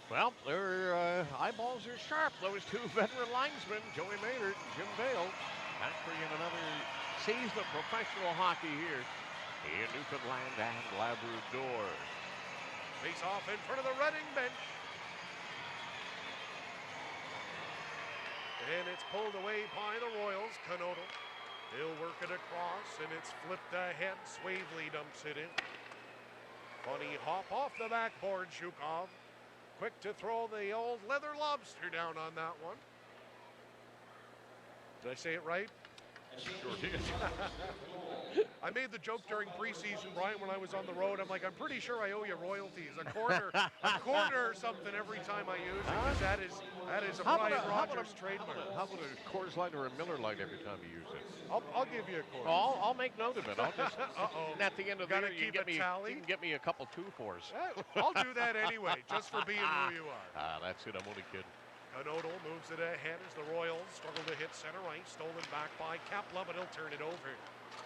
Well, their eyeballs are sharp. Those two veteran linesmen, Joey Maynard and Jim Dale, back for yet another season of professional hockey here in Newfoundland and Labrador. Face off in front of the Reading bench. And it's pulled away by the Royals. Canodal. He'll work it across, and it's flipped ahead. Swavely dumps it in. Funny hop off the backboard, Zhukov. Quick to throw the old leather lobster down on that one. Did I say it right? Sure did. I made the joke during preseason, Brian, when I was on the road. I'm like, I'm pretty sure I owe you royalties, a quarter or something every time I use it, because that is a Brian Rogers trademark. How about a Coors Light or a Miller Light every time you use it? I'll give you a quarter. I'll make note of it. I'll just, and at the end of the year, you tally? can get me a couple 2-4s. I'll do that anyway, just for being who you are. That's it. I'm only kidding. Canodal moves it ahead as the Royals struggle to hit center ice. Stolen back by Kapla, but he'll turn it over.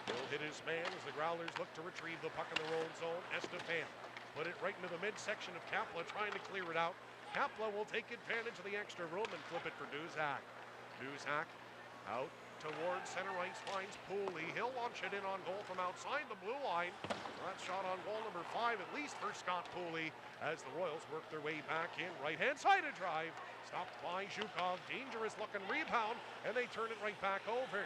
He'll hit his man as the Growlers look to retrieve the puck in the road zone. Estefan put it right into the midsection of Kapla, trying to clear it out. Kapla will take advantage of the extra room and flip it for Duzak. Duzak out towards center ice, finds Pooley. He'll launch it in on goal from outside the blue line. That shot on goal number 5, at least for Scott Pooley, as the Royals work their way back in. Right-hand side of drive. Stopped by Zhukov. Dangerous looking rebound, and they turn it right back over.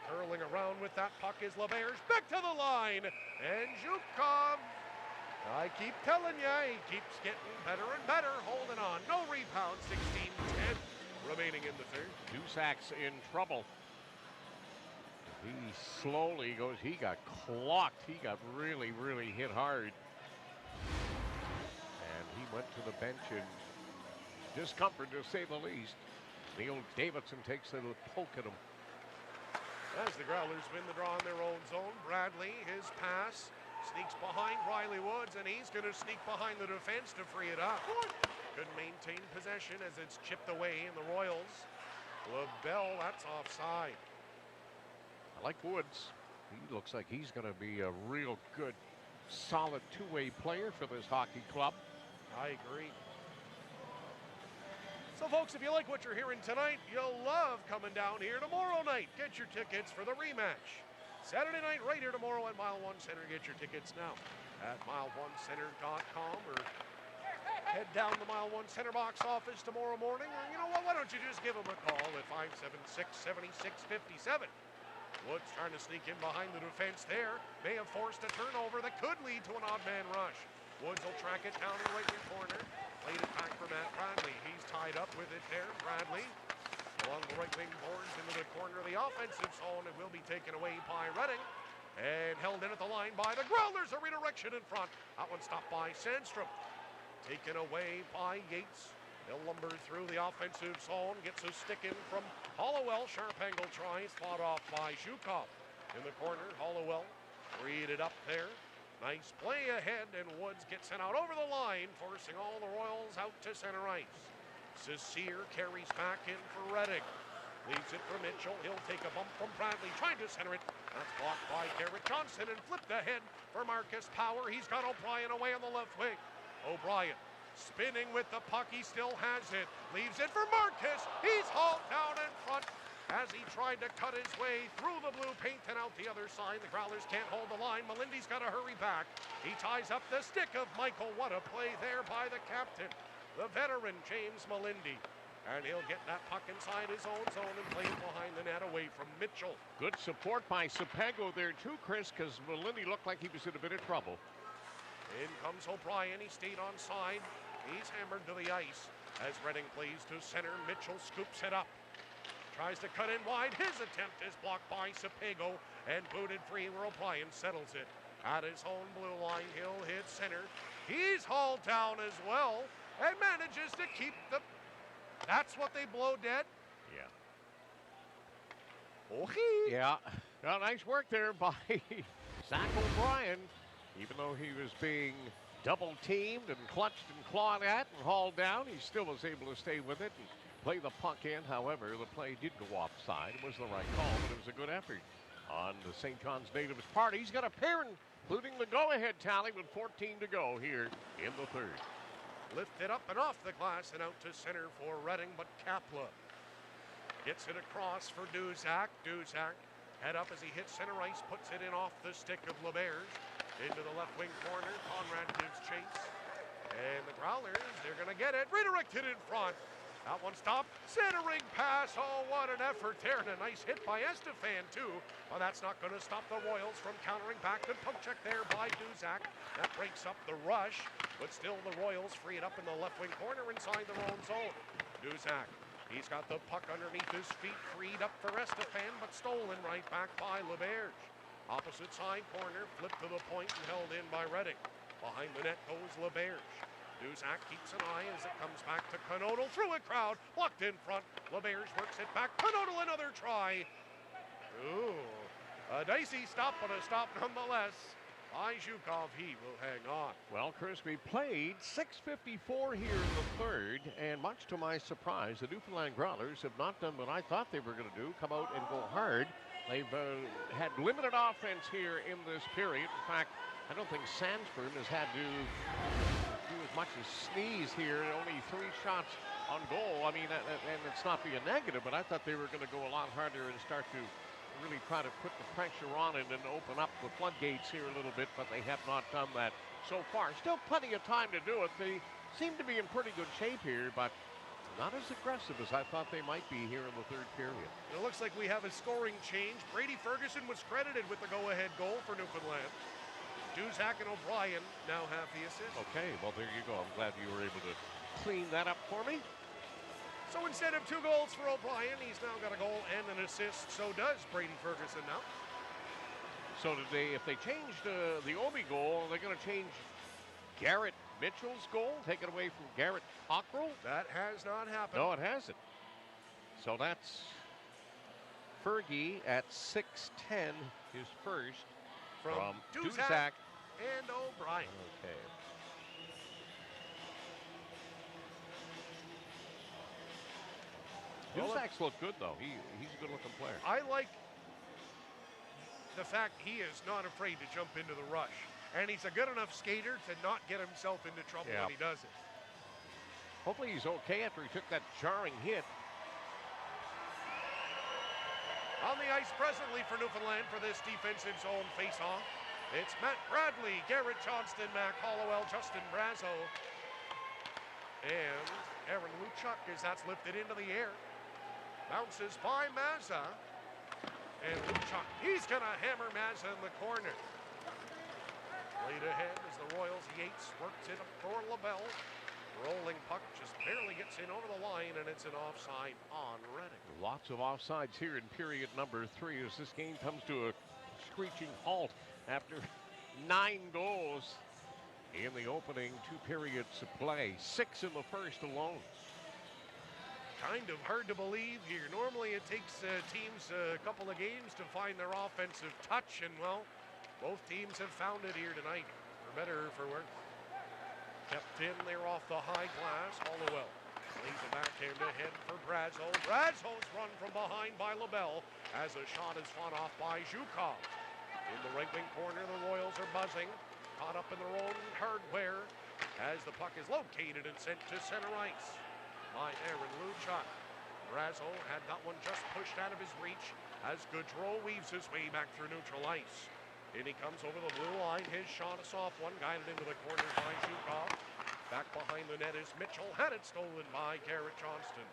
Curling around with that puck is LeBears. Back to the line. And Zhukov, I keep telling you, he keeps getting better and better. Holding on. No rebound. 16-10 remaining in the third. Dusak's in trouble. He slowly goes. He got clocked. He got really, really hit hard. And he went to the bench in discomfort, to say the least. Neil Davidson takes a little poke at him. As the Growlers win the draw in their own zone, Bradley, his pass, sneaks behind Riley Woods, and he's going to sneak behind the defense to free it up. Couldn't maintain possession as it's chipped away in the Royals. LaBelle, that's offside. I like Woods. He looks like he's going to be a real good, solid two-way player for this hockey club. I agree. So, folks, if you like what you're hearing tonight, you'll love coming down here tomorrow night. Get your tickets for the rematch. Saturday night right here tomorrow at Mile One Center. Get your tickets now at mile1center.com, or head down to the Mile One Center box office tomorrow morning. Or, you know what, why don't you just give them a call at 576-7657. Woods trying to sneak in behind the defense there. May have forced a turnover that could lead to an odd man rush. Woods will track it down in the right-hand corner. Played it back for Matt Bradley. He's tied up with it there. Bradley along the right wing boards into the corner of the offensive zone. It will be taken away by Reading and held in at the line by the Growlers. A redirection in front. That one stopped by Sandstrom. Taken away by Yates. They'll lumber through the offensive zone. Gets a stick in from Halliwell. Sharp angle tries. Fought off by Zhukov. In the corner, Halliwell freed it up there. Nice play ahead, and Woods gets sent out over the line, forcing all the Royals out to center ice. Cecere carries back in for Reading. Leaves it for Mitchell. He'll take a bump from Bradley, trying to center it. That's blocked by Garrett Johnson, and flipped ahead for Marcus Power. He's got O'Brien away on the left wing. O'Brien spinning with the puck. He still has it. Leaves it for Marcus. He's hauled down in front as he tried to cut his way through the blue paint and out the other side. The Growlers can't hold the line. Melindy's got to hurry back. He ties up the stick of Michael. What a play there by the captain, the veteran James Melindy. And he'll get that puck inside his own zone and play it behind the net away from Mitchell. Good support by Sepego there too, Chris, because Melindy looked like he was in a bit of trouble. In comes O'Brien. He stayed on side. He's hammered to the ice as Reading plays to center. Mitchell scoops it up. Tries to cut in wide. His attempt is blocked by Sepego and booted free where O'Brien settles it. At his own blue line, he'll hit center. He's hauled down as well and manages to keep the... That's what they blow dead? Yeah. Okay. Yeah. Well, nice work there by Zach O'Brien. Even though he was being double teamed and clutched and clawed at and hauled down, he still was able to stay with it and play the puck in. However, the play did go offside. It was the right call, but it was a good effort on the St. John's natives' part. He's got a pair, including the go-ahead tally with 14 to go here in the third. Lifted up and off the glass and out to center for Reading, but Kapla gets it across for Duzak. Duzak head up as he hits center ice, puts it in off the stick of LeBears. Into the left wing corner, Conrad gives chase. And the Growlers, they're going to get it. Redirected in front. That one stopped. Centering pass. Oh, what an effort there. And a nice hit by Estefan, too. Well, that's not going to stop the Royals from countering back. Good poke check there by Duzak. That breaks up the rush. But still, the Royals free it up in the left wing corner inside their own zone. Duzak, he's got the puck underneath his feet. Freed up for Estefan, but stolen right back by LeBears. Opposite side corner, flipped to the point and held in by Reading. Behind the net goes LeBears. Duzak keeps an eye as it comes back to Konodal through a crowd, blocked in front. LeBears works it back. Konodal another try. Ooh, a dicey stop, but a stop nonetheless. By Zhukov, he will hang on. Well, Chris, we played 6:54 here in the third, and much to my surprise, the Newfoundland Growlers have not done what I thought they were going to do, come out and go hard. They've had limited offense here in this period. In fact, I don't think Sandsburn has had to do as much as sneeze here. Only 3 shots on goal. I mean, and it's not being negative, but I thought they were going to go a lot harder and start to really try to put the pressure on it and open up the floodgates here a little bit, but they have not done that so far. Still plenty of time to do it. They seem to be in pretty good shape here, but not as aggressive as I thought they might be here in the third period. It looks like we have a scoring change. Brady Ferguson was credited with the go-ahead goal for Newfoundland. Duzak and O'Brien now have the assist. Okay, well, there you go. I'm glad you were able to clean that up for me. So instead of 2 goals for O'Brien, he's now got a goal and an assist. So does Brady Ferguson now. So did they, if they changed the Obi goal, they're going to change Garrett Mitchell's goal, take it away from Garrett Cockrell? That has not happened. No, it hasn't. So that's Fergie at 6'10", his first from Duzak and O'Brien. Okay. Duzak's looked good, though. He's a good-looking player. I like the fact he is not afraid to jump into the rush. And he's a good enough skater to not get himself into trouble when he does it. Hopefully he's okay after he took that jarring hit. On the ice presently for Newfoundland for this defensive zone face-off. It's Matt Bradley, Garrett Johnston, Mac Halliwell, Justin Brazo, and Aaron Luchuk as that's lifted into the air. Bounces by Mazza. And Luchuk, he's going to hammer Mazza in the corner. Laid ahead as the Royals, Yates works it up for LaBelle. Rolling puck just barely gets in over the line, and it's an offside on Reading. Lots of offsides here in period number 3 as this game comes to a screeching halt after 9 goals in the opening 2 periods of play. 6 in the first alone. Kind of hard to believe here. Normally it takes teams a couple of games to find their offensive touch, and well, both teams have found it here tonight, for better or for worse. Kept in there off the high glass. Halliwell leaves the backhand ahead for Brazo. Brazo's run from behind by LaBelle as a shot is fought off by Zhukov. In the right wing corner, the Royals are buzzing. Caught up in their own hardware as the puck is located and sent to center ice by Aaron Luchuk. Brazo had that one just pushed out of his reach as Gaudreau weaves his way back through neutral ice. In he comes over the blue line. His shot, a soft one, guided into the corner by Zhukov. Back behind the net is Mitchell. Had it stolen by Garrett Johnston.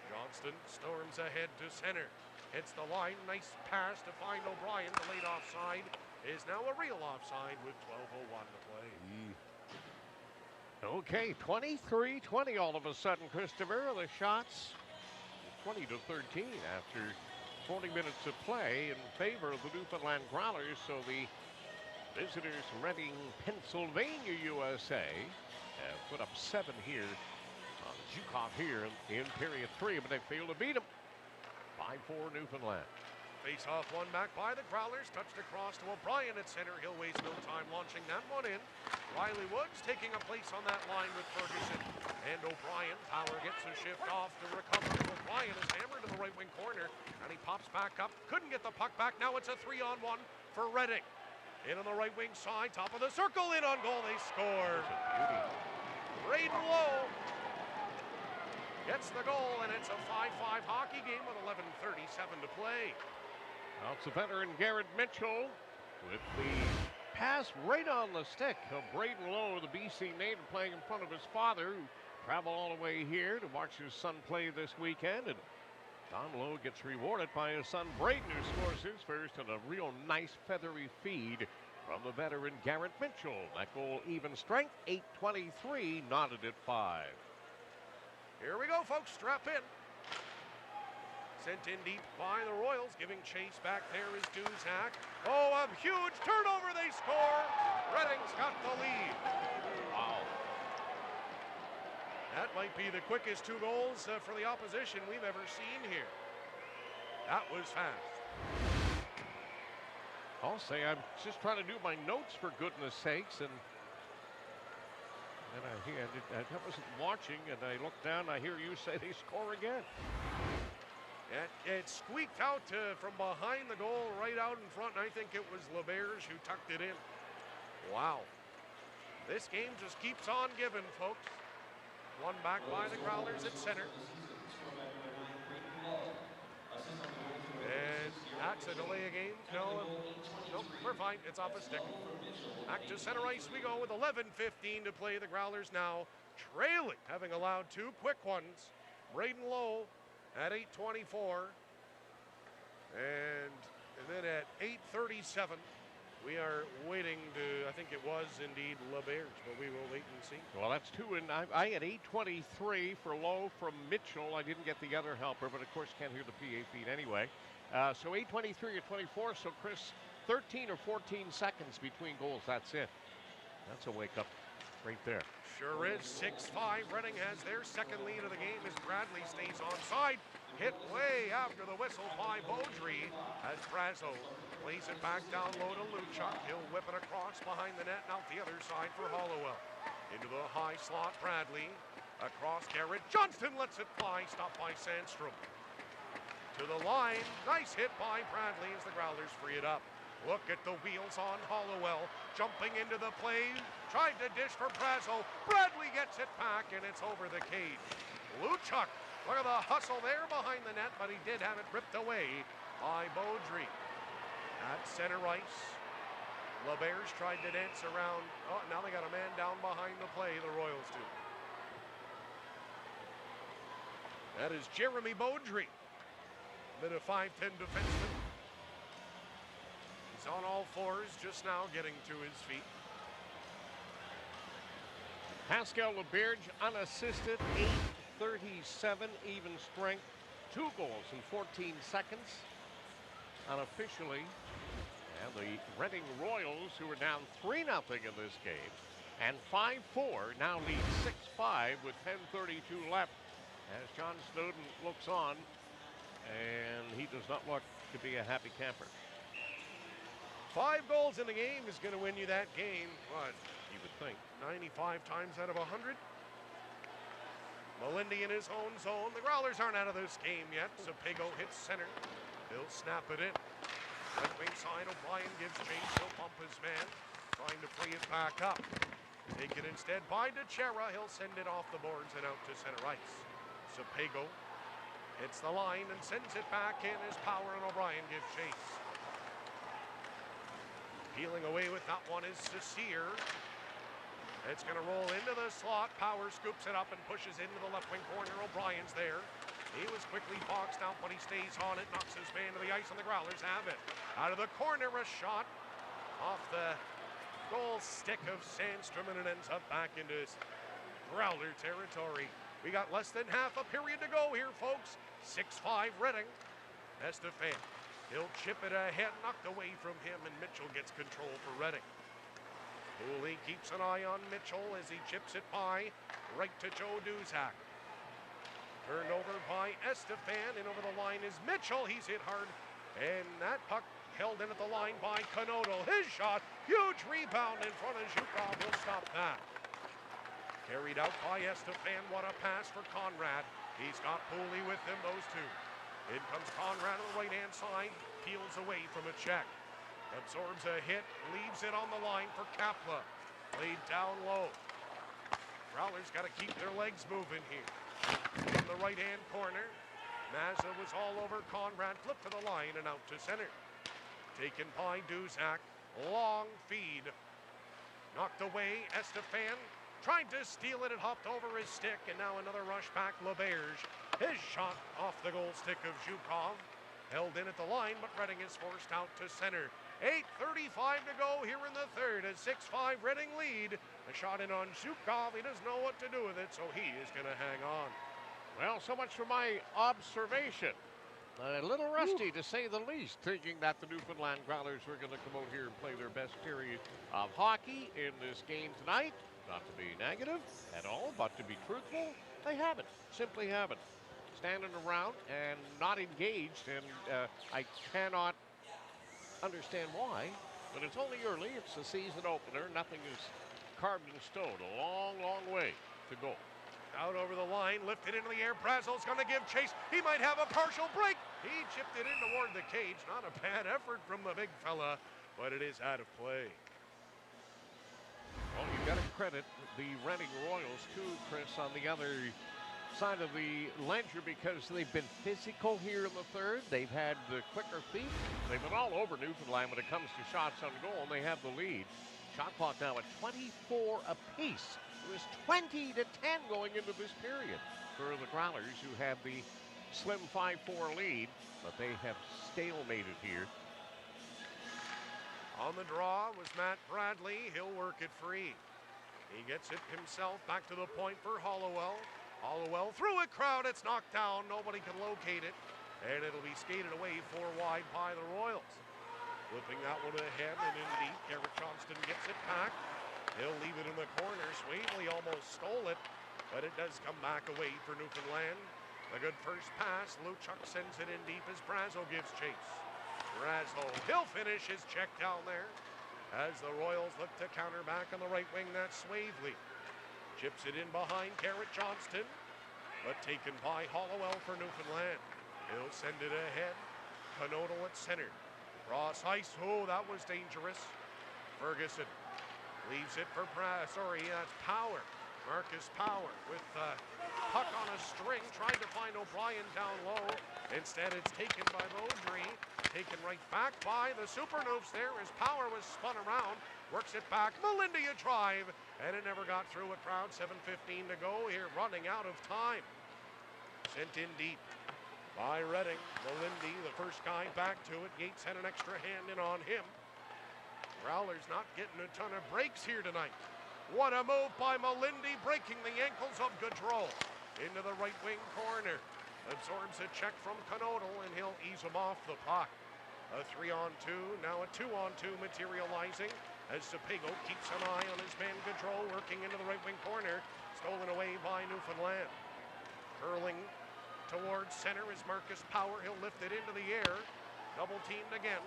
Johnston storms ahead to center. Hits the line. Nice pass to find O'Brien. The late offside is now a real offside with 12:01 to play. Okay, 23-20 all of a sudden, Christopher. The shots 20-13 after 40 minutes of play in favor of the Newfoundland Growlers. So the visitors from Reading, Pennsylvania, USA have put up 7 here on Zhukov here in period 3, but they failed to beat them. 5-4 Newfoundland. Face off one back by the Growlers, touched across to O'Brien at center. He'll waste no time launching that one in. Riley Woods taking a place on that line with Ferguson and O'Brien. Power gets a shift off to recover. O'Brien is hammered to the right wing corner and he pops back up. Couldn't get the puck back. Now it's a 3-on-1 for Reading. In on the right wing side, top of the circle, in on goal, they score. Braden Lowe gets the goal, and it's a 5-5 hockey game with 11:37 to play. Well, it's the veteran Garrett Mitchell with the pass right on the stick of Braden Lowe, the BC native, playing in front of his father, who traveled all the way here to watch his son play this weekend. And Don Lowe gets rewarded by his son Braden, who scores his first, and a real nice feathery feed from the veteran Garrett Mitchell. That goal even strength, 8:23, knotted at 5. Here we go, folks. Strap in. Sent in deep by the Royals, giving chase back there is Duzak. Oh, a huge turnover. They score. Redding's got the lead. Wow. That might be the quickest 2 goals for the opposition we've ever seen here. That was fast. I'll say I'm just trying to do my notes, for goodness sakes, and I wasn't watching, and I looked down, and I hear you say they score again. It squeaked out from behind the goal right out in front, and I think it was LeBerge who tucked it in. Wow. This game just keeps on giving, folks. One back by the Growlers at center. And that's a delay of game. No, we're fine. It's off a stick. Back to center ice we go with 11:15 to play. The Growlers now trailing, having allowed 2 quick ones. Braden Lowe at 8:24. And then at 8:37, we are waiting to, I think it was indeed LeBerge, but we will wait and see. Well, that's 2, and I had 8:23 for Lowe from Mitchell. I didn't get the other helper, but of course can't hear the PA feed anyway. So 8:23 or 24, so Chris, 13 or 14 seconds between goals. That's it. That's a wake-up right there. Sure is. 6-5. Reading has their second lead of the game as Bradley stays onside. Hit way after the whistle by Beaudry as Brazo plays it back down low to Luchuk. He'll whip it across behind the net and out the other side for Halliwell. Into the high slot, Bradley. Across Garrett. Johnston lets it fly. Stopped by Sandstrom. To the line. Nice hit by Bradley as the Growlers free it up. Look at the wheels on Halliwell. Jumping into the play. Tried to dish for Brazo. Bradley gets it back, and it's over the cage. Luchuk. Look at the hustle there behind the net, but he did have it ripped away by Beaudry. At center ice, LeBerge tried to dance around. Oh, now they got a man down behind the play, the Royals do. That is Jeremy Beaudry. Bit of 5'10" defenseman. He's on all fours just now getting to his feet. Pascal LeBerge unassisted, 8:37 even strength, 2 goals in 14 seconds unofficially. And the Reading Royals, who are down 3-0 in this game, and 5-4, now lead 6-5 with 10:32 left as John Snowden looks on, and he does not look to be a happy camper. 5 goals in the game is going to win you that game. What? You would think. 95 times out of 100. Melindy in his own zone. The Growlers aren't out of this game yet. Zapego hits center. He'll snap it in. Right wing side, O'Brien gives chase. He'll bump his man. Trying to free it back up. Taken instead by DeChera. He'll send it off the boards and out to center ice. Zapego hits the line and sends it back in as Power and O'Brien give chase. Peeling away with that one is Cecile. It's going to roll into the slot. Power scoops it up and pushes into the left wing corner. O'Brien's there. He was quickly boxed out, but he stays on it. Knocks his man to the ice, and the Growlers have it. Out of the corner, a shot off the goal stick of Sandstrom, and it ends up back into Growler territory. We got less than half a period to go here, folks. 6-5 Reading. Estefan. He'll chip it ahead, knocked away from him, and Mitchell gets control for Reading. Cooley keeps an eye on Mitchell as he chips it by right to Joe Duzak. Turned over by Estefan, and over the line is Mitchell. He's hit hard, and that puck held in at the line by Canodal. His shot, huge rebound in front of Zhukov. He'll stop that. Carried out by Estefan. What a pass for Conrad. He's got Cooley with him, those two. In comes Conrad on the right-hand side. Peels away from a check. Absorbs a hit, leaves it on the line for Kapla. Played down low. Growlers got to keep their legs moving here. From the right-hand corner, Mazza was all over Conrad, flipped to the line and out to center. Taken by Duzak, long feed. Knocked away, Estefan tried to steal it, it hopped over his stick, and now another rush back, LeBerge. His shot off the goal stick of Zhukov. Held in at the line, but Reading is forced out to center. 8:35 to go here in the third. A 6-5 Reading lead. A shot in on Zhukov. He doesn't know what to do with it, so he is going to hang on. Well, so much for my observation. A little rusty, to say the least, thinking that the Newfoundland Growlers were going to come out here and play their best period of hockey in this game tonight. Not to be negative at all, but to be truthful, they haven't. Simply haven't. Standing around and not engaged, and I cannot understand why, but it's only early. It's the season opener. Nothing is carved in stone. A long, long way to go. Out over the line, lifted into the air. Brazel's going to give chase. He might have a partial break. He chipped it in toward the cage. Not a bad effort from the big fella, but it is out of play. Well, you've got to credit the Reading Royals, too, Chris, on the other side of the ledger, because they've been physical here in the third. They've had the quicker feet. They've been all over Newfoundland when it comes to shots on goal, and they have the lead. Shot clock now at 24 apiece. It was 20-10 going into this period for the Growlers, who have the slim 5-4 lead, but they have stalemated here. On the draw was Matt Bradley. He'll work it free. He gets it himself back to the point for Halliwell. Halliwell through a crowd. It's knocked down. Nobody can locate it. And it'll be skated away 4 wide by the Royals. Flipping that one ahead and in deep. Garrett Johnston gets it back. He'll leave it in the corner. Swavely almost stole it, but it does come back away for Newfoundland. A good first pass. Luchuk sends it in deep as Brazo gives chase. Brazo, he'll finish his check down there. As the Royals look to counter back on the right wing, that's Swavely. Chips it in behind Garrett Johnston, but taken by Halliwell for Newfoundland. He'll send it ahead. Canodal at center. Cross ice. Oh, that was dangerous. Ferguson leaves it for that's Power. Marcus Power with puck on a string, trying to find O'Brien down low. Instead, it's taken by Beaudry. Taken right back by the Super Noobs there as Power was spun around. Works it back. Melindy a drive, and it never got through a crowd. 7:15 to go here, running out of time. Sent in deep by Reading. Melindy, the first guy back to it. Yates had an extra hand in on him. Growlers not getting a ton of breaks here tonight. What a move by Melindy, breaking the ankles of Gaudreau. Into the right wing corner. Absorbs a check from Canodal, and he'll ease him off the puck. A 3-on-2, now a 2-on-2 materializing as Sepigo keeps an eye on his man Gaudreau, working into the right wing corner. Stolen away by Newfoundland. Curling towards center is Marcus Power. He'll lift it into the air. Double teamed again.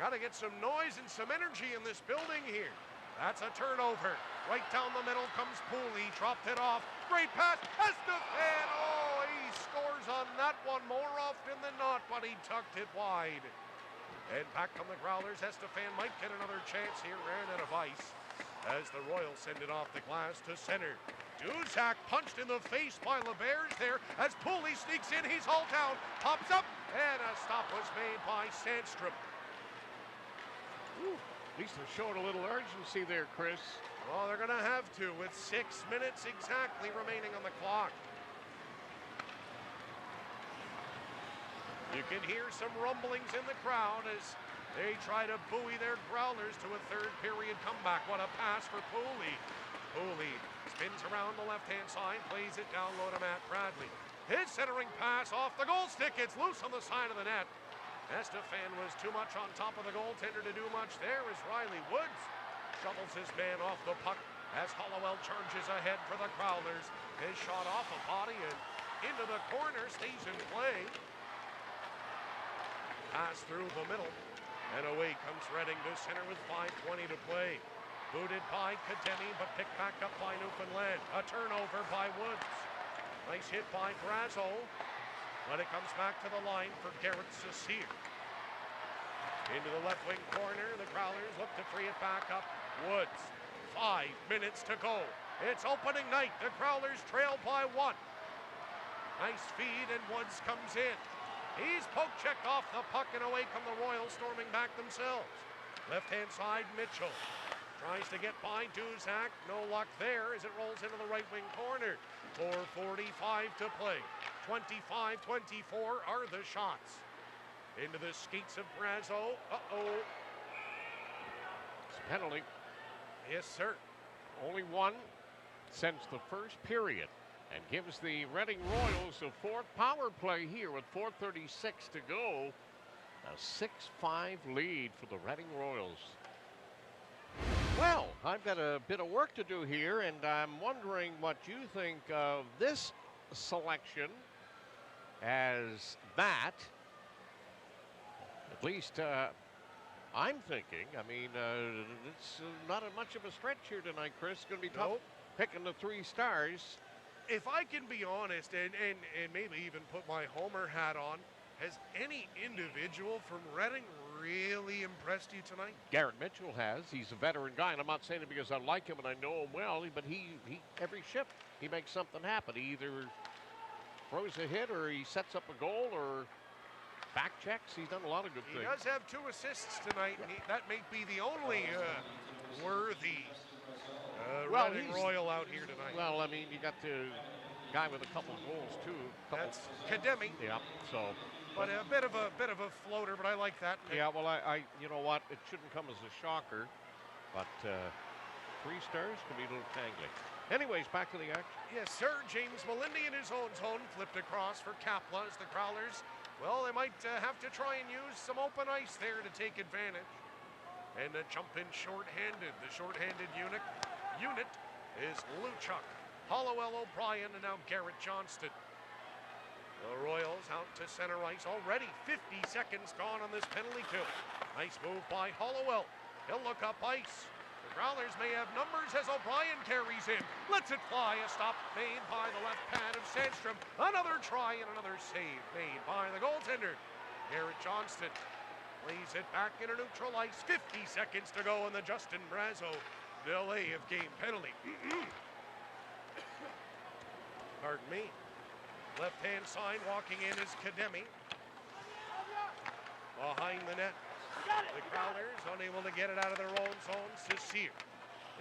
Got to get some noise and some energy in this building here. That's a turnover. Right down the middle comes Pooley. Dropped it off. Great pass. Estefan. Oh, he scores on that one more often than not, but he tucked it wide. And back come the Growlers. Estefan might get another chance here. Ran out of ice as the Royals send it off the glass to center. Duzak punched in the face by LeBerge there as Pooley sneaks in. He's hauled down. Pops up. And a stop was made by Sandstrom. Ooh. At least they're showing a little urgency there, Chris. Well, they're going to have to with 6 minutes exactly remaining on the clock. You can hear some rumblings in the crowd as they try to buoy their Growlers to a third period comeback. What a pass for Pooley. Pooley spins around the left-hand side, plays it down low to Matt Bradley. His centering pass off the goal stick. It's loose on the side of the net. Estefan was too much on top of the goaltender to do much there as Riley Woods shovels his man off the puck as Halliwell charges ahead for the Growlers. His shot off a body and into the corner, stays in play. Pass through the middle, and away comes Reading to center with 5:20 to play. Booted by Kademi, but picked back up by Newfoundland. A turnover by Woods. Nice hit by Brazo. But it comes back to the line for Garrett Cecile. Into the left wing corner, the Growlers look to free it back up. Woods 5 minutes to go. It's opening night. The Growlers trail by 1. Nice feed, and Woods comes in. He's poke checked off the puck, and away come the Royals storming back themselves. Left-hand side, Mitchell tries to get by Duzak. No luck there as it rolls into the right wing corner. 4:45 to play. 25-24 are the shots. Into the skates of Brazo. It's a penalty. Yes, sir. Only one since the first period, and gives the Reading Royals a fourth power play here with 4:36 to go. A 6-5 lead for the Reading Royals. Well, I've got a bit of work to do here, and I'm wondering what you think of this selection as that. At least I'm thinking. I mean, it's not much of a stretch here tonight, Chris. It's going to be tough picking the 3 stars. If I can be honest and maybe even put my homer hat on, has any individual from Reading really impressed you tonight? Garrett Mitchell has. He's a veteran guy, and I'm not saying it because I like him and I know him well, but he every shift he makes something happen. He either throws a hit or he sets up a goal or back checks. He's done a lot of good things. He does have 2 assists tonight. Yeah. That may be the only worthy Reading Royal out here tonight. Well, I mean, you got the guy with a couple of goals too. That's Kademi. Yeah. So. But a bit of a floater, but I like that. Yeah, well, I you know what? It shouldn't come as a shocker, but 3 stars can be a little tangly. Anyways, back to the action. Yes, sir. James Melindy in his own zone flipped across for Kapla as the Growlers. Well, they might have to try and use some open ice there to take advantage. And a jump in short-handed. The short-handed unit is Luchuk, Halliwell, O'Brien, and now Garrett Johnston. The Royals out to center ice. Already 50 seconds gone on this penalty kill. Nice move by Halliwell. He'll look up ice. The Growlers may have numbers as O'Brien carries in. Lets it fly. A stop made by the left pad of Sandstrom. Another try and another save made by the goaltender. Garrett Johnston lays it back into neutral ice. 50 seconds to go in the Justin Brazo delay of game penalty. Pardon me. Left-hand side walking in is Kademi. Behind the net. The Growlers unable to get it out of their own zone. Cecile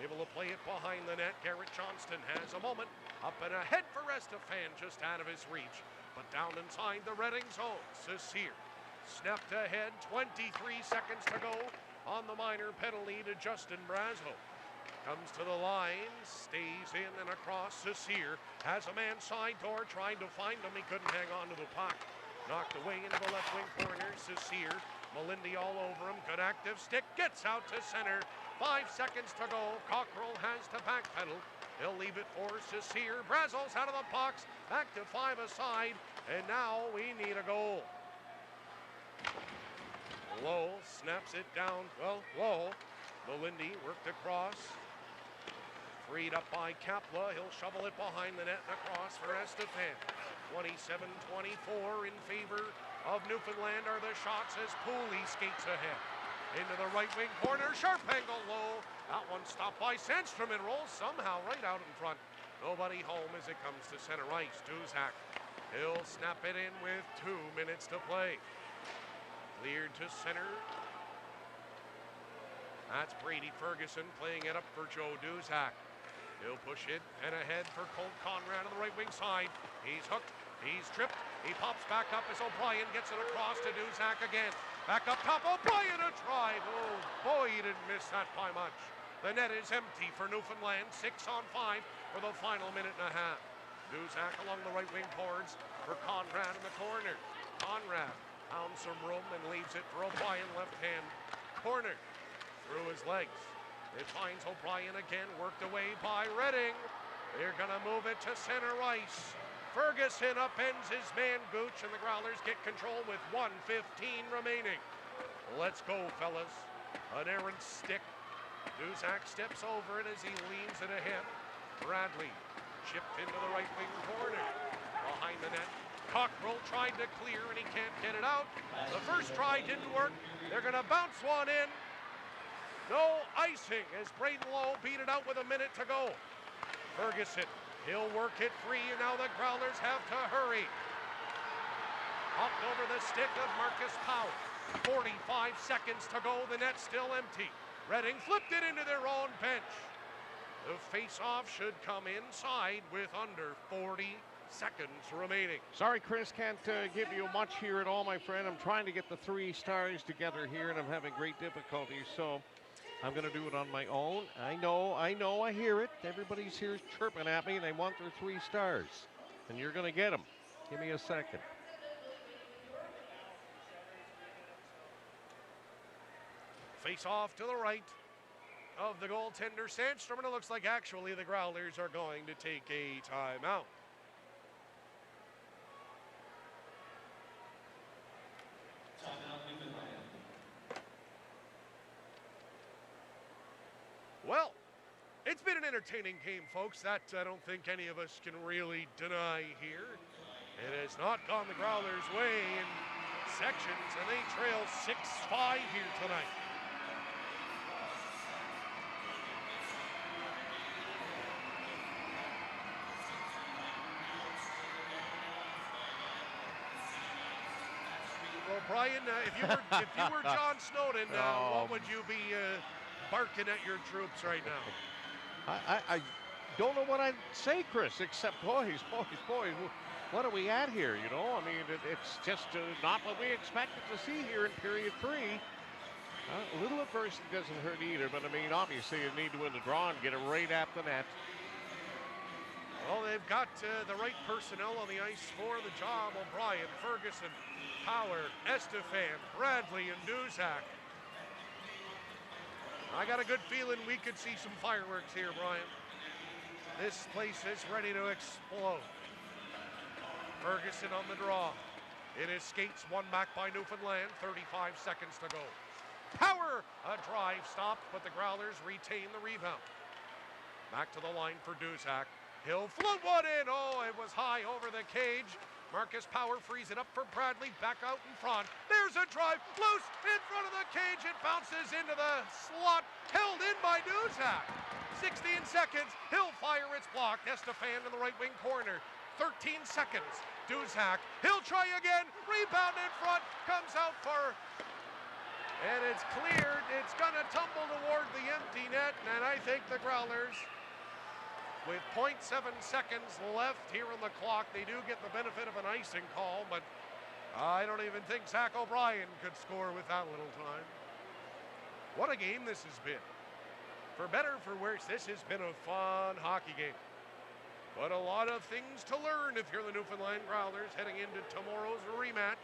able to play it behind the net. Garrett Johnston has a moment. Up and ahead for Estefan, just out of his reach. But down inside the Reading zone. Cecile snapped ahead. 23 seconds to go on the minor penalty to Justin Brazo. Comes to the line, stays in and across. Cecile has a man side door, trying to find him. He couldn't hang on to the puck. Knocked away into the left wing corner. Cecile, Melindy all over him. Good active stick, gets out to center. 5 seconds to go. Cockrell has to backpedal. He'll leave it for Cecile. Brazo's out of the box. Back to 5 aside. And now we need a goal. Lowe snaps it down. Well, Lowe. Melindy worked across. Freed up by Kapla. He'll shovel it behind the net and across for Estefan. 27-24 in favor of Newfoundland are the shots as Pooley skates ahead. Into the right wing corner. Sharp angle low. That one stopped by Sandstrom and rolls somehow right out in front. Nobody home as it comes to center ice. Duzak. He'll snap it in with 2 minutes to play. Cleared to center. That's Brady Ferguson playing it up for Joe Duzak. He'll push it and ahead for Colt Conrad on the right wing side. He's hooked. He's tripped. He pops back up as O'Brien gets it across to Duzak again. Back up top. O'Brien a try. Oh boy, he didn't miss that by much. The net is empty for Newfoundland. 6 on 5 for the final minute and a half. Duzak along the right wing boards for Conrad in the corner. Conrad found some room and leaves it for O'Brien left hand corner. Through his legs. It finds O'Brien again, worked away by Reading. They're going to move it to center ice. Ferguson upends his man Gooch, and the Growlers get control with 1:15 remaining. Let's go, fellas. An errant stick. Duzak steps over it as he leans it ahead. Bradley chipped into the right wing corner. Behind the net. Cockrell tried to clear, and he can't get it out. The first try didn't work. They're going to bounce one in. No icing as Braden Lowe beat it out with a minute to go. Ferguson, he'll work it free, and now the Growlers have to hurry. Up over the stick of Marcus Powell. 45 seconds to go, the net's still empty. Reading flipped it into their own bench. The face-off should come inside with under 40 seconds remaining. Sorry, Chris, can't give you much here at all, my friend. I'm trying to get the 3 stars together here, and I'm having great difficulty, so I'm going to do it on my own. I know, I hear it. Everybody's here chirping at me, and they want their 3 stars, and you're going to get them. Give me a second. Face off to the right of the goaltender Sandstrom, and it looks like actually the Growlers are going to take a timeout. Well, it's been an entertaining game, folks. That I don't think any of us can really deny here. It has not gone the Growlers' way in sections, and they trail 6-5 here tonight. Well, Brian, if you were John Snowden, what would you be barking at your troops right now? I don't know what I'd say, Chris, except boys, what are we at here, you know? I mean, it's just not what we expected to see here in period 3. A little adversity doesn't hurt either, but I mean, obviously you need to win the draw and get it right at the net. Well, they've got the right personnel on the ice for the job. O'Brien, Ferguson, Power, Estefan, Bradley, and Duzak. I got a good feeling we could see some fireworks here, Brian. This place is ready to explode. Ferguson on the draw. It is skates, one back by Newfoundland, 35 seconds to go. Power, a drive stopped, but the Growlers retain the rebound. Back to the line for Duzak. He'll float one in. Oh, it was high over the cage. Marcus Power frees it up for Bradley, back out in front. There's a drive, loose in front of the cage. It bounces into the slot, held in by Duzak. 16 seconds, he'll fire, it's blocked. Estefan in the right wing corner. 13 seconds, Duzak, he'll try again. Rebound in front, comes out for, and it's cleared. It's gonna tumble toward the empty net, and I think the Growlers, with 0.7 seconds left here on the clock, they do get the benefit of an icing call, but I don't even think Zach O'Brien could score with that little time. What a game this has been. For better or for worse, this has been a fun hockey game. But a lot of things to learn if you're the Newfoundland Growlers heading into tomorrow's rematch.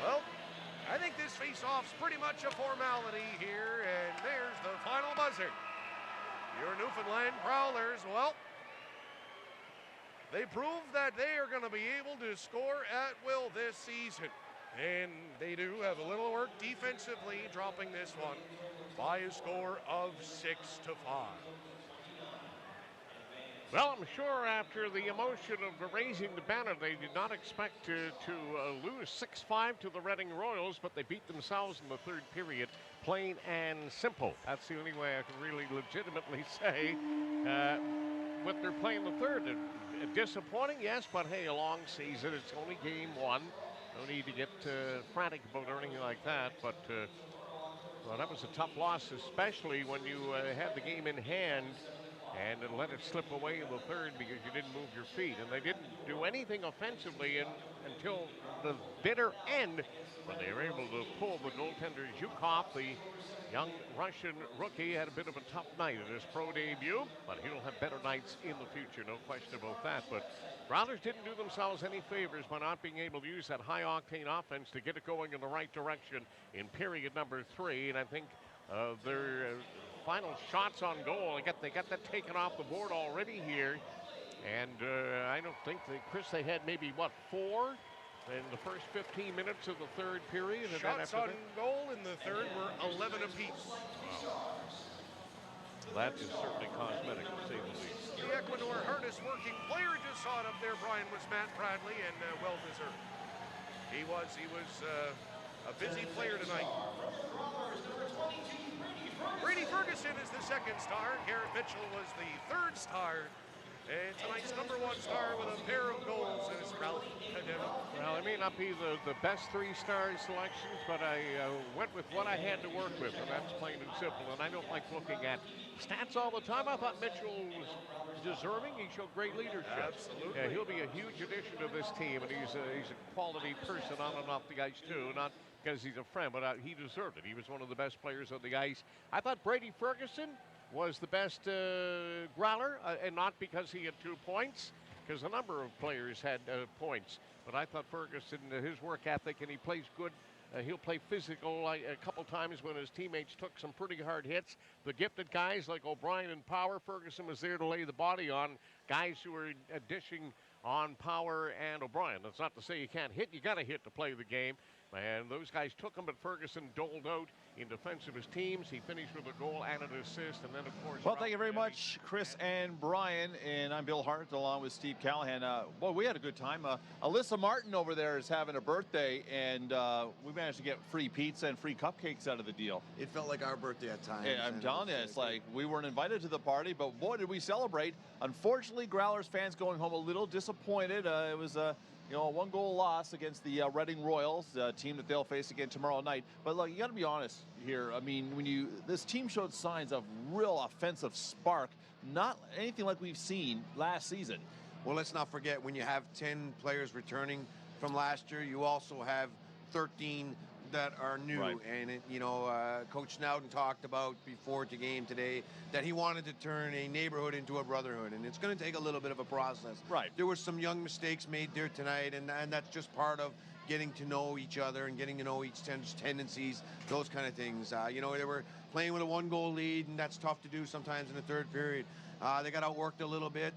Well, I think this face-off's pretty much a formality here, and there's the final buzzer. Your Newfoundland Growlers, well, they proved that they are going to be able to score at will this season. And they do have a little work defensively, dropping this one by a score of 6-5. Well, I'm sure after the emotion of raising the banner, they did not expect to lose 6-5 to the Reading Royals, but they beat themselves in the third period, plain and simple. That's the only way I can really legitimately say what they're playing the third. Disappointing, yes, but hey, a long season. It's only game 1. No need to get frantic about anything like that, but well, that was a tough loss, especially when you had the game in hand and let it slip away in the third because you didn't move your feet. And they didn't do anything offensively until the bitter end when they were able to pull the goaltender Zhukov, the young Russian rookie. Had a bit of a tough night in his pro debut, but he'll have better nights in the future, no question about that. But Growlers didn't do themselves any favors by not being able to use that high-octane offense to get it going in the right direction in period number 3. And I think their final shots on goal, they got that taken off the board already here. And I don't think they had maybe, 4 in the first 15 minutes of the third period. And shots on goal in the third were 11 apiece. Wow. That is certainly cosmetic, to say the least. The Ecuador hardest working player just saw it up there, Brian, was Matt Bradley, and well-deserved. He was a busy player tonight. Brady Ferguson is the second star. Garrett Mitchell was the third star. And tonight's number one star with a pair of goals is Ralph Cadena. Well, it may not be the best three-star selections, but I went with what I had to work with, and that's plain and simple. And I don't like looking at stats all the time. I thought Mitchell was deserving. He showed great leadership. Absolutely. Yeah, he'll be a huge addition to this team, and he's a quality person on and off the ice, too. Not because he's a friend, but he deserved it. He was one of the best players on the ice. I thought Brady Ferguson was the best growler, and not because he had 2 points, because a number of players had points. But I thought Ferguson, his work ethic, and he plays good. He'll play physical a couple times when his teammates took some pretty hard hits. The gifted guys like O'Brien and Power, Ferguson was there to lay the body on guys who were dishing on Power and O'Brien. That's not to say you can't hit. You got to hit to play the game. And those guys took him, but Ferguson doled out in defense of his teams. He finished with a goal and an assist, and then, of course... Well, thank you very much, Chris and Brian. And I'm Bill Hart, along with Steve Callahan. Boy, we had a good time. Alyssa Martin over there is having a birthday, and we managed to get free pizza and free cupcakes out of the deal. It felt like our birthday at times. Yeah, I'm telling you, it's like we weren't invited to the party, but boy, did we celebrate. Unfortunately, Growlers fans going home a little disappointed. It was a one-goal loss against the Reading Royals, a team that they'll face again tomorrow night. But look, you got to be honest here. I mean, this team showed signs of real offensive spark, not anything like we've seen last season. Well, let's not forget, when you have 10 players returning from last year, you also have 13 that are new. Right. And Coach Snowden talked about before the game today that he wanted to turn a neighborhood into a brotherhood, and it's going to take a little bit of a process. Right. There were some young mistakes made there tonight, and that's just part of getting to know each other and getting to know each tendencies, those kind of things. They were playing with a 1-goal lead, and that's tough to do sometimes in the third period. They got outworked a little bit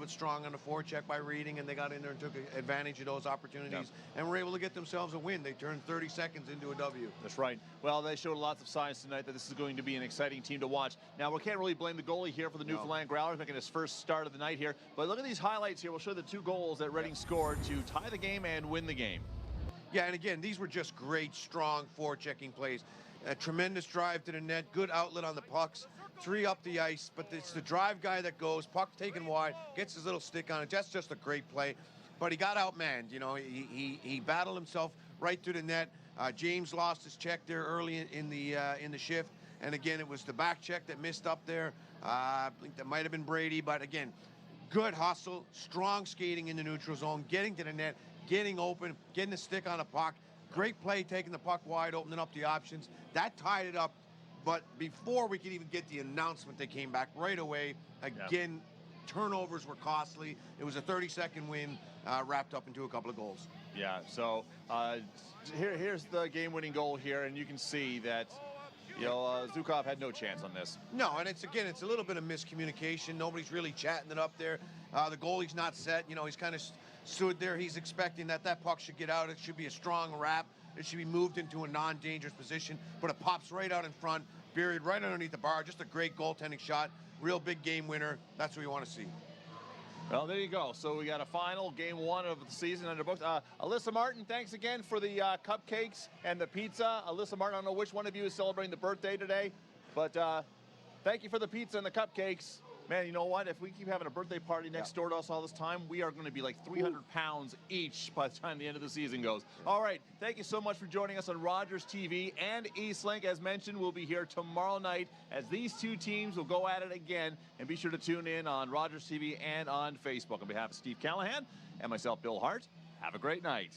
strong on the forecheck by Reading, and they got in there and took advantage of those opportunities and were able to get themselves a win. They turned 30 seconds into a W. That's right. Well, they showed lots of signs tonight that this is going to be an exciting team to watch. Now, we can't really blame the goalie here for the Newfoundland Growlers making his first start of the night here. But look at these highlights here. We'll show the 2 goals that Reading scored to tie the game and win the game. Yeah, and again, these were just great, strong forechecking plays. A tremendous drive to the net, good outlet on the pucks, 3 up the ice, but it's the drive guy that goes, puck taken wide, gets his little stick on it. That's just a great play. But he got outmanned. He battled himself right through the net. James lost his check there early in the shift, and again, it was the back check that missed up there. I think that might have been Brady, but again, good hustle, strong skating in the neutral zone, getting to the net, getting open, getting the stick on a puck. Great play, taking the puck wide, opening up the options. That tied it up, but before we could even get the announcement, they came back right away. Again, turnovers were costly. It was a 30-second win, wrapped up into a couple of goals. Yeah, so here's the game-winning goal here, and you can see that Zukov had no chance on this. No, and it's a little bit of miscommunication. Nobody's really chatting it up there. The goalie's not set. He's kind of stood there. He's expecting that puck should get out. It should be a strong wrap. It should be moved into a non-dangerous position, but it pops right out in front, buried right underneath the bar. Just a great goaltending shot. Real big game winner. That's what we want to see. Well, there you go. So we got a final game 1 of the season under books. Alyssa Martin, thanks again for the cupcakes and the pizza. Alyssa Martin, I don't know which one of you is celebrating the birthday today, but thank you for the pizza and the cupcakes. Man, you know what? If we keep having a birthday party next door to us all this time, we are going to be like 300 pounds each by the time the end of the season goes. All right. Thank you so much for joining us on Rogers TV and Eastlink. As mentioned, we'll be here tomorrow night as these 2 teams will go at it again. And be sure to tune in on Rogers TV and on Facebook. On behalf of Steve Callahan and myself, Bill Hart, have a great night.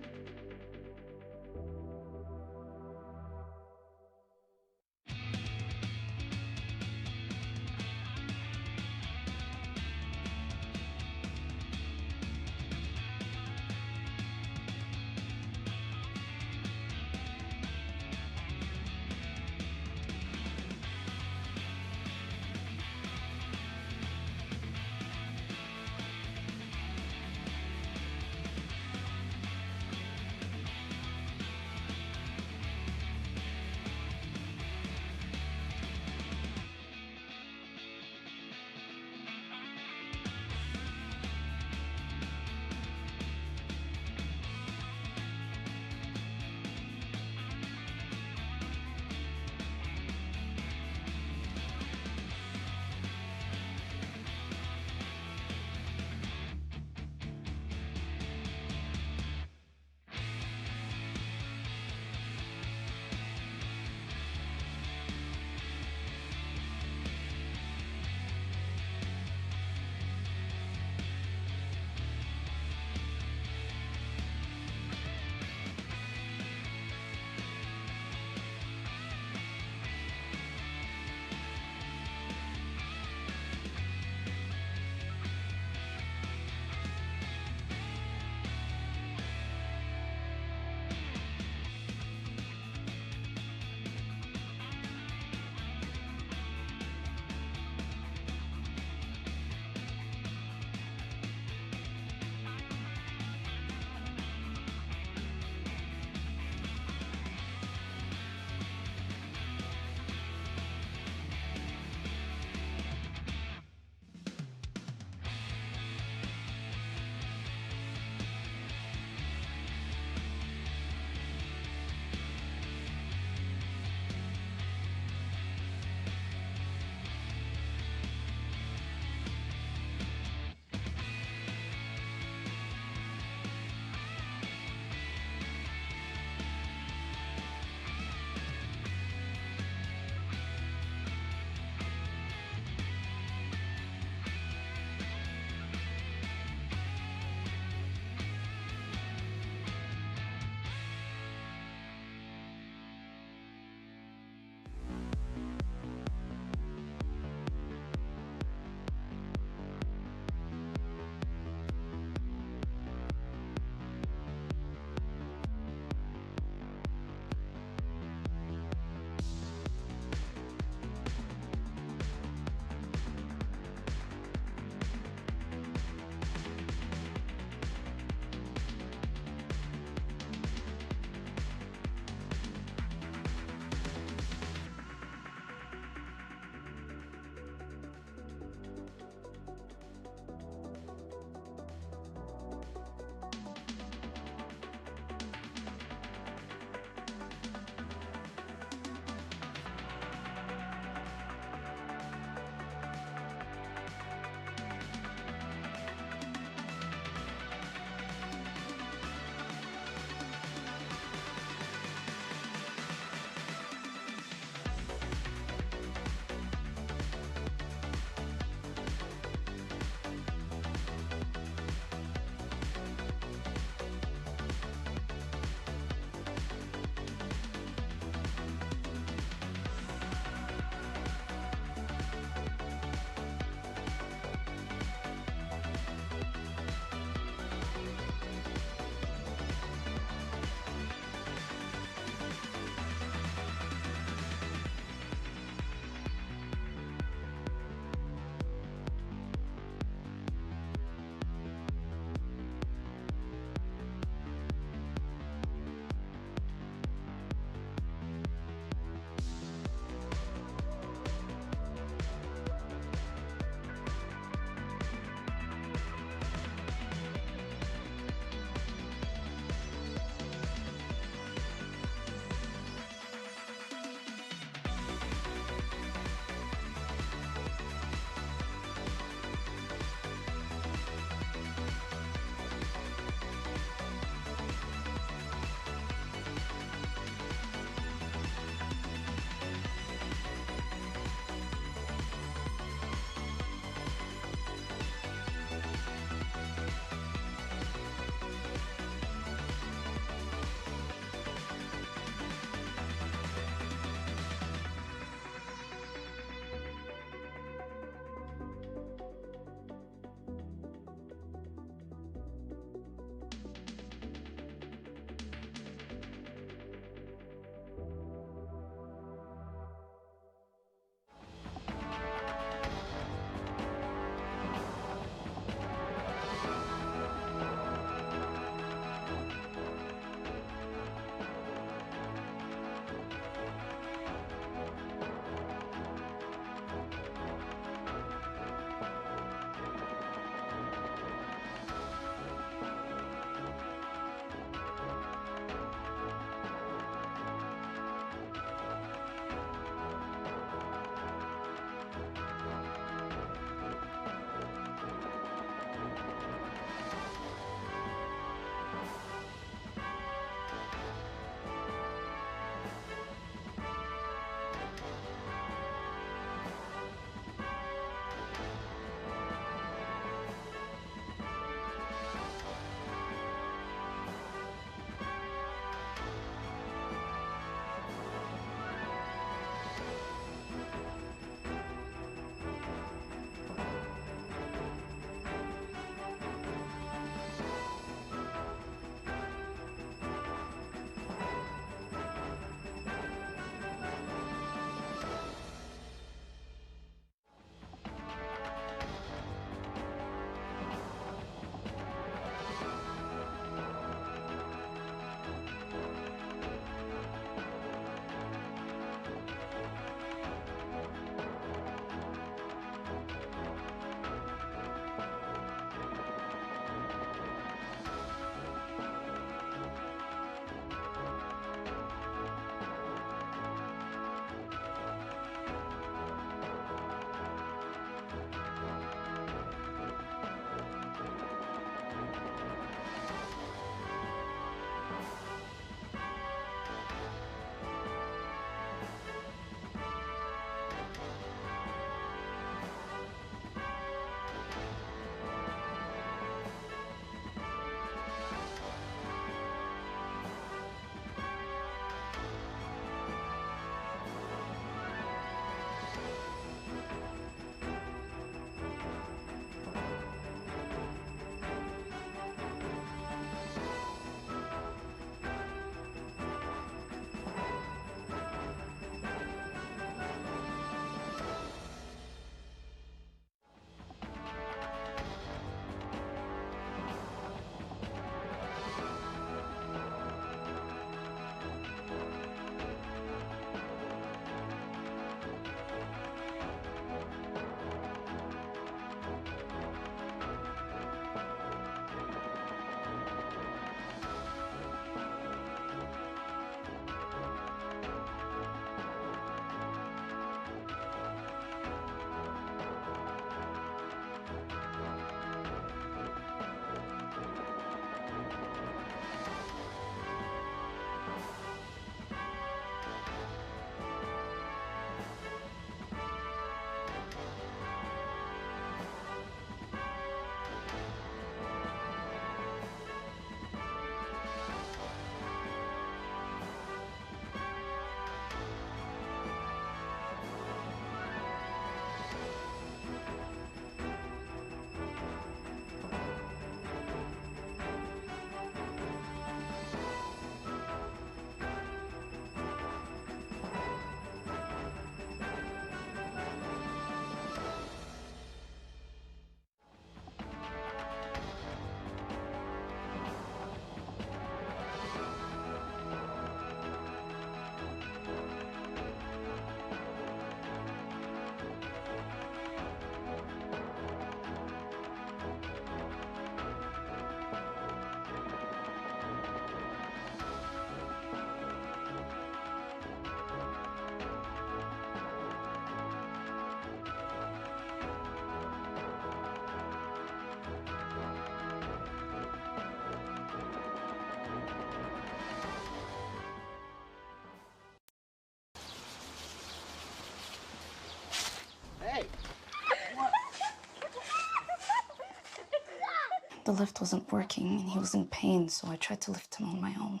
The lift wasn't working and he was in pain, so I tried to lift him on my own.